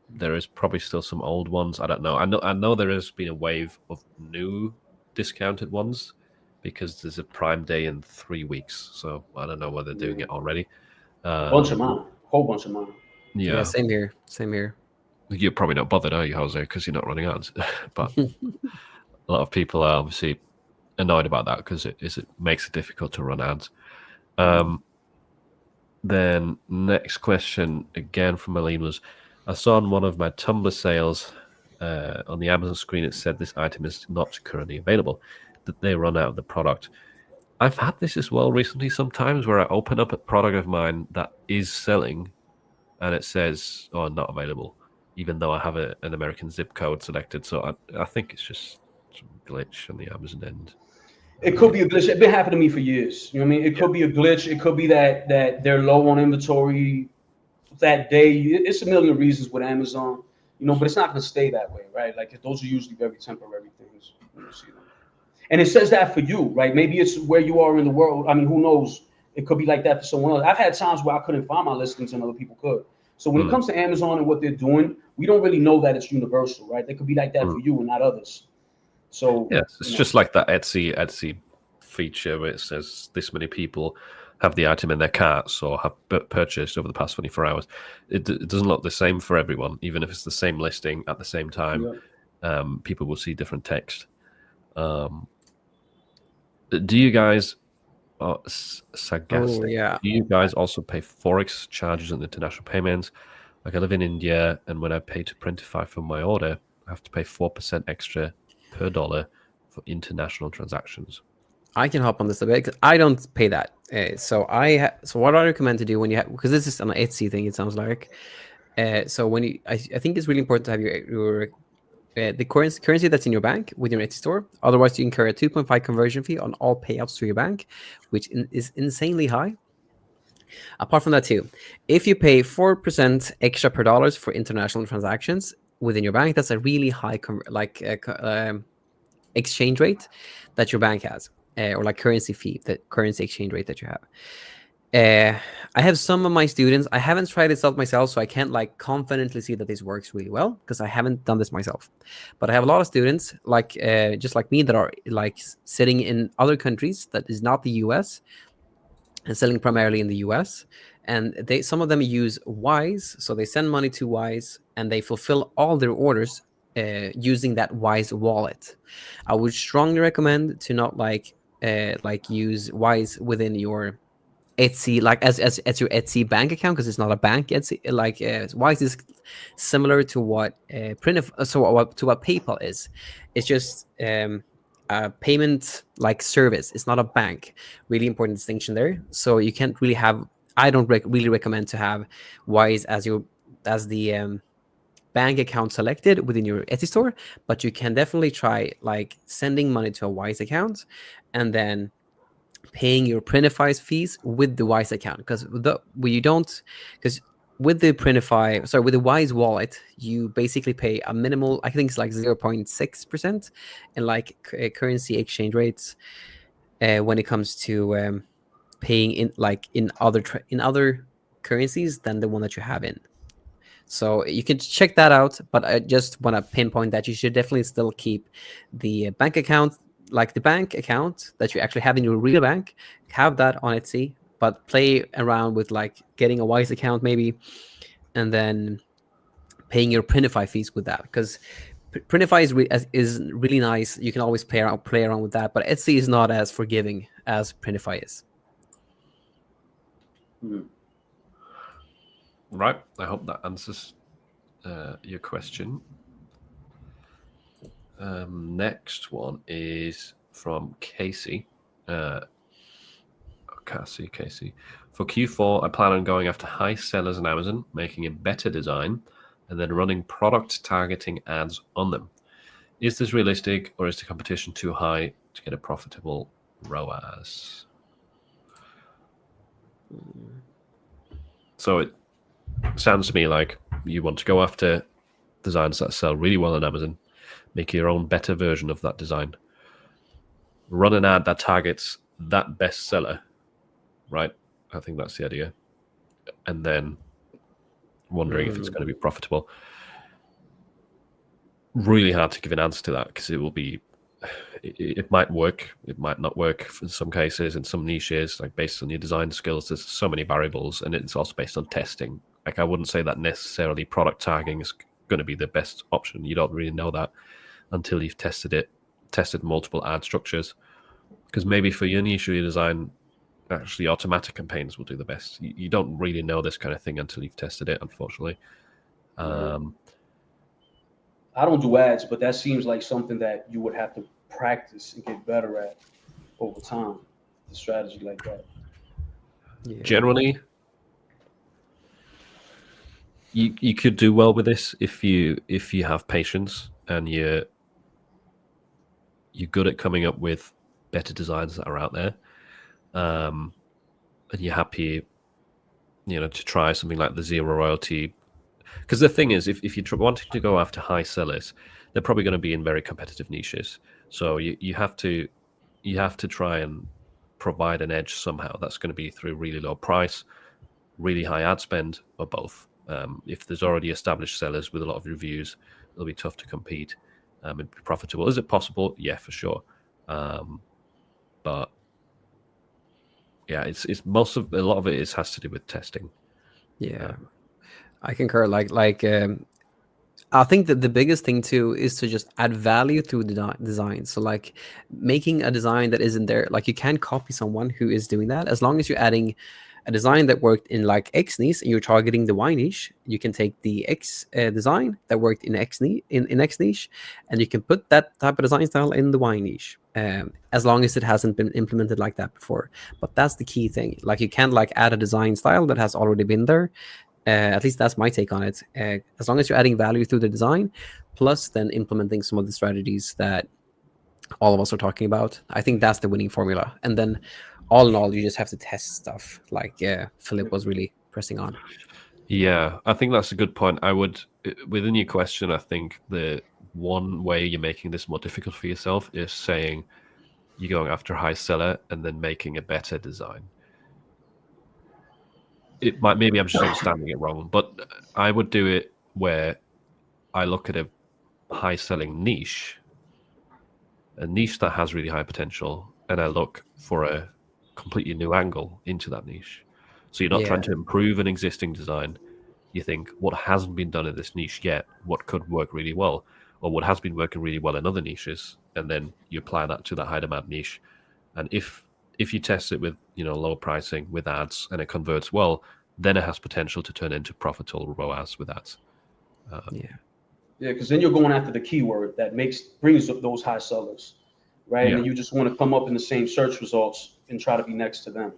There is probably still some old ones. I don't know. I know there has been a wave of new discounted ones because there's a Prime Day in 3 weeks. So I don't know whether they're doing it already. Whole bunch of mine. Yeah, same here. You're probably not bothered, are you, Jose? Because you're not running ads. But a lot of people are obviously annoyed about that because it makes it difficult to run ads. Then next question again from Aline was, I saw on one of my Tumblr sales on the Amazon screen, it said this item is not currently available, that they run out of the product. I've had this as well recently sometimes where I open up a product of mine that is selling and it says, oh, not available, even though I have an American zip code selected. So I think it's just some glitch on the Amazon end. It could be a glitch. It's been happening to me for years. It could be a glitch. It could be that they're low on inventory that day. It's a million reasons with Amazon, but it's not going to stay that way, right? Like those are usually very temporary things when you see them. And it says that for you, right? Maybe it's where you are in the world. I mean, who knows? It could be like that for someone else. I've had times where I couldn't find my listings and other people could. So when it comes to Amazon and what they're doing, we don't really know that it's universal, right? They could be like that for you and not others. So Yes, it's just like that Etsy feature where it says this many people have the item in their carts or have purchased over the past 24 hours. It doesn't look the same for everyone, even if it's the same listing at the same time. People will see different text. Do you guys, Oh yeah. do you guys also pay forex charges on international payments? Like I live in India, and when I pay to Printify for my order, I have to pay 4% extra per dollar for international transactions. I can hop on this a bit 'cause I don't pay that. So so what I recommend to do when you have, because this is an Etsy thing, it sounds like. So when you, I think it's really important to have your the currency that's in your bank with your Etsy store. Otherwise, you incur a 2.5 conversion fee on all payouts to your bank, which is insanely high. Apart from that, too, if you pay 4% extra per dollars for international transactions within your bank, that's a really high exchange rate that your bank has, or like currency fee, the currency exchange rate that you have. I have some of my students. I haven't tried this out myself, so I can't like confidently see that this works really well because I haven't done this myself. But I have a lot of students, like just like me, that are like sitting in other countries that is not the U.S. and selling primarily in the U.S. And some of them use Wise, so they send money to Wise and they fulfill all their orders using that Wise wallet. I would strongly recommend to not like use Wise within your Etsy, like as your Etsy bank account, because it's not a bank. Etsy, like Wise is similar to what what PayPal is. It's just a payment like service. It's not a bank. Really important distinction there. So you can't really have. I don't really recommend to have Wise as the bank account selected within your Etsy store, but you can definitely try like sending money to a Wise account and then paying your Printify fees with the Wise account, because with the Wise wallet, you basically pay a minimal, I think it's like 0.6% in like currency exchange rates when it comes to paying in other currencies than the one that you have in. So you can check that out, but I just want to pinpoint that you should definitely still keep the bank account, like the bank account that you actually have in your real bank, have that on Etsy, but play around with like getting a Wise account maybe, and then paying your Printify fees with that, because Printify is really nice. You can always play around with that, but Etsy is not as forgiving as Printify is. Right. I hope that answers your question. Next one is from Casey. Casey. For Q4, I plan on going after high sellers on Amazon, making a better design, and then running product targeting ads on them. Is this realistic, or is the competition too high to get a profitable ROAS? So it sounds to me like you want to go after designs that sell really well on Amazon, make your own better version of that design, run an ad that targets that bestseller, right? I think that's the idea. And then wondering if it's going to be profitable. Really hard to give an answer to that, because it might work, it might not work in some cases, in some niches, like based on your design skills. There's so many variables, and it's also based on testing. Like I wouldn't say that necessarily product tagging is going to be the best option. You don't really know that until you've tested multiple ad structures, because maybe for your niche or your design, actually automatic campaigns will do the best. You don't really know this kind of thing until you've tested it, unfortunately. I don't do ads, but that seems like something that you would have to practice and get better at over time. The strategy like that. Yeah. Generally, you could do well with this if you have patience and you're good at coming up with better designs that are out there, and you're happy, to try something like the zero royalty. Because the thing is, if you're wanting to go after high sellers, they're probably going to be in very competitive niches. So you have to try and provide an edge somehow. That's going to be through really low price, really high ad spend, or both. If there's already established sellers with a lot of reviews, it'll be tough to compete. and be profitable. Is it possible? Yeah, for sure. But yeah, it's a lot of it has to do with testing. Yeah, I concur. I think that the biggest thing too is to just add value through the design. So like making a design that isn't there, like you can copy someone who is doing that. As long as you're adding a design that worked in like X niche and you're targeting the Y niche, you can take the X design that worked in X niche, in X niche, and you can put that type of design style in the Y niche. As long as it hasn't been implemented like that before. But that's the key thing. Like you can't like add a design style that has already been there. At least that's my take on it. As long as you're adding value through the design, plus then implementing some of the strategies that all of us are talking about, I think that's the winning formula. And then, all in all, you just have to test stuff, like Philip was really pressing on. Yeah, I think that's a good point. Within your question, I think the one way you're making this more difficult for yourself is saying you're going after a high seller and then making a better design. Maybe I'm just understanding it wrong, but I would do it where I look at a high selling niche, a niche that has really high potential, and I look for a completely new angle into that niche. So you're not trying to improve an existing design. You think, what hasn't been done in this niche yet? What could work really well? Or what has been working really well in other niches? And then you apply that to that high demand niche. And if you test it with lower pricing with ads and it converts well, then it has potential to turn into profitable ROAS with ads. Yeah, because then you're going after the keyword that brings up those high sellers, right? Yeah. And you just want to come up in the same search results and try to be next to them,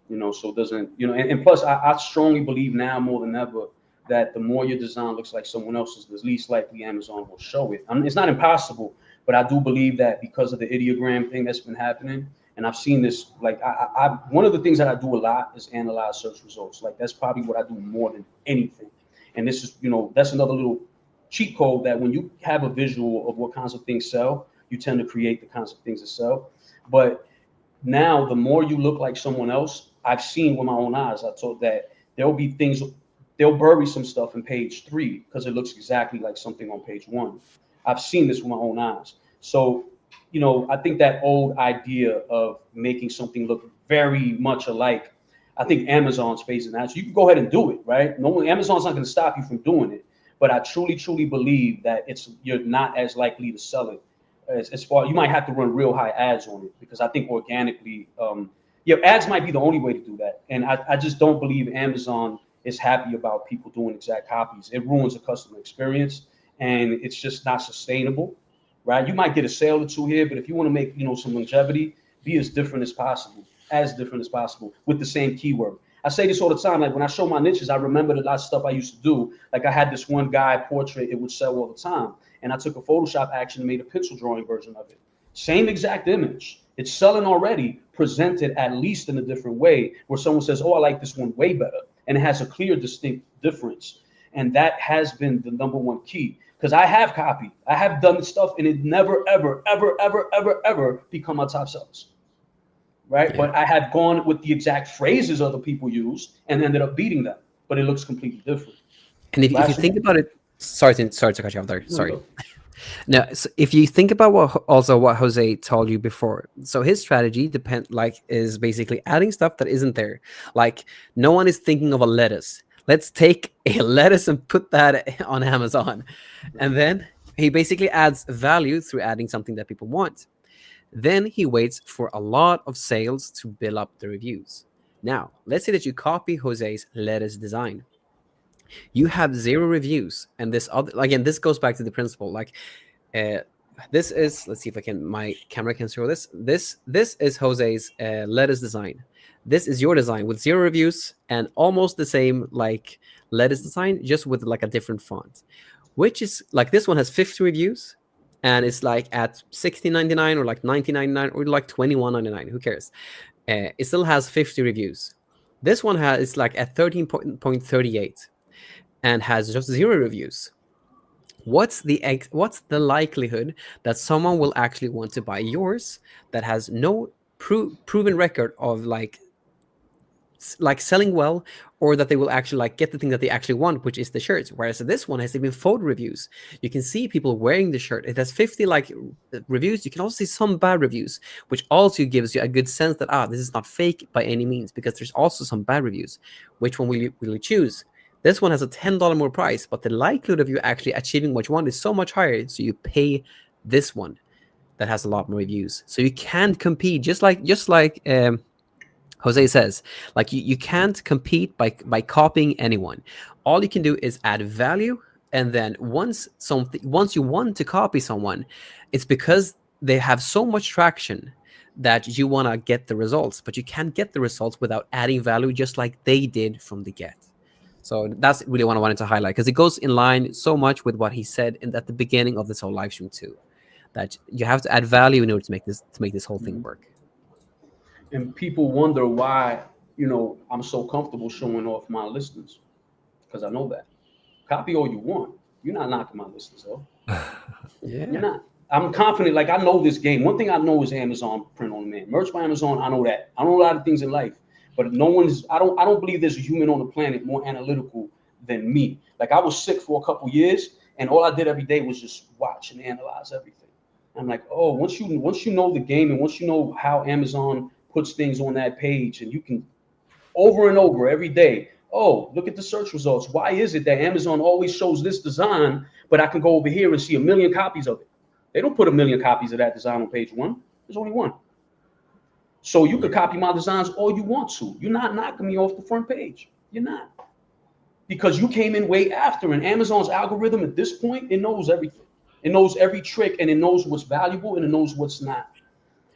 so it doesn't, and plus I strongly believe now more than ever that the more your design looks like someone else's, the least likely Amazon will show it. I mean, it's not impossible, but I do believe that because of the ideogram thing that's been happening, and I've seen this, like I one of the things that I do a lot is analyze search results. Like that's probably what I do more than anything. And this is, that's another little cheat code that when you have a visual of what kinds of things sell, you tend to create the kinds of things that sell. But now the more you look like someone else, I've seen with my own eyes, I thought that there'll be things, they'll bury some stuff in page 3 because it looks exactly like something on page 1. I've seen this with my own eyes. So, I think that old idea of making something look very much alike, I think Amazon's phasing that. So you can go ahead and do it, right? Amazon's not going to stop you from doing it. But I truly, truly believe that you're not as likely to sell it as far. You might have to run real high ads on it because I think organically, ads might be the only way to do that. And I just don't believe Amazon is happy about people doing exact copies. It ruins the customer experience, and it's just not sustainable, right? You might get a sale or two here, but if you want to make some longevity, be as different as possible with the same keyword. I say this all the time. Like when I show my niches, I remember the lot of stuff I used to do. Like I had this one guy portrait, it would sell all the time. And I took a Photoshop action and made a pencil drawing version of it. Same exact image. It's selling already, presented at least in a different way where someone says, oh, I like this one way better. And it has a clear, distinct difference. And that has been the number one key. Because I have copied, I have done stuff, and it never, ever, ever, ever, ever, ever become my top sellers. Right. Yeah. But I had gone with the exact phrases other people used and ended up beating them. But it looks completely different. And if you think about it, sorry to cut you off there. Sorry. Now, so if you think about what Jose told you before, so his strategy is basically adding stuff that isn't there. Like no one is thinking of a lettuce. Let's take a lettuce and put that on Amazon. And then he basically adds value through adding something that people want. Then he waits for a lot of sales to build up the reviews. Now, let's say that you copy Jose's lettuce design. You have 0 reviews, and this goes back to the principle. Like, this is, let's see if my camera can show this. This is Jose's lettuce design. This is your design with 0 reviews and almost the same like lettuce design, just with like a different font. Which is like this one has 50 reviews. And it's like at $16.99 or like $19.99 or like $21.99. Who cares? It still has 50 reviews. This one is like at 13.38 and has just 0 reviews. What's the likelihood that someone will actually want to buy yours that has no proven record of like like selling well, or that they will actually like get the thing that they actually want, which is the shirts. Whereas this one has even photo reviews. You can see people wearing the shirt. It has 50 like reviews. You can also see some bad reviews, which also gives you a good sense that this is not fake by any means, because there's also some bad reviews. Which one will you choose? This one has a $10 more price, but the likelihood of you actually achieving what you want is so much higher, so you pay this one that has a lot more reviews. So you can't compete, just like Jose says, like you can't compete by copying anyone. All you can do is add value, and then once you want to copy someone, it's because they have so much traction that you want to get the results, but you can't get the results without adding value, just like they did from the get. So that's really what I wanted to highlight, because it goes in line so much with what he said at the beginning of this whole live stream too, that you have to add value in order to make this whole thing work. And people wonder why, I'm so comfortable showing off my listings, because I know that. Copy all you want. You're not knocking my listings off. Yeah. You're not. I'm confident. Like, I know this game. One thing I know is Amazon print on demand. Merch by Amazon, I know that. I know a lot of things in life, but I don't believe there's a human on the planet more analytical than me. Like, I was sick for a couple years, and all I did every day was just watch and analyze everything. I'm like, oh, once you know the game, and once you know how Amazon puts things on that page, and you can over and over every day, oh, look at the search results. Why is it that Amazon always shows this design, but I can go over here and see 1 million copies of it? They don't put 1 million copies of that design on page 1. There's only one. So you could copy my designs all you want to. You're not knocking me off the front page. You're not. Because you came in way after, and Amazon's algorithm at this point, it knows everything. It knows every trick, and it knows what's valuable, and it knows what's not.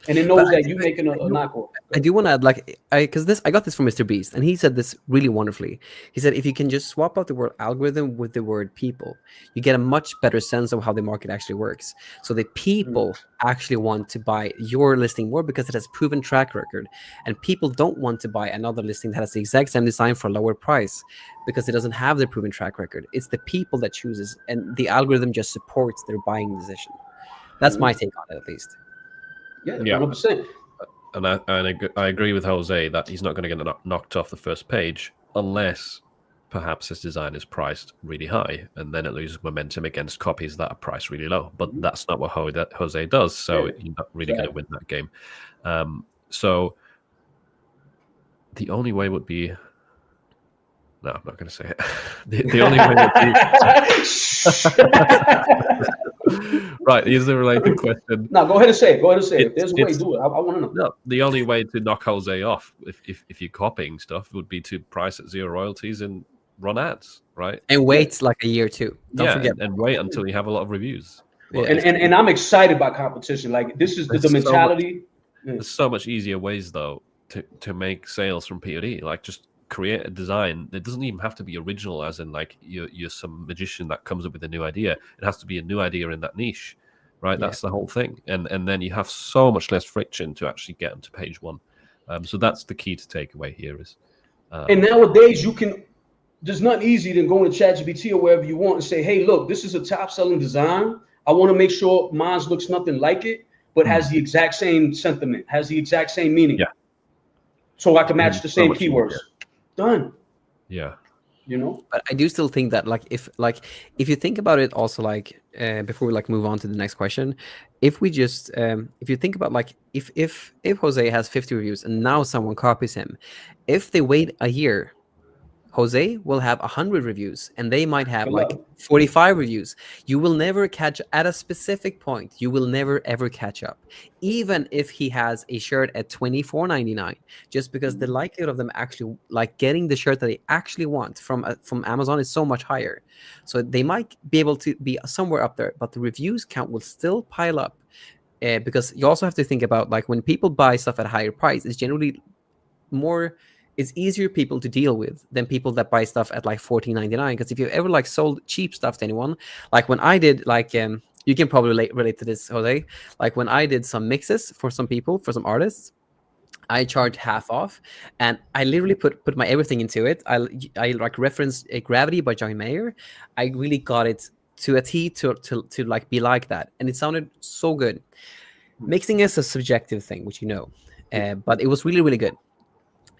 And it knows that you're making a knockoff. I do want to add, I got this from Mr. Beast, and he said this really wonderfully. He said, if you can just swap out the word algorithm with the word people, you get a much better sense of how the market actually works. So the people actually want to buy your listing more because it has proven track record, and people don't want to buy another listing that has the exact same design for a lower price because it doesn't have the proven track record. It's the people that chooses, and the algorithm just supports their buying decision. That's my take on it, at least. Yeah, 100%. And I agree with Jose that he's not going to get knocked off the first page unless perhaps his design is priced really high, and then it loses momentum against copies that are priced really low. But that's not what Jose does, so you're not really going to win that game. So the only way would be... No, I'm not going to say it. The only way would be... Right, here's the related question. No, go ahead and say it. If there's a way, do it. I want to know. No, the only way to knock Jose off, if you're copying stuff, would be to price at 0 royalties and run ads, right? And wait like a year too. Don't forget. And wait until you have a lot of reviews. Yeah. And I'm excited by competition. Like, this is the mentality. There's so much easier ways though to make sales from POD. Like, just create a design. It doesn't even have to be original, as in like you're some magician that comes up with a new idea. It has to be a new idea in that niche, right? That's the whole thing. And then you have so much less friction to actually get them to page 1. So that's the key to take away here is. And nowadays there's nothing easier than going to ChatGPT or wherever you want and say, hey, look, this is a top selling design. I want to make sure mine looks nothing like it, but has the exact same sentiment, has the exact same meaning. Yeah. So I can match the same keywords. Done. Yeah. But I do still think that if you think about it also, before we move on to the next question, if we just if you think about if Jose has 50 reviews and now someone copies him, if they wait a year, Jose will have 100 reviews and they might have 45 reviews. You will never catch at a specific point. You will never ever catch up, even if he has a shirt at $24.99, just because the likelihood of them actually getting the shirt that they actually want from Amazon is so much higher. So they might be able to be somewhere up there, but the reviews count will still pile up, because you also have to think about when people buy stuff at a higher price, it's generally it's easier people to deal with than people that buy stuff at $14.99. Because if you've ever sold cheap stuff to anyone, when I did you can probably relate to this, Jose. When I did some mixes for some people, for some artists, I charged half off, and I literally put my everything into it. I referenced Gravity by John Mayer. I really got it to a T to be like that, and it sounded so good. Mixing is a subjective thing, which but it was really, really good.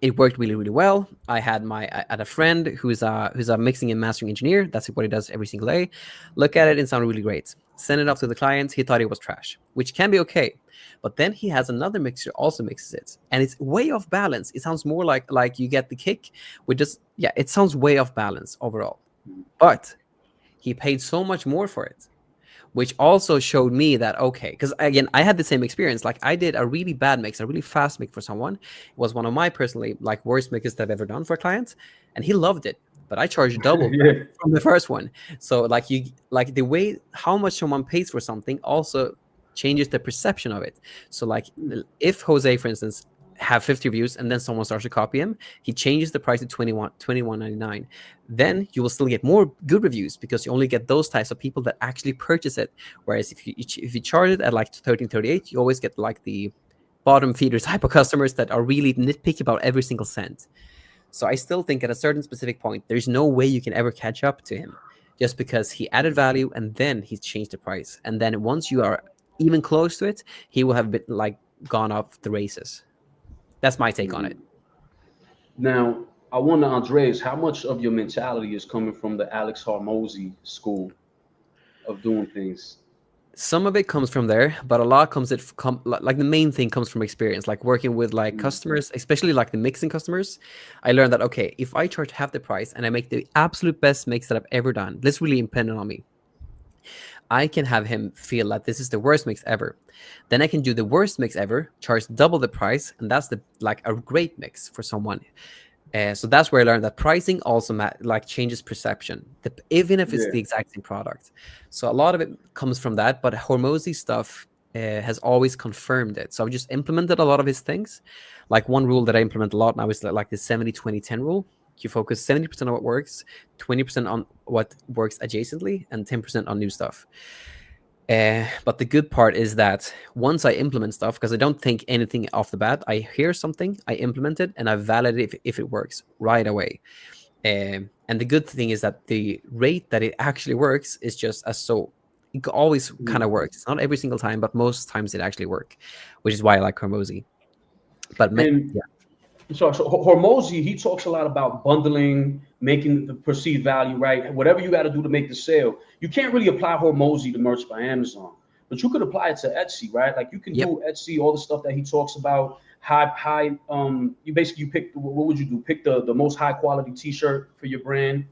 It worked really, really well. I had a friend who's a mixing and mastering engineer. That's what he does every single day. Look at it, and sounded really great. Send it off to the client. He thought it was trash, which can be okay. But then he has another mixer also mixes it, and it's way off balance. It sounds more like you get the kick with just it sounds way off balance overall. But he paid so much more for it, which also showed me that, okay, because again, I had the same experience. Like I did a really bad mix, a really fast mix for someone. It was one of my personally like worst mixes that I've ever done for a client, and he loved it. But I charged double from the first one. So like the way how much someone pays for something also changes the perception of it. So like if Jose, for instance, have 50 reviews and then someone starts to copy him, he changes the price to $21.99. Then you will still get more good reviews because you only get those types of people that actually purchase it. Whereas if you charge it at like $13.38, you always get like the bottom feeder type of customers that are really nitpicky about every single cent. So I still think at a certain specific point, there's no way you can ever catch up to him just because he added value and then he changed the price. And then once you are even close to it, he will have been like gone off the races. That's my take on it. Now, I wonder, Andreas, how much of your mentality is coming from the Alex Hormozy school of doing things? Some of it comes from there, but a lot like the main thing comes from experience, like working with like customers, especially like the mixing customers. I learned that, okay, if I charge half the price and I make the absolute best mix that I've ever done, this really dependent on me. I can have him feel that this is the worst mix ever. Then I can do the worst mix ever, charge double the price, and that's like a great mix for someone. So that's where I learned that pricing also like changes perception, even if it's the exact same product. So a lot of it comes from that, but Hormozy stuff has always confirmed it. So I've just implemented a lot of his things. Like one rule that I implement a lot now is like the 70-20-10 rule. You focus 70% on what works, 20% on what works adjacently, and 10% on new stuff. But the good part is that once I implement stuff, because I don't think anything off the bat, I hear something, I implement it, and I validate if it works right away. And the good thing is that the rate that it actually works is just it always kind of works. It's not every single time, but most times it actually works, which is why I like Hormozy. But So Hormozy, he talks a lot about bundling, making the perceived value, right? Whatever you got to do to make the sale. You can't really apply Hormozy to merch by Amazon, but you could apply it to Etsy, right? Like you can do Etsy, all the stuff that he talks about. You pick, what would you do? Pick the most high quality t-shirt for your brand,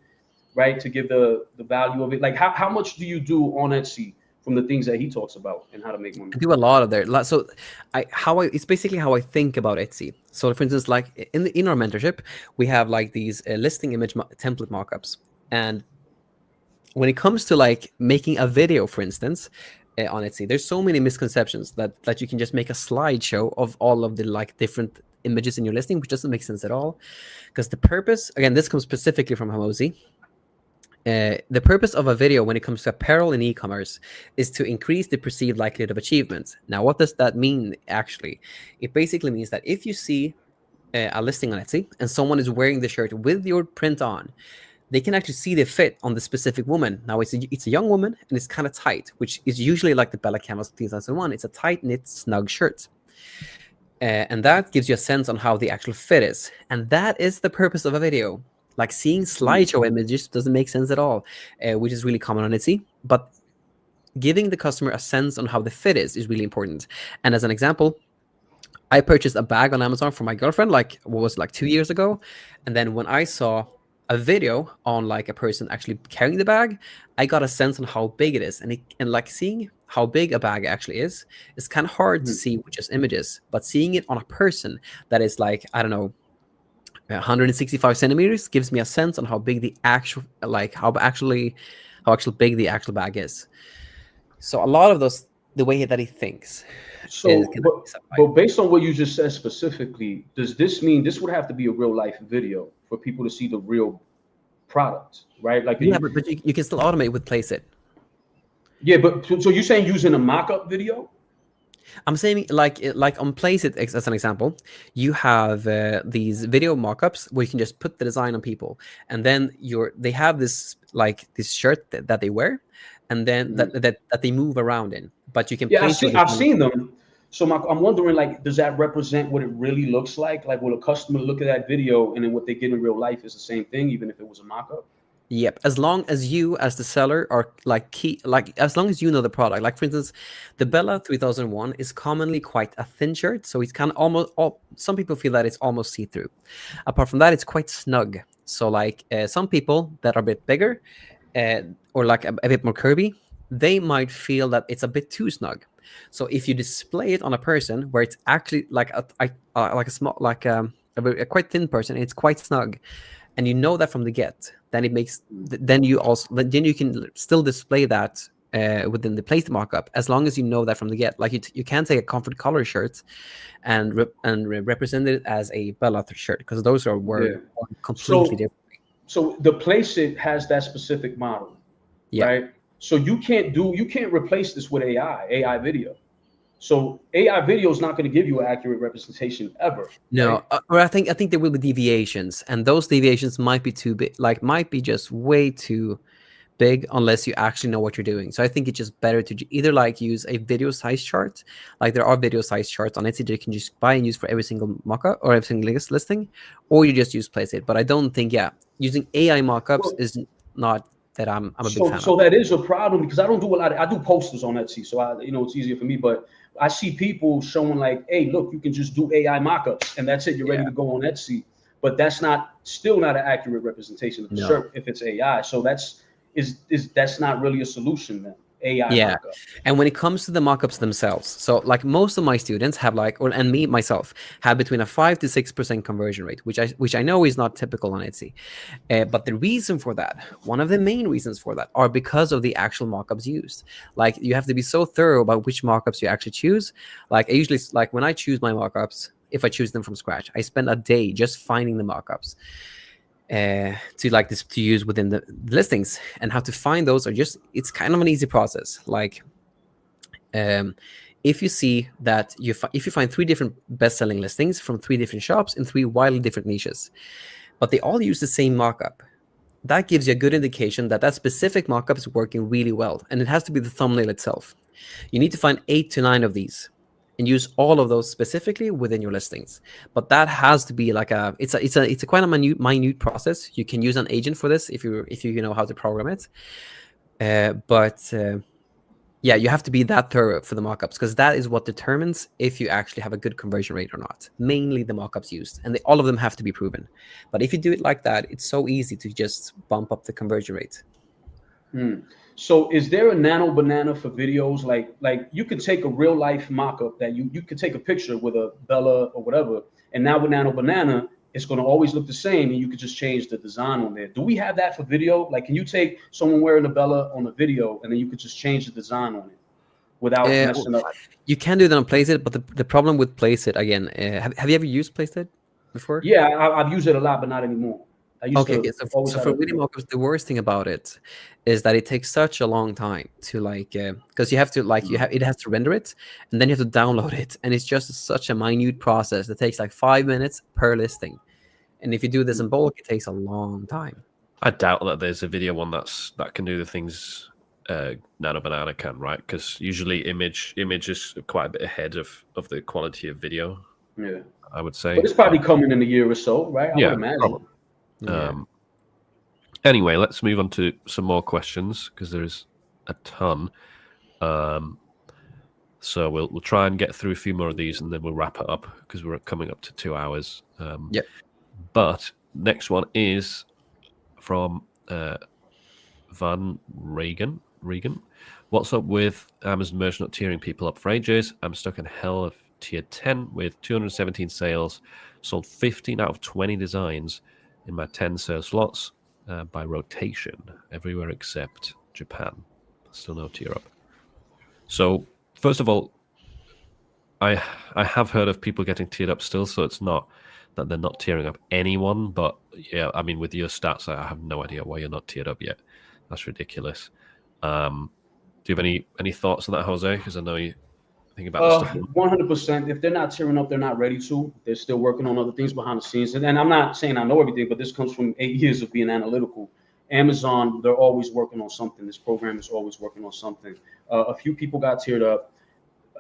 right? To give the value of it. Like how much do you do on Etsy from the things that he talks about and how to make money? I do a lot of there. So it's basically how I think about Etsy. So for instance, like in our mentorship, we have like these listing image template mockups. And when it comes to like making a video, for instance, on Etsy, there's so many misconceptions that you can just make a slideshow of all of the like different images in your listing, which doesn't make sense at all. Because the purpose, again, this comes specifically from Hormozy. The purpose of a video when it comes to apparel and e-commerce is to increase the perceived likelihood of achievement. Now, what does that mean, actually? It basically means that if you see a listing on Etsy and someone is wearing the shirt with your print on, they can actually see the fit on the specific woman. Now, it's a young woman, and it's kind of tight, which is usually like the Bella Canvas 2001. It's a tight-knit, snug shirt. And that gives you a sense on how the actual fit is. And that is the purpose of a video. Like seeing slideshow images doesn't make sense at all, which is really common on Etsy. But giving the customer a sense on how the fit is really important. And as an example, I purchased a bag on Amazon for my girlfriend, like 2 years ago. And then when I saw a video on like a person actually carrying the bag, I got a sense on how big it is. And like seeing how big a bag actually is, it's kind of hard to see with just images. But seeing it on a person that is like, I don't know, 165 centimeters gives me a sense on how big the actual big the actual bag is. So a lot of those, the way that he thinks. So, but based on what you just said specifically, does this mean this would have to be a real life video for people to see the real product, right? Like but you can still automate with Placeit. Yeah, but so you're saying using a mock-up video? I'm saying like on Placeit as an example, you have these video mockups where you can just put the design on people, and then they have this shirt that they wear, and then that they move around in. But you can I've seen them. So I'm wondering, like, does that represent what it really looks like? Like, will a customer look at that video and then what they get in real life is the same thing, even if it was a mock-up? Yep. As long as you, as the seller, are as long as you know the product. Like for instance, the Vela 3001 is commonly quite a thin shirt, so it's kind of some people feel that it's almost see-through. Apart from that, it's quite snug. So like some people that are a bit bigger, or like a bit more curvy, they might feel that it's a bit too snug. So if you display it on a person where it's actually like a small, like a quite thin person, it's quite snug, and you know that from the get, then it makes then you can still display that within the Placeit mockup, as long as you know that from the get. Like you can take a comfort color shirt and represent it as a Vela shirt, because those are completely different. So the Placeit has that specific model, right? So you can't replace this with AI video. So AI video is not going to give you an accurate representation ever. No, right? or I think there will be deviations, and those deviations might be too big, like might be just way too big, unless you actually know what you're doing. So I think it's just better to either like use a video size chart, like there are video size charts on Etsy that you can just buy and use for every single mockup or every single listing, or you just use Placeit. But I don't think using AI mockups is not that I'm a big fan of. So that is a problem, because I don't do a lot. I do posters on Etsy, so it's easier for me. But I see people showing like, hey, look, you can just do AI mockups and that's it. You're ready to go on Etsy. But that's still not an accurate representation of the shirt if it's AI. So that's not really a solution then. AI mockup. And when it comes to the mockups themselves, so like most of my students have and me myself have between a 5 to 6% conversion rate, which I know is not typical on Etsy. But the reason for that, one of the main reasons for that, are because of the actual mockups used. Like you have to be so thorough about which mockups you actually choose. Like I usually, like when I choose my mockups, if I choose them from scratch, I spend a day just finding the mockups to use within the listings, and how to find those it's kind of an easy process. Like if you see that if you find 3 different best-selling listings from 3 different shops in 3 wildly different niches, but they all use the same mockup, that gives you a good indication that specific mockup is working really well. And it has to be the thumbnail itself. You need to find 8 to 9 of these and use all of those specifically within your listings. But that has to be like it's a quite a minute process. You can use an agent for this if you know how to program it. You have to be that thorough for the mockups, because that is what determines if you actually have a good conversion rate or not. Mainly the mockups used, and all of them have to be proven. But if you do it like that, it's so easy to just bump up the conversion rate. So is there a nano banana for videos? Like you can take a real life mock-up that you could take a picture with a Vela or whatever, and now with nano banana, it's going to always look the same, and you could just change the design on there. Do we have that for video? Like, can you take someone wearing a Vela on a video, and then you could just change the design on it without messing up? You can do that on Placeit, but the problem with Placeit, again, have you ever used Placeit before? Yeah, I've used it a lot, but not anymore. So for video mockups, the worst thing about it is that it takes such a long time to because you have to it has to render it, and then you have to download it, and it's just such a minute process that takes like 5 minutes per listing. And if you do this in bulk, it takes a long time. I doubt that there's a video one that can do the things Nano Banana can, right? Because usually image is quite a bit ahead of the quality of video. Yeah, I would say. But it's probably coming in a year or so, right? I would imagine. Probably. Anyway, let's move on to some more questions, because there is a ton. So we'll try and get through a few more of these, and then we'll wrap it up, because we're coming up to 2 hours. But next one is from Van Regan. What's up with Amazon merch not tiering people up for ages? I'm stuck in hell of tier 10 with 217 sales, sold 15 out of 20 designs in my 10 sales slots by rotation everywhere except Japan. Still no tier up. So first of all, I have heard of people getting tiered up still, so it's not that they're not tiering up anyone, but yeah, I mean, with your stats, I have no idea why you're not tiered up yet. That's ridiculous. Do you have any thoughts on that, Jose? Because I know you think about this stuff. 100%. If they're not tearing up, they're not ready to. They're still working on other things behind the scenes. And I'm not saying I know everything, but this comes from 8 years of being analytical. Amazon, they're always working on something. This program is always working on something. A few people got tiered up.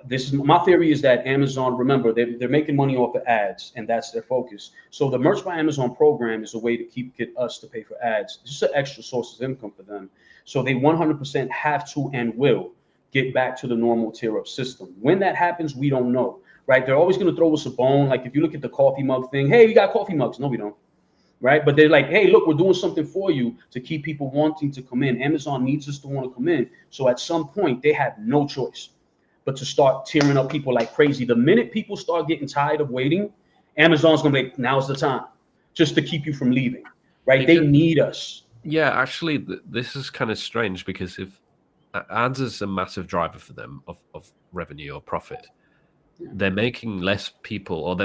This is my theory, is that Amazon, remember, they're making money off the ads, and that's their focus. So the Merch by Amazon program is a way to get us to pay for ads. It's just an extra source of income for them. So they 100% have to and will get back to the normal tier up system. When that happens, we don't know, right? They're always going to throw us a bone. Like if you look at the coffee mug thing, hey, we got coffee mugs. No, we don't. Right. But they're like, hey, look, we're doing something for you to keep people wanting to come in. Amazon needs us to want to come in. So at some point, they have no choice but to start tearing up people like crazy. The minute people start getting tired of waiting, Amazon's going to be like, now's the time, just to keep you from leaving. Right. They need us. Yeah, actually, this is kind of strange, because if ads is a massive driver for them of revenue or profit, they're making less people, or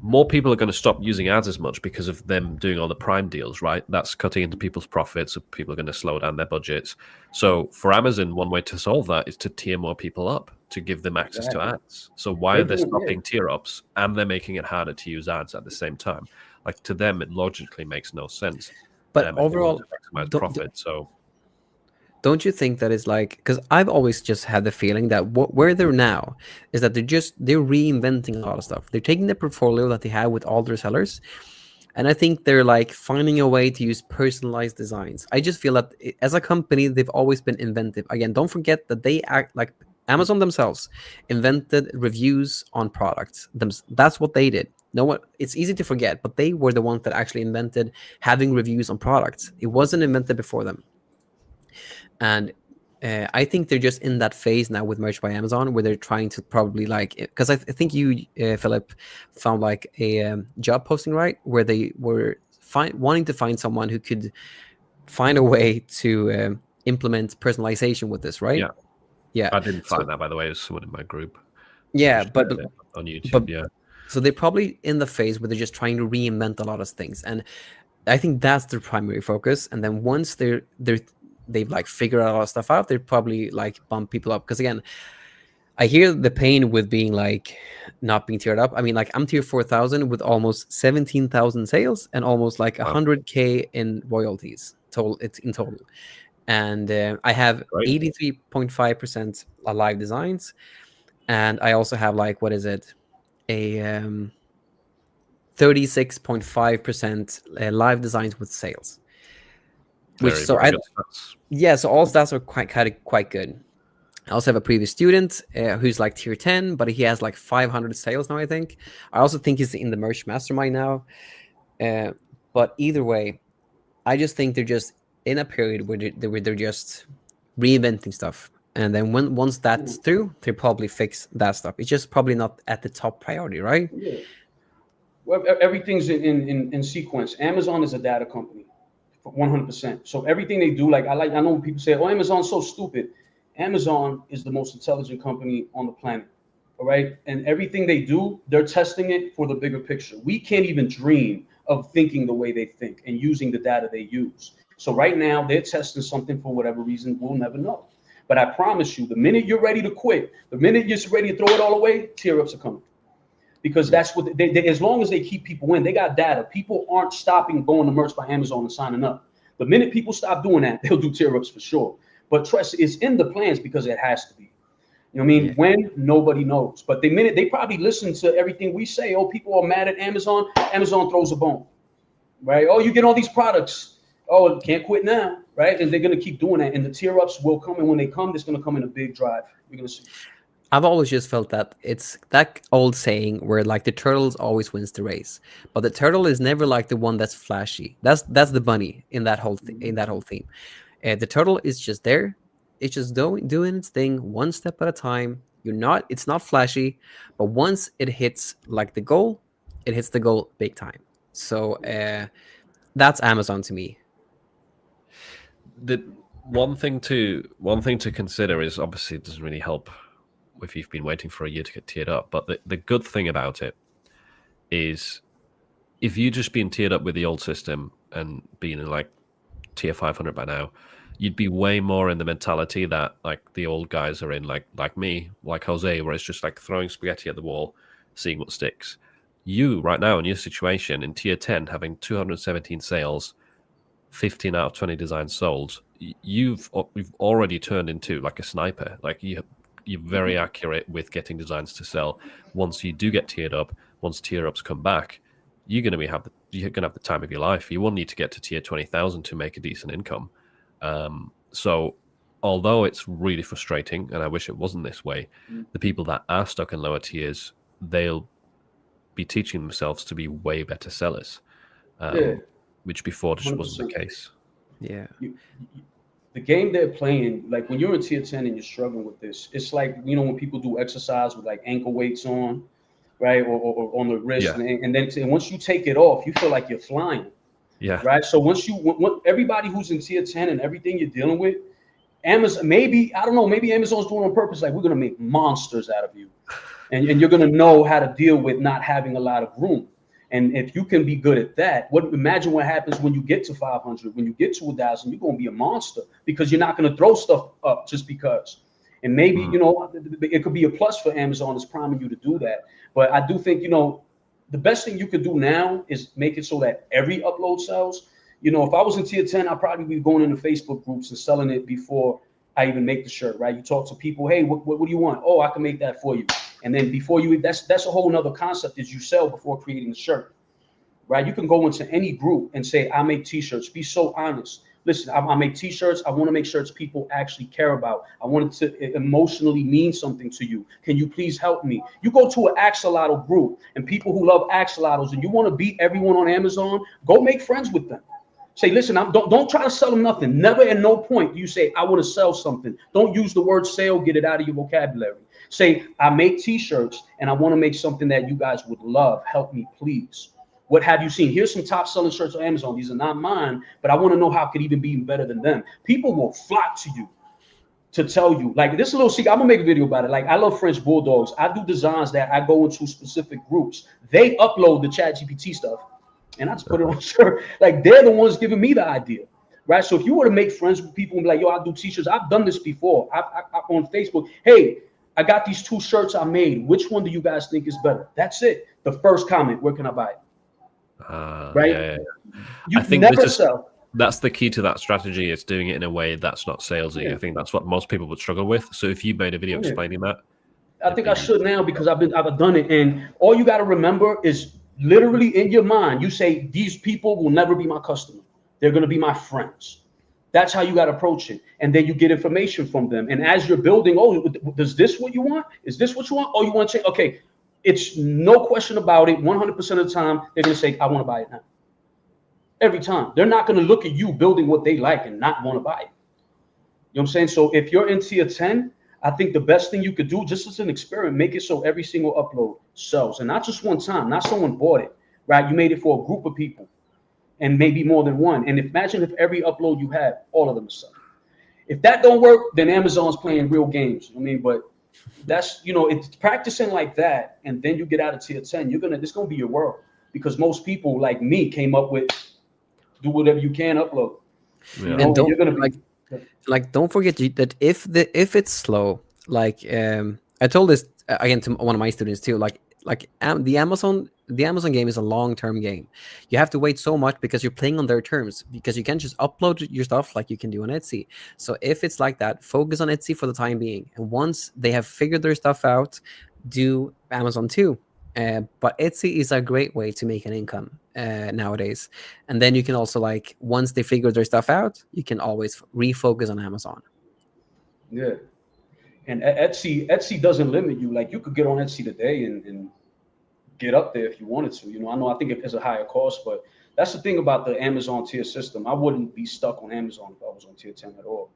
more people are going to stop using ads as much because of them doing all the Prime deals, right? That's cutting into people's profits, so people are going to slow down their budgets. So for Amazon, one way to solve that is to tier more people up, to give them access to ads. So why are they stopping tier ups, and they're making it harder to use ads at the same time? Like, to them, it logically makes no sense. But overall, maximize profit. So don't you think that is like, because I've always just had the feeling that where they're now is that they're reinventing a lot of stuff. They're taking the portfolio that they have with all their sellers, and I think they're like finding a way to use personalized designs. I just feel that as a company, they've always been inventive. Again, don't forget that they act like Amazon themselves invented reviews on products. That's what they did. It's easy to forget, but they were the ones that actually invented having reviews on products. It wasn't invented before them. And I think they're just in that phase now with Merch by Amazon, where they're trying to probably like, because I think you, Philip, found like a job posting, right, where they were wanting to find someone who could find a way to implement personalization with this, right? Yeah. I didn't find that, by the way. It was someone in my group. Yeah, but on YouTube, yeah. So they're probably in the phase where they're just trying to reinvent a lot of things, and I think that's their primary focus. And then once they've like figured a lot of stuff out, they probably like bump people up. Because again, I hear the pain with being like not being tiered up. I mean, like I'm tier 4,000 with almost 17,000 sales and almost like 100K in royalties total. It's in total, and I have 83.5% live designs, and I also have like, what is it, a 36.5% live designs with sales. So all stats are quite good. I also have a previous student who's like tier 10, but he has like 500 sales now, I think. I also think he's in the merch mastermind now. But either way, I just think they're just in a period where they're just reinventing stuff. And then once that's through, they probably fix that stuff. It's just probably not at the top priority, right? Yeah. Well, everything's in sequence. Amazon is a data company, 100%. So everything they do, I know people say, "Oh, Amazon's so stupid." Amazon is the most intelligent company on the planet, all right? And everything they do, they're testing it for the bigger picture. We can't even dream of thinking the way they think and using the data they use. So right now, they're testing something for whatever reason, we'll never know. But I promise you, the minute you're ready to quit, the minute you're ready to throw it all away, tier ups are coming. Because that's what they as long as they keep people in, they got data. People aren't stopping going to Merch by Amazon and signing up. The minute people stop doing that, they'll do tier ups for sure. But trust, it's in the plans because it has to be. You know what I mean? Yeah. When? Nobody knows. But the minute they probably listen to everything we say, oh, people are mad at Amazon, Amazon throws a bone, right? Oh, you get all these products. Oh, can't quit now, right? And they're going to keep doing that. And the tier ups will come. And when they come, it's going to come in a big drive. You're going to see. I've always just felt that it's that old saying where like the turtle always wins the race, but the turtle is never like the one that's flashy. That's the bunny in that whole theme. The turtle is just there. It's just doing its thing one step at a time. It's not flashy, but once it hits like the goal, it hits the goal big time. So that's Amazon to me. The one thing to consider is, obviously it doesn't really help if you've been waiting for a year to get tiered up, but the good thing about it is if you just been tiered up with the old system and been in like tier 500 by now, you'd be way more in the mentality that like the old guys are in, like me, like Jose, where it's just like throwing spaghetti at the wall, seeing what sticks. You right now in your situation in tier 10, having 217 sales, 15 out of 20 designs sold, you've already turned into like a sniper. Like you you're very accurate with getting designs to sell. Once you do get tiered up, once tier ups come back, you're gonna have the time of your life. You will need to get to tier 20,000 to make a decent income. So although it's really frustrating, and I wish it wasn't this way, the people that are stuck in lower tiers, they'll be teaching themselves to be way better sellers, which before just 100%. wasn't the case. Yeah. The game they're playing, like when you're in tier 10 and you're struggling with this, it's like, you know, when people do exercise with like ankle weights on, right, or on the wrist, and then once you take it off, you feel like you're flying. Yeah. Right. So once everybody who's in tier 10 and everything you're dealing with, Amazon, maybe, I don't know, maybe Amazon's doing on purpose, like we're gonna make monsters out of you. And you're gonna know how to deal with not having a lot of room. And if you can be good at that, imagine what happens when you get to 500, when you get to 1,000, you're gonna be a monster because you're not gonna throw stuff up just because. And maybe, you know, it could be a plus for Amazon is priming you to do that. But I do think, you know, the best thing you could do now is make it so that every upload sells. You know, if I was in tier 10, I'd probably be going into Facebook groups and selling it before I even make the shirt, right? You talk to people, hey, what do you want? Oh, I can make that for you. And then before you, that's a whole nother concept is you sell before creating the shirt, right? You can go into any group and say, I make t-shirts, be so honest. Listen, I make t-shirts. I want to make shirts people actually care about. I want it to emotionally mean something to you. Can you please help me? You go to an axolotl group and people who love axolotls and you want to beat everyone on Amazon, go make friends with them. Say, listen, don't try to sell them nothing. Never at no point do you say, I want to sell something. Don't use the word sale. Get it out of your vocabulary. Say, I make t-shirts and I want to make something that you guys would love. Help me, please. What have you seen? Here's some top selling shirts on Amazon. These are not mine, but I want to know how it could even be better than them. People will flock to you to tell you. Like, this is a little secret. I'm going to make a video about it. Like, I love French Bulldogs. I do designs that I go into specific groups. They upload the ChatGPT stuff, and I just put it on a shirt. Like, they're the ones giving me the idea, right? So if you were to make friends with people and be like, yo, I do t-shirts. I've done this before. I on Facebook. Hey, I got these 2 shirts I made. Which one do you guys think is better? That's it. The first comment, where can I buy it? Right? Yeah. You I think never sell. That's the key to that strategy, is doing it in a way that's not salesy. Yeah. I think that's what most people would struggle with. So if you made a video explaining that, I think I should now because I've done it. And all you got to remember is literally in your mind, you say, these people will never be my customer. They're going to be my friends. That's how you got to approach it. And then you get information from them. And as you're building, oh, is this what you want? Is this what you want? Oh, you want to say, okay, it's no question about it. 100% of the time, they're going to say, I want to buy it now. Every time. They're not going to look at you building what they like and not want to buy it. You know what I'm saying? So if you're in tier 10, I think the best thing you could do, just as an experiment, make it so every single upload sells. And not just one time, not someone bought it, right? You made it for a group of people and maybe more than one. And imagine if every upload you had, all of them sell. If that don't work, then Amazon's playing real games. I mean, but that's, you know, it's practicing like that. And then you get out of tier 10, this going to be your world, because most people like me came up with do whatever you can upload. Yeah. You know, And don't you're going to be don't forget that if it's slow, like I told this again to one of my students too, the Amazon game is a long-term game. You have to wait so much because you're playing on their terms, because you can't just upload your stuff like you can do on Etsy. So if it's like that, focus on Etsy for the time being, and once they have figured their stuff out, do Amazon too. But Etsy is a great way to make an income nowadays. And then you can also, like, once they figure their stuff out, you can always refocus on Amazon. Yeah. And Etsy doesn't limit you. Like, you could get on Etsy today and get up there if you wanted to. You know, I think it's a higher cost, but that's the thing about the Amazon tier system. I wouldn't be stuck on Amazon if I was on tier 10 at all.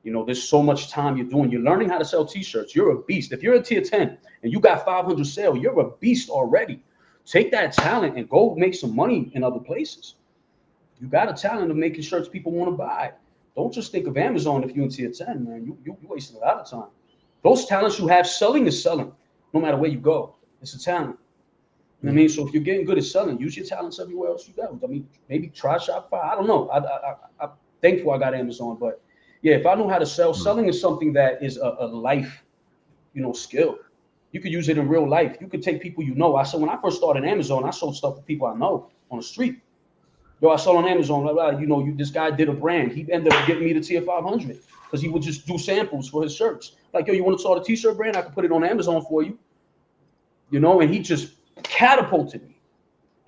You know, there's so much time you're doing. You're learning how to sell t-shirts. You're a beast. If you're in tier 10 and you got 500 sales, you're a beast already. Take that talent and go make some money in other places. You got a talent of making shirts people want to buy. Don't just think of Amazon if you're in tier 10, man. You wasting a lot of time. Those talents you have, selling is selling, no matter where you go. It's a talent. You know what I mean? So if you're getting good at selling, use your talents everywhere else you go. I mean, maybe try Shopify. I don't know. I'm thankful I got Amazon, but yeah, if I know how to sell, selling is something that is a life, you know, skill. You could use it in real life. You could take people you know. I said when I first started Amazon, I sold stuff to people I know on the street. Yo, I sold on Amazon. Blah, blah, you know, this guy did a brand. He ended up getting me to tier 500. because he would just do samples for his shirts. Like, yo, you want to start a t-shirt brand? I can put it on Amazon for you. You know, and he just catapulted me.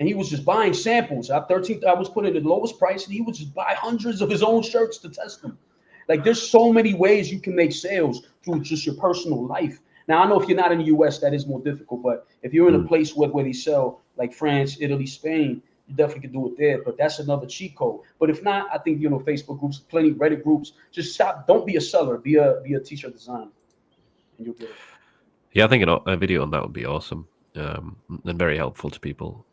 And he was just buying samples. I was putting the lowest price, and he would just buy hundreds of his own shirts to test them. Like, there's so many ways you can make sales through just your personal life. Now, I know if you're not in the US, that is more difficult, but if you're in a place where they sell, like France, Italy, Spain, you definitely can do it there, but that's another cheat code. But if not, I think, you know, Facebook groups, plenty Reddit groups, just stop. Don't be a seller, be a t-shirt designer, and you'll get it. Yeah, I think a video on that would be awesome, and very helpful to people.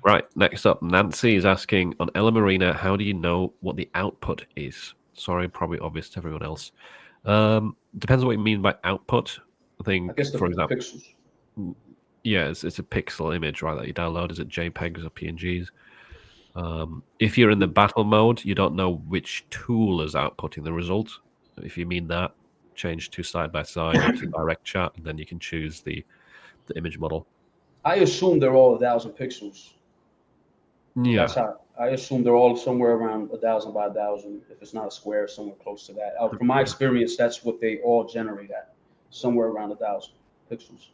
Right, next up, Nancy is asking, on Ella Marina, how do you know what the output is? Sorry, probably obvious to everyone else. Depends on what you mean by output. I think, for example, pixels. Yeah, it's a pixel image, right, that you download. Is it JPEGs or PNGs? If you're in the battle mode, you don't know which tool is outputting the result. If you mean that, change to side by side or to direct chat, and then you can choose the image model. I assume they're all 1,000 pixels. Yeah, That's how I assume they're all somewhere around 1,000 by 1,000. If it's not a square, somewhere close to that. From my experience, that's what they all generate at, somewhere around 1,000 pixels.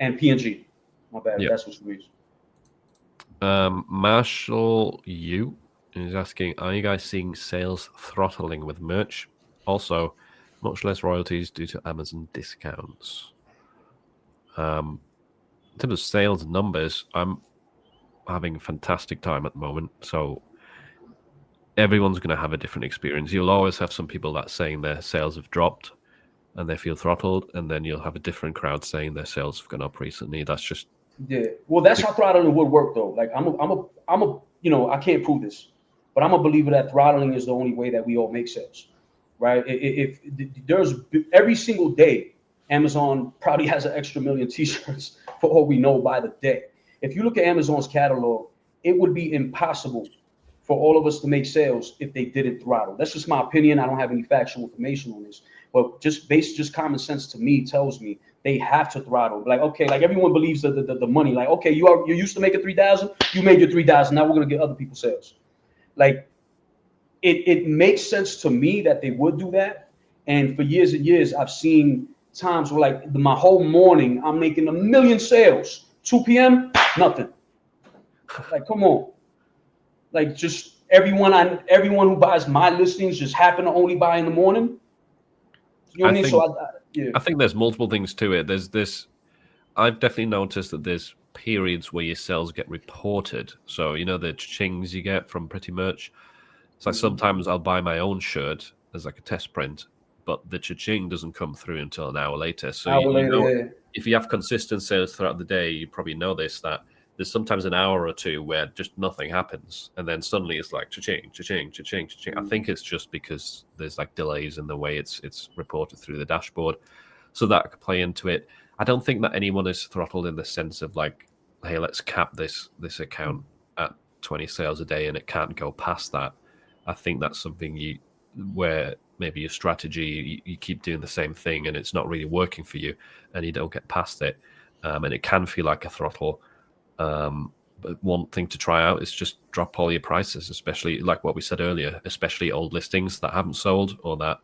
And PNG, my bad. Yep. That's what you use. Marshall Yu is asking, are you guys seeing sales throttling with merch? Also, much less royalties due to Amazon discounts. In terms of sales numbers, I'm having a fantastic time at the moment. So everyone's going to have a different experience. You'll always have some people that saying their sales have dropped and they feel throttled, and then you'll have a different crowd saying their sales have gone up recently. That's just Well, that's how throttling would work, though. Like I'm a you know, I can't prove this, but I'm a believer that throttling is the only way that we all make sales, right? If there's every single day, Amazon probably has an extra million T-shirts for all we know by the day. If you look at Amazon's catalog, it would be impossible for all of us to make sales if they didn't throttle. That's just my opinion. I don't have any factual information on this, but just common sense to me tells me they have to throttle. Like, okay, like everyone believes the money. Like, okay, you're used to making 3,000, you made your 3,000. Now we're gonna get other people's sales. Like, it makes sense to me that they would do that. And for years and years, I've seen times where like my whole morning I'm making 1 million sales. 2 p.m. nothing. Like, come on. Like, just everyone who buys my listings just happen to only buy in the morning. You know what I mean? So I think there's multiple things to it. There's this. I've definitely noticed that there's periods where your sales get reported. So you know the chings you get from Pretty Merch. It's like sometimes I'll buy my own shirt as like a test print, but the cha-ching doesn't come through until an hour later. So you know, if you have consistent sales throughout the day, you probably know this, that there's sometimes an hour or two where just nothing happens, and then suddenly it's like cha-ching, cha-ching, cha-ching, cha-ching. I think it's just because there's like delays in the way it's reported through the dashboard, so that could play into it. I don't think that anyone is throttled in the sense of like, hey, let's cap this account at 20 sales a day and it can't go past that. I think that's something where maybe your strategy, you keep doing the same thing and it's not really working for you and you don't get past it, and it can feel like a throttle. But one thing to try out is just drop all your prices, especially like what we said earlier, especially old listings that haven't sold or that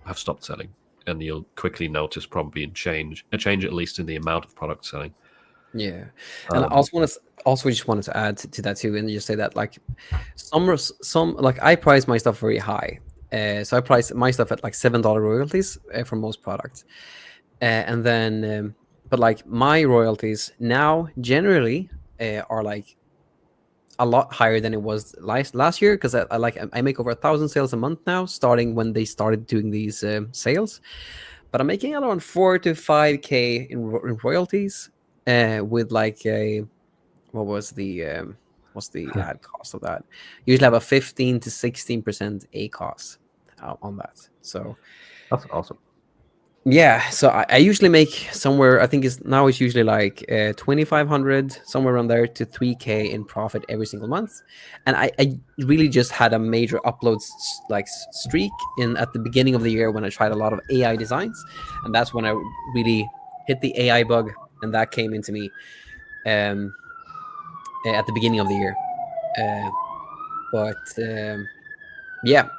have stopped selling, and you'll quickly notice probably a change at least in the amount of product selling. Yeah, and I also just wanted to add to that too, and just say that like some like I price my stuff very high, so I price my stuff at like $7 royalties for most products, and then but like my royalties now generally are like a lot higher than it was last year, because I make over 1,000 sales a month now, starting when they started doing these sales, but I'm making around 4 to 5K in royalties. With like what's the ad cost of that? Usually have a 15 to 16% a cost on that. So That's awesome. Yeah, so I usually make somewhere, I think it's usually like 2,500, somewhere around there, to 3K in profit every single month. And I really just had a major uploads streak at the beginning of the year when I tried a lot of AI designs, and that's when I really hit the AI bug, and that came into me at the beginning of the year. Yeah,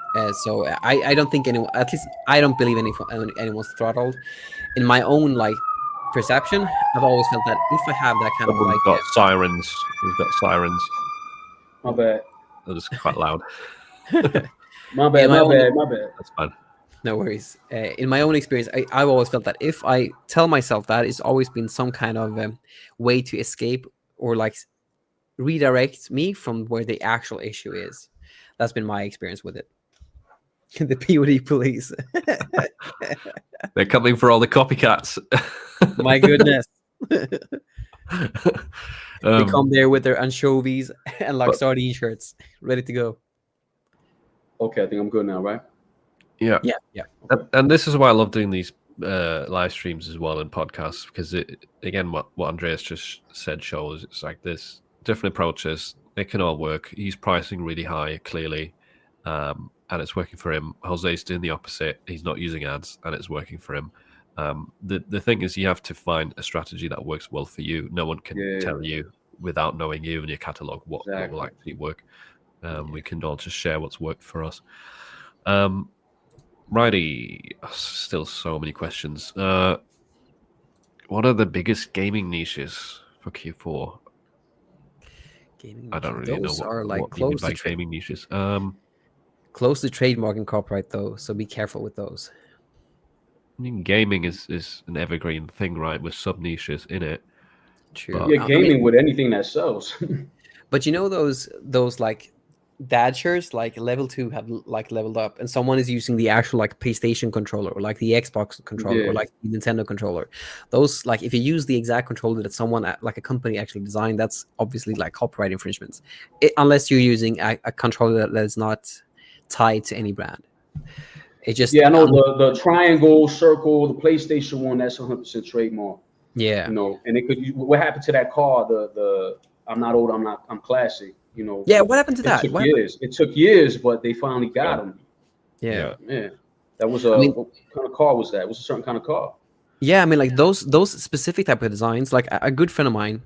So I don't think anyone, at least I don't believe anyone's throttled. In my own like perception, I've always felt that if I have that kind of Someone's like got sirens. We've got sirens. My bad. They're just quite loud. My bad. in my My own, bad. My bad. That's fine. no worries. In my own experience, I've always felt that if I tell myself that, it's always been some kind of way to escape or like redirect me from where the actual issue is. That's been my experience with it. The POD police. They're coming for all the copycats. My goodness. They Um, come there with their anchovies and like but- sardine shirts, ready to go. Okay, I think I'm good now, right? yeah. Yeah. And this is why I love doing these live streams as well and podcasts, because it, again, what Andreas just said shows it's like this different approaches. They can all work. He's pricing really high, clearly, and it's working for him. Jose's doing the opposite. He's not using ads, and it's working for him. The thing is, you have to find a strategy that works well for you. No one can tell you without knowing you and your catalog what will actually work. We can all just share what's worked for us. Righty, still so many questions. What are the biggest gaming niches for Q4? Gaming I don't niches. really Those know are like what you mean close by to gaming niches. close to trademark and copyright though, so be careful with those. I mean, gaming is an evergreen thing, right? With sub niches in it. True. But- Yeah, I gaming mean, with anything that sells. but you know those like dashers like level 2 have like leveled up, and someone is using the actual like PlayStation controller or like the Xbox controller or Yeah. like the Nintendo controller. Those like if you use the exact controller that someone like a company actually designed, that's obviously like copyright infringements, unless you're using a controller that is not tied to any brand. It just Yeah, I know the triangle, circle, the PlayStation one. That's 100% trademark. yeah. You know, and it could. What happened to that car? The I'm not old. I'm classic. You know. Yeah, what happened to It that? took What years. It took years, but they finally got him. Yeah. Yeah, that was I mean- what kind of car was that? It was a certain kind of car. Yeah, I mean, like those specific type of designs. Like a good friend of mine,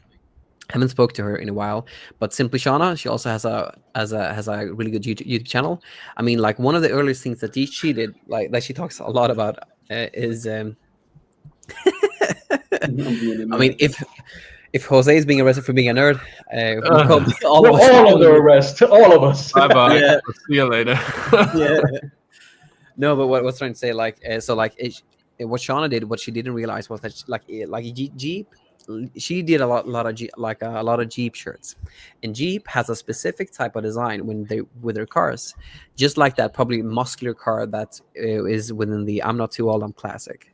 haven't spoke to her in a while, but Simply Shauna, she also has a really good YouTube channel. I mean, like one of the earliest things that she did, like that she talks a lot about, is I'm doing it, I mean, man. if Jose is being arrested for being a nerd, we come We're all of us. all under arrest. All of us. Bye bye. Yeah. See you later. Yeah. No, but what's trying to say, like, so like what Shauna did, what she didn't realize was that Jeep, she did a lot of a lot of Jeep shirts, and Jeep has a specific type of design when they with their cars, just like that probably muscular car that is within the I'm Not Too Old, I'm Classic,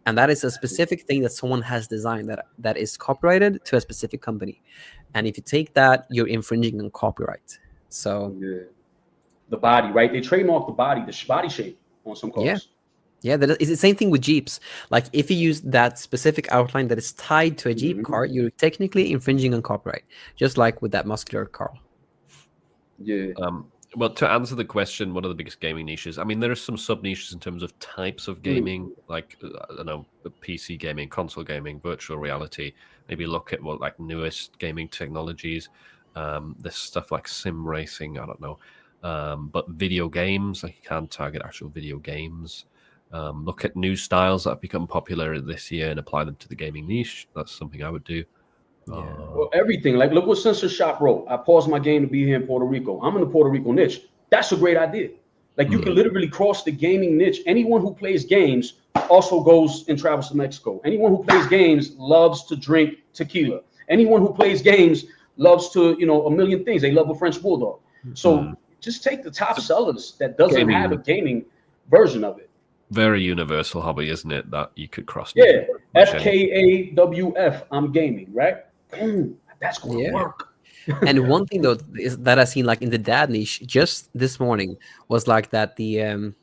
and that is a specific thing that someone has designed that is copyrighted to a specific company, and if you take that, you're infringing on copyright. So Yeah. The body, right? They trademark the body shape on some cars. yeah, it's the same thing with Jeeps. Like if you use that specific outline that is tied to a Jeep Mhm. car, you're technically infringing on copyright, just like with that muscular car. Yeah. Well, to answer the question, what are the biggest gaming niches? I mean, there are some sub niches in terms of types of gaming, like I don't know, PC gaming, console gaming, virtual reality. Maybe look at what like newest gaming technologies. There's stuff like sim racing. I don't know, but video games, like you can target actual video games. Look at new styles that have become popular this year and apply them to the gaming niche. That's something I would do. Well, everything. Like, look what Sensor Shop wrote. I paused my game to be here in Puerto Rico. I'm in the Puerto Rico niche. That's a great idea. Like, you can literally cross the gaming niche. Anyone who plays games also goes and travels to Mexico. Anyone who plays games loves to drink tequila. Anyone who plays games loves to, you know, a million things. They love a French bulldog. So just take the top sellers that doesn't have a gaming version of it. Very universal hobby, isn't it? That you could cross. Yeah, FKAWF. I'm gaming, right? Boom. That's going to work. And one thing though is that I seen like in the dad niche just this morning was like that the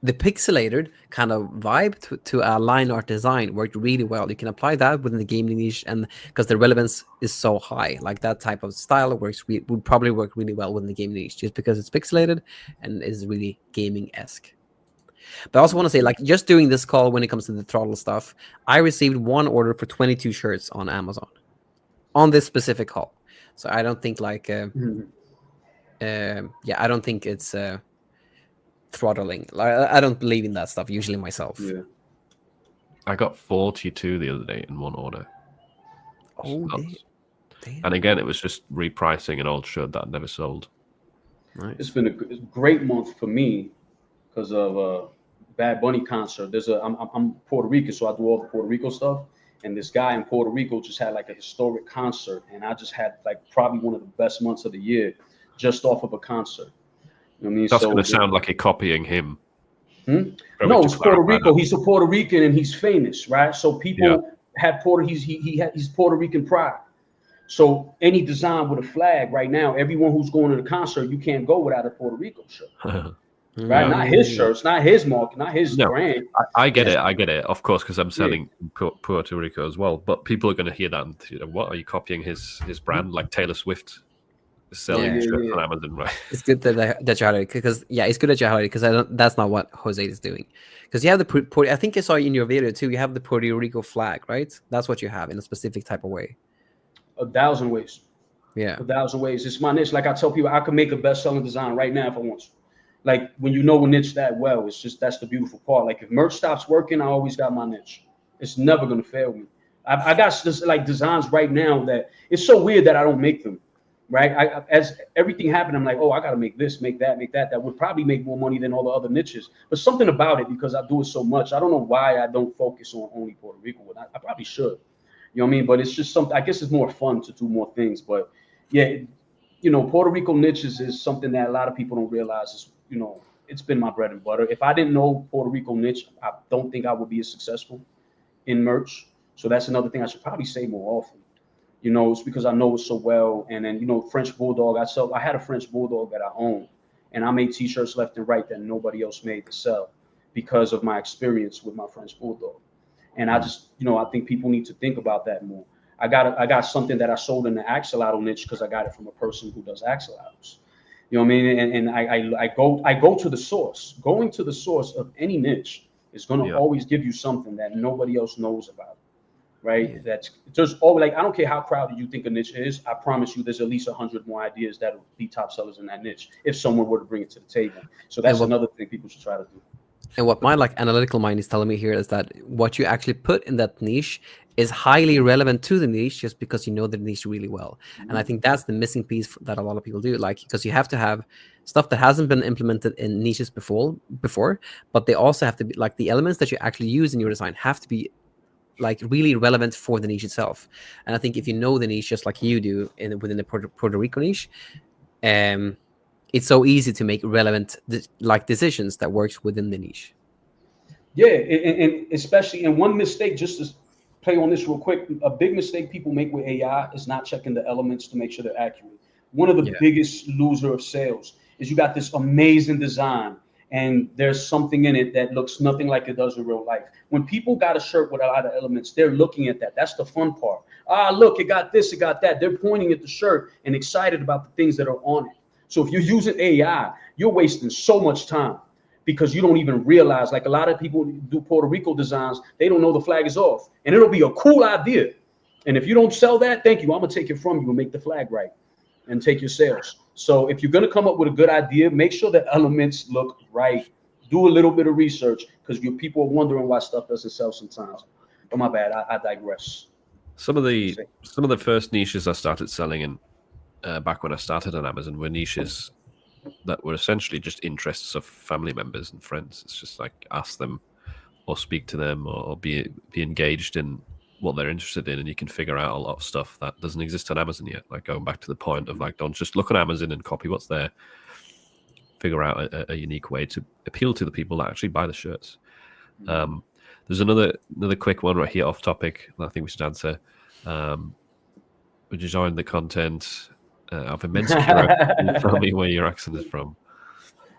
pixelated kind of vibe to a line art design worked really well. You can apply that within the gaming niche, and because the relevance is so high, like that type of style would probably work really well within the gaming niche, just because it's pixelated and is really gaming-esque. But I also want to say, like, just doing this call when it comes to the throttle stuff, I received one order for 22 shirts on Amazon on this specific call. So I don't think like yeah, I don't think it's throttling. I don't believe in that stuff usually myself. Yeah. I got 42 the other day in one order. Oh, Nuts. damn. And again, it was just repricing an old shirt that never sold. Nice. It's been a great month for me because of Bad Bunny concert. I'm Puerto Rican, so I do all the Puerto Rico stuff. And this guy in Puerto Rico just had like a historic concert, and I just had like probably one of the best months of the year just off of a concert. You know what I mean? That's So going to sound like you're copying him. Hmm? Probably No, to it's Puerto clarify Rico. that. He's a Puerto Rican and he's famous, right? So people have he's Puerto Rican pride. So any design with a flag right now, everyone who's going to the concert, you can't go without a Puerto Rico shirt, right? Not his shirts, not his mark, not his No, brand. I get it. I get it. Of course, because I'm selling Puerto Rico as well. But people are going to hear that and what, are you copying his brand? Like Taylor Swift is selling Yeah. shirts on Amazon, right? It's good that you highlighted it because it's good that you highlighted it because I don't. That's not what Jose is doing. Because you have the I think I saw in your video too. You have the Puerto Rico flag, right? That's what you have in a specific type of way. 1,000 ways. Yeah. 1,000 ways. It's my niche. Like I tell people, I can make a best-selling design right now if I want to. Like when you know a niche that well, it's just that's the beautiful part. Like if merch stops working, I always got my niche. It's never gonna fail me. I got this like designs right now that it's so weird that I don't make them. Right. As everything happened, I'm like, oh, I gotta make this, make that, make that. That would probably make more money than all the other niches. But something about it, because I do it so much, I don't know why I don't focus on only Puerto Rico. I probably should. You know what I mean? But it's just something. I guess it's more fun to do more things. But yeah, Puerto Rico niches is something that a lot of people don't realize is, it's been my bread and butter. If I didn't know Puerto Rico niche, I don't think I would be as successful in merch. So that's another thing I should probably say more often. It's because I know it so well. And then, French Bulldog, I had a French Bulldog that I owned, and I made t-shirts left and right that nobody else made to sell because of my experience with my French Bulldog. And I just, I think people need to think about that more. I got something that I sold in the axolotl niche because I got it from a person who does axolotls. You know what I mean? And I go to the source. Going to the source of any niche is going to always give you something that nobody else knows about, right? Yeah. That's there's always, like, I don't care how crowded you think a niche is. I promise you, there's at least 100 more ideas that will be top sellers in that niche if someone were to bring it to the table. So that's another thing people should try to do. And what my analytical mind is telling me here is that what you actually put in that niche is highly relevant to the niche just because you know the niche really well. And I think that's the missing piece that a lot of people do, like, because you have to have stuff that hasn't been implemented in niches before, but they also have to be like the elements that you actually use in your design have to be like really relevant for the niche itself. And I think if you know the niche just like you do within the Puerto Rico niche, it's so easy to make relevant decisions that works within the niche. Yeah, and especially, and one mistake, just to play on this real quick, a big mistake people make with AI is not checking the elements to make sure they're accurate. One of the biggest loser of sales is you got this amazing design and there's something in it that looks nothing like it does in real life. When people got a shirt with a lot of elements, they're looking at that. That's the fun part. Look, it got this, it got that. They're pointing at the shirt and excited about the things that are on it. So if you're using AI, you're wasting so much time because you don't even realize, like a lot of people do Puerto Rico designs, they don't know the flag is off. And it'll be a cool idea. And if you don't sell that, thank you. I'm going to take it from you and make the flag right and take your sales. So if you're going to come up with a good idea, make sure the elements look right. Do a little bit of research because your people are wondering why stuff doesn't sell sometimes. But my bad, I digress. Some of the first niches I started selling in back when I started on Amazon were niches that were essentially just interests of family members and friends. It's just like ask them or speak to them or be engaged in what they're interested in, and you can figure out a lot of stuff that doesn't exist on Amazon yet. Like going back to the point of like, don't just look on Amazon and copy what's there. Figure out a unique way to appeal to the people that actually buy the shirts. There's another quick one right here off topic that I think we should answer. Would you join the content of immense curiosity? Tell me where your accent is from.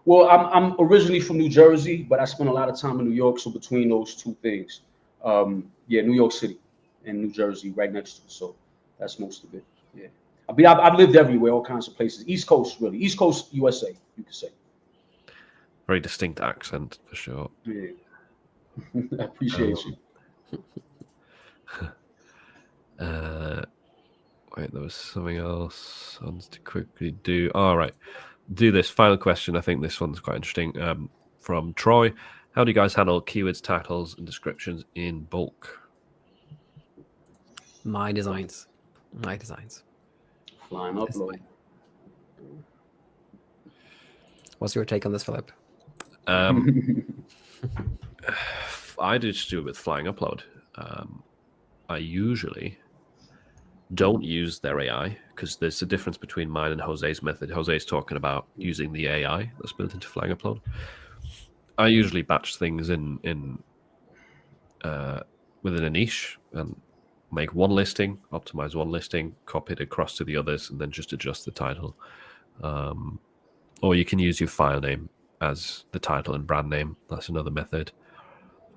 Well, I'm originally from New Jersey, but I spent a lot of time in New York. So between those two things, New York City and New Jersey right next to it. So that's most of it. Yeah. I mean, I've lived everywhere, all kinds of places. East Coast, really. East Coast, USA, you could say. Very distinct accent, for sure. Yeah. I appreciate you. Wait, there was something else I wanted to quickly do. All right. do this final question. I think this one's quite interesting. From Troy, how do you guys handle keywords, titles, and descriptions in bulk? My designs. Flying upload. What's your take on this, Philip? I just do it with flying upload. I usually don't use their AI because there's a difference between mine and Jose's method. Jose's talking about using the AI that's built into flying upload. I usually batch things in within a niche and make one listing, optimize one listing, copy it across to the others, and then just adjust the title. Or you can use your file name as the title and brand name. That's another method.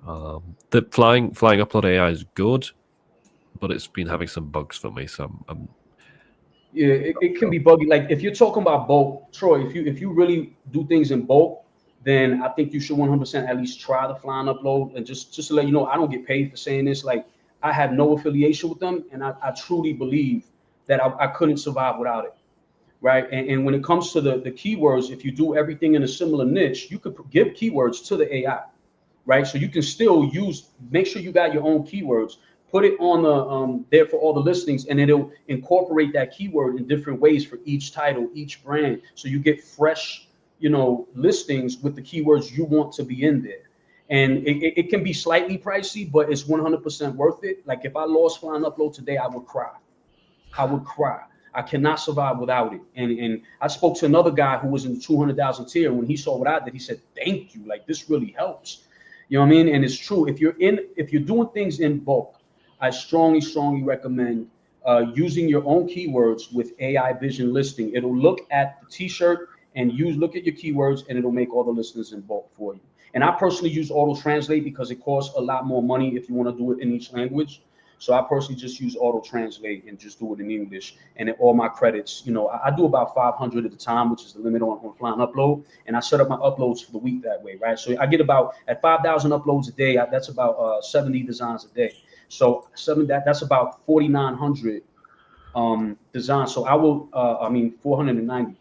The flying upload AI is good, but it's been having some bugs for me. So yeah, it can be buggy. Like if you're talking about bulk, Troy, if you really do things in bulk, then I think you should 100% at least try the flying upload. And just to let you know, I don't get paid for saying this. Like I have no affiliation with them, and I truly believe that I couldn't survive without it. Right. And when it comes to the keywords, if you do everything in a similar niche, you could give keywords to the AI. Right. So you can still make sure you got your own keywords, put it on the there for all the listings, and it'll incorporate that keyword in different ways for each title, each brand. So you get fresh, listings with the keywords you want to be in there. And it can be slightly pricey, but it's 100% worth it. Like if I lost flying upload today, I would cry. I cannot survive without it. And I spoke to another guy who was in the 200,000 tier. When he saw what I did, he said, "Thank you. Like this really helps." You know what I mean? And it's true. If you're doing things in bulk, I strongly recommend using your own keywords with AI Vision listing. It'll look at the t-shirt and look at your keywords, and it'll make all the listings in bulk for you. And I personally use auto translate because it costs a lot more money if you want to do it in each language. So I personally just use auto translate and just do it in English. And then all my credits, I do about 500 at a time, which is the limit on flying upload. And I set up my uploads for the week that way, right? So I get about at 5,000 uploads a day. That's about 70 designs a day. So that's about 4,900 designs. So I will 490.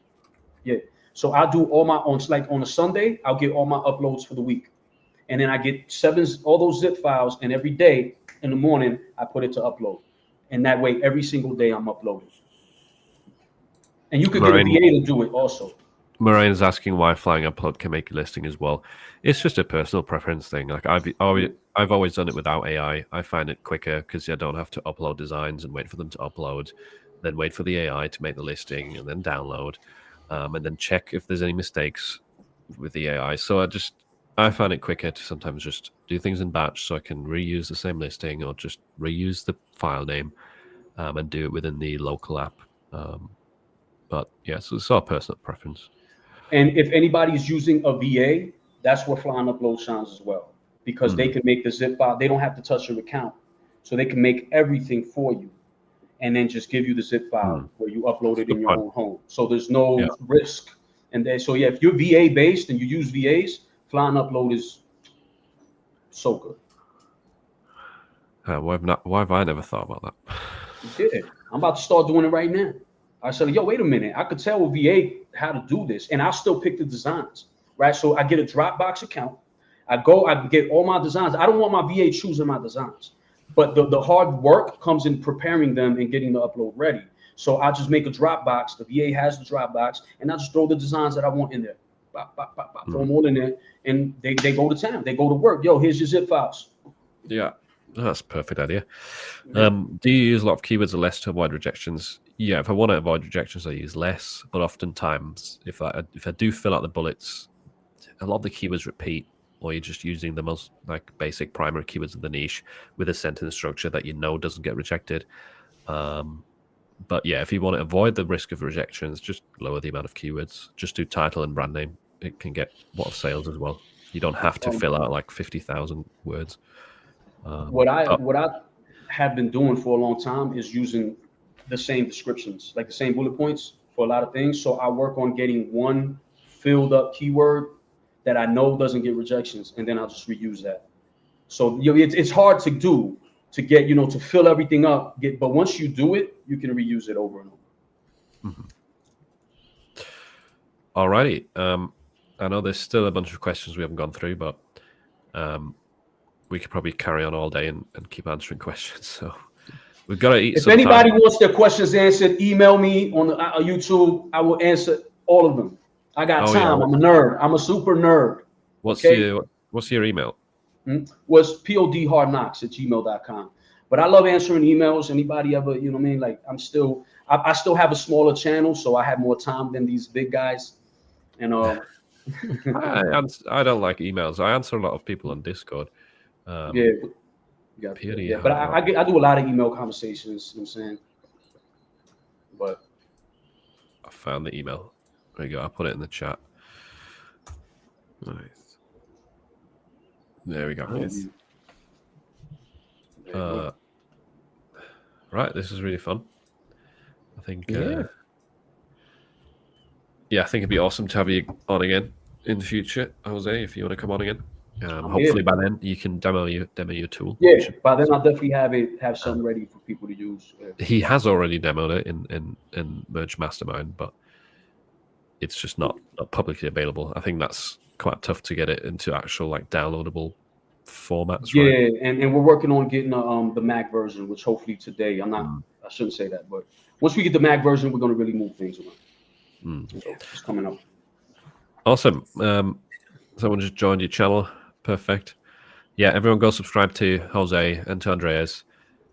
Yeah. So I do all my on a Sunday, I'll get all my uploads for the week. And then I get all those zip files, and every day in the morning I put it to upload. And that way every single day I'm uploading. And you could get a VA to do it also. Moraine is asking why flying upload can make a listing as well. It's just a personal preference thing. Like I've always done it without AI. I find it quicker because I don't have to upload designs and wait for them to upload, then wait for the AI to make the listing and then download, and then check if there's any mistakes with the AI. So I find it quicker to sometimes just do things in batch so I can reuse the same listing or just reuse the file name and do it within the local app. But yeah, so it's our personal preference. And if anybody's using a VA, that's where flying upload shines as well, because they can make the zip file. They don't have to touch your account, so they can make everything for you, and then just give you the zip file where you upload it in your own home. So there's no risk. And if you're VA based and you use VAs, flying upload is so good. Why have I never thought about that? Yeah, I'm about to start doing it right now. I said, yo, wait a minute. I could tell with VA how to do this, and I'll still pick the designs, right? So I get a Dropbox account. I get all my designs. I don't want my VA choosing my designs, but the hard work comes in preparing them and getting the upload ready. So I just make a Dropbox. The VA has the Dropbox, and I just throw the designs that I want in there. Throw them all in there, and they go to town. They go to work. Yo, here's your zip files. Yeah, that's a perfect idea. Do you use a lot of keywords or less to avoid rejections? Yeah, if I want to avoid rejections, I use less. But oftentimes, if I do fill out the bullets, a lot of the keywords repeat, or you're just using the most basic primary keywords of the niche with a sentence structure that doesn't get rejected. But yeah, if you want to avoid the risk of rejections, just lower the amount of keywords. Just do title and brand name. It can get a lot of sales as well. You don't have to fill out 50,000 words. What I have been doing for a long time is using the same descriptions, like the same bullet points for a lot of things. So I work on getting one filled up keyword that I know doesn't get rejections, and then I'll just reuse that. So it's hard to do to get to fill everything up. But once you do it, you can reuse it over and over. Alrighty. I know there's still a bunch of questions we haven't gone through, but we could probably carry on all day and keep answering questions. So we've got to eat. If anybody wants their questions answered, email me on the YouTube. I will answer all of them. I got time. Yeah. I'm a nerd. I'm a super nerd. What's your email? Was podhardknocks@gmail.com. But I love answering emails. Anybody ever, you know what I mean? Like I still have a smaller channel, so I have more time than these big guys. And I don't like emails. I answer a lot of people on Discord. But I do a lot of email conversations. You know what I'm saying? But I found the email. There you go. I'll put it in the chat. Nice. There we go. Nice. Right, this is really fun. I think I think it'd be awesome to have you on again in the future, Jose, if you want to come on again. Hopefully by then you can demo your tool. Yeah, by then I'll definitely have something ready for people to use. He has already demoed it in Merge Mastermind, but it's just not publicly available. I think that's quite tough to get it into actual like downloadable formats. Yeah, right? and we're working on getting the Mac version, which hopefully today. I shouldn't say that, but once we get the Mac version, we're going to really move things around. So it's coming up. Awesome. Someone just joined your channel. Perfect. Yeah, everyone go subscribe to Jose and to Andreas.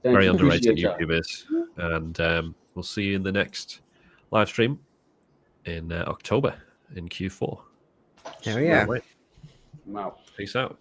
Very underrated YouTubers. And we'll see you in the next live stream in October in Q4. Yeah. I'm out. Peace out.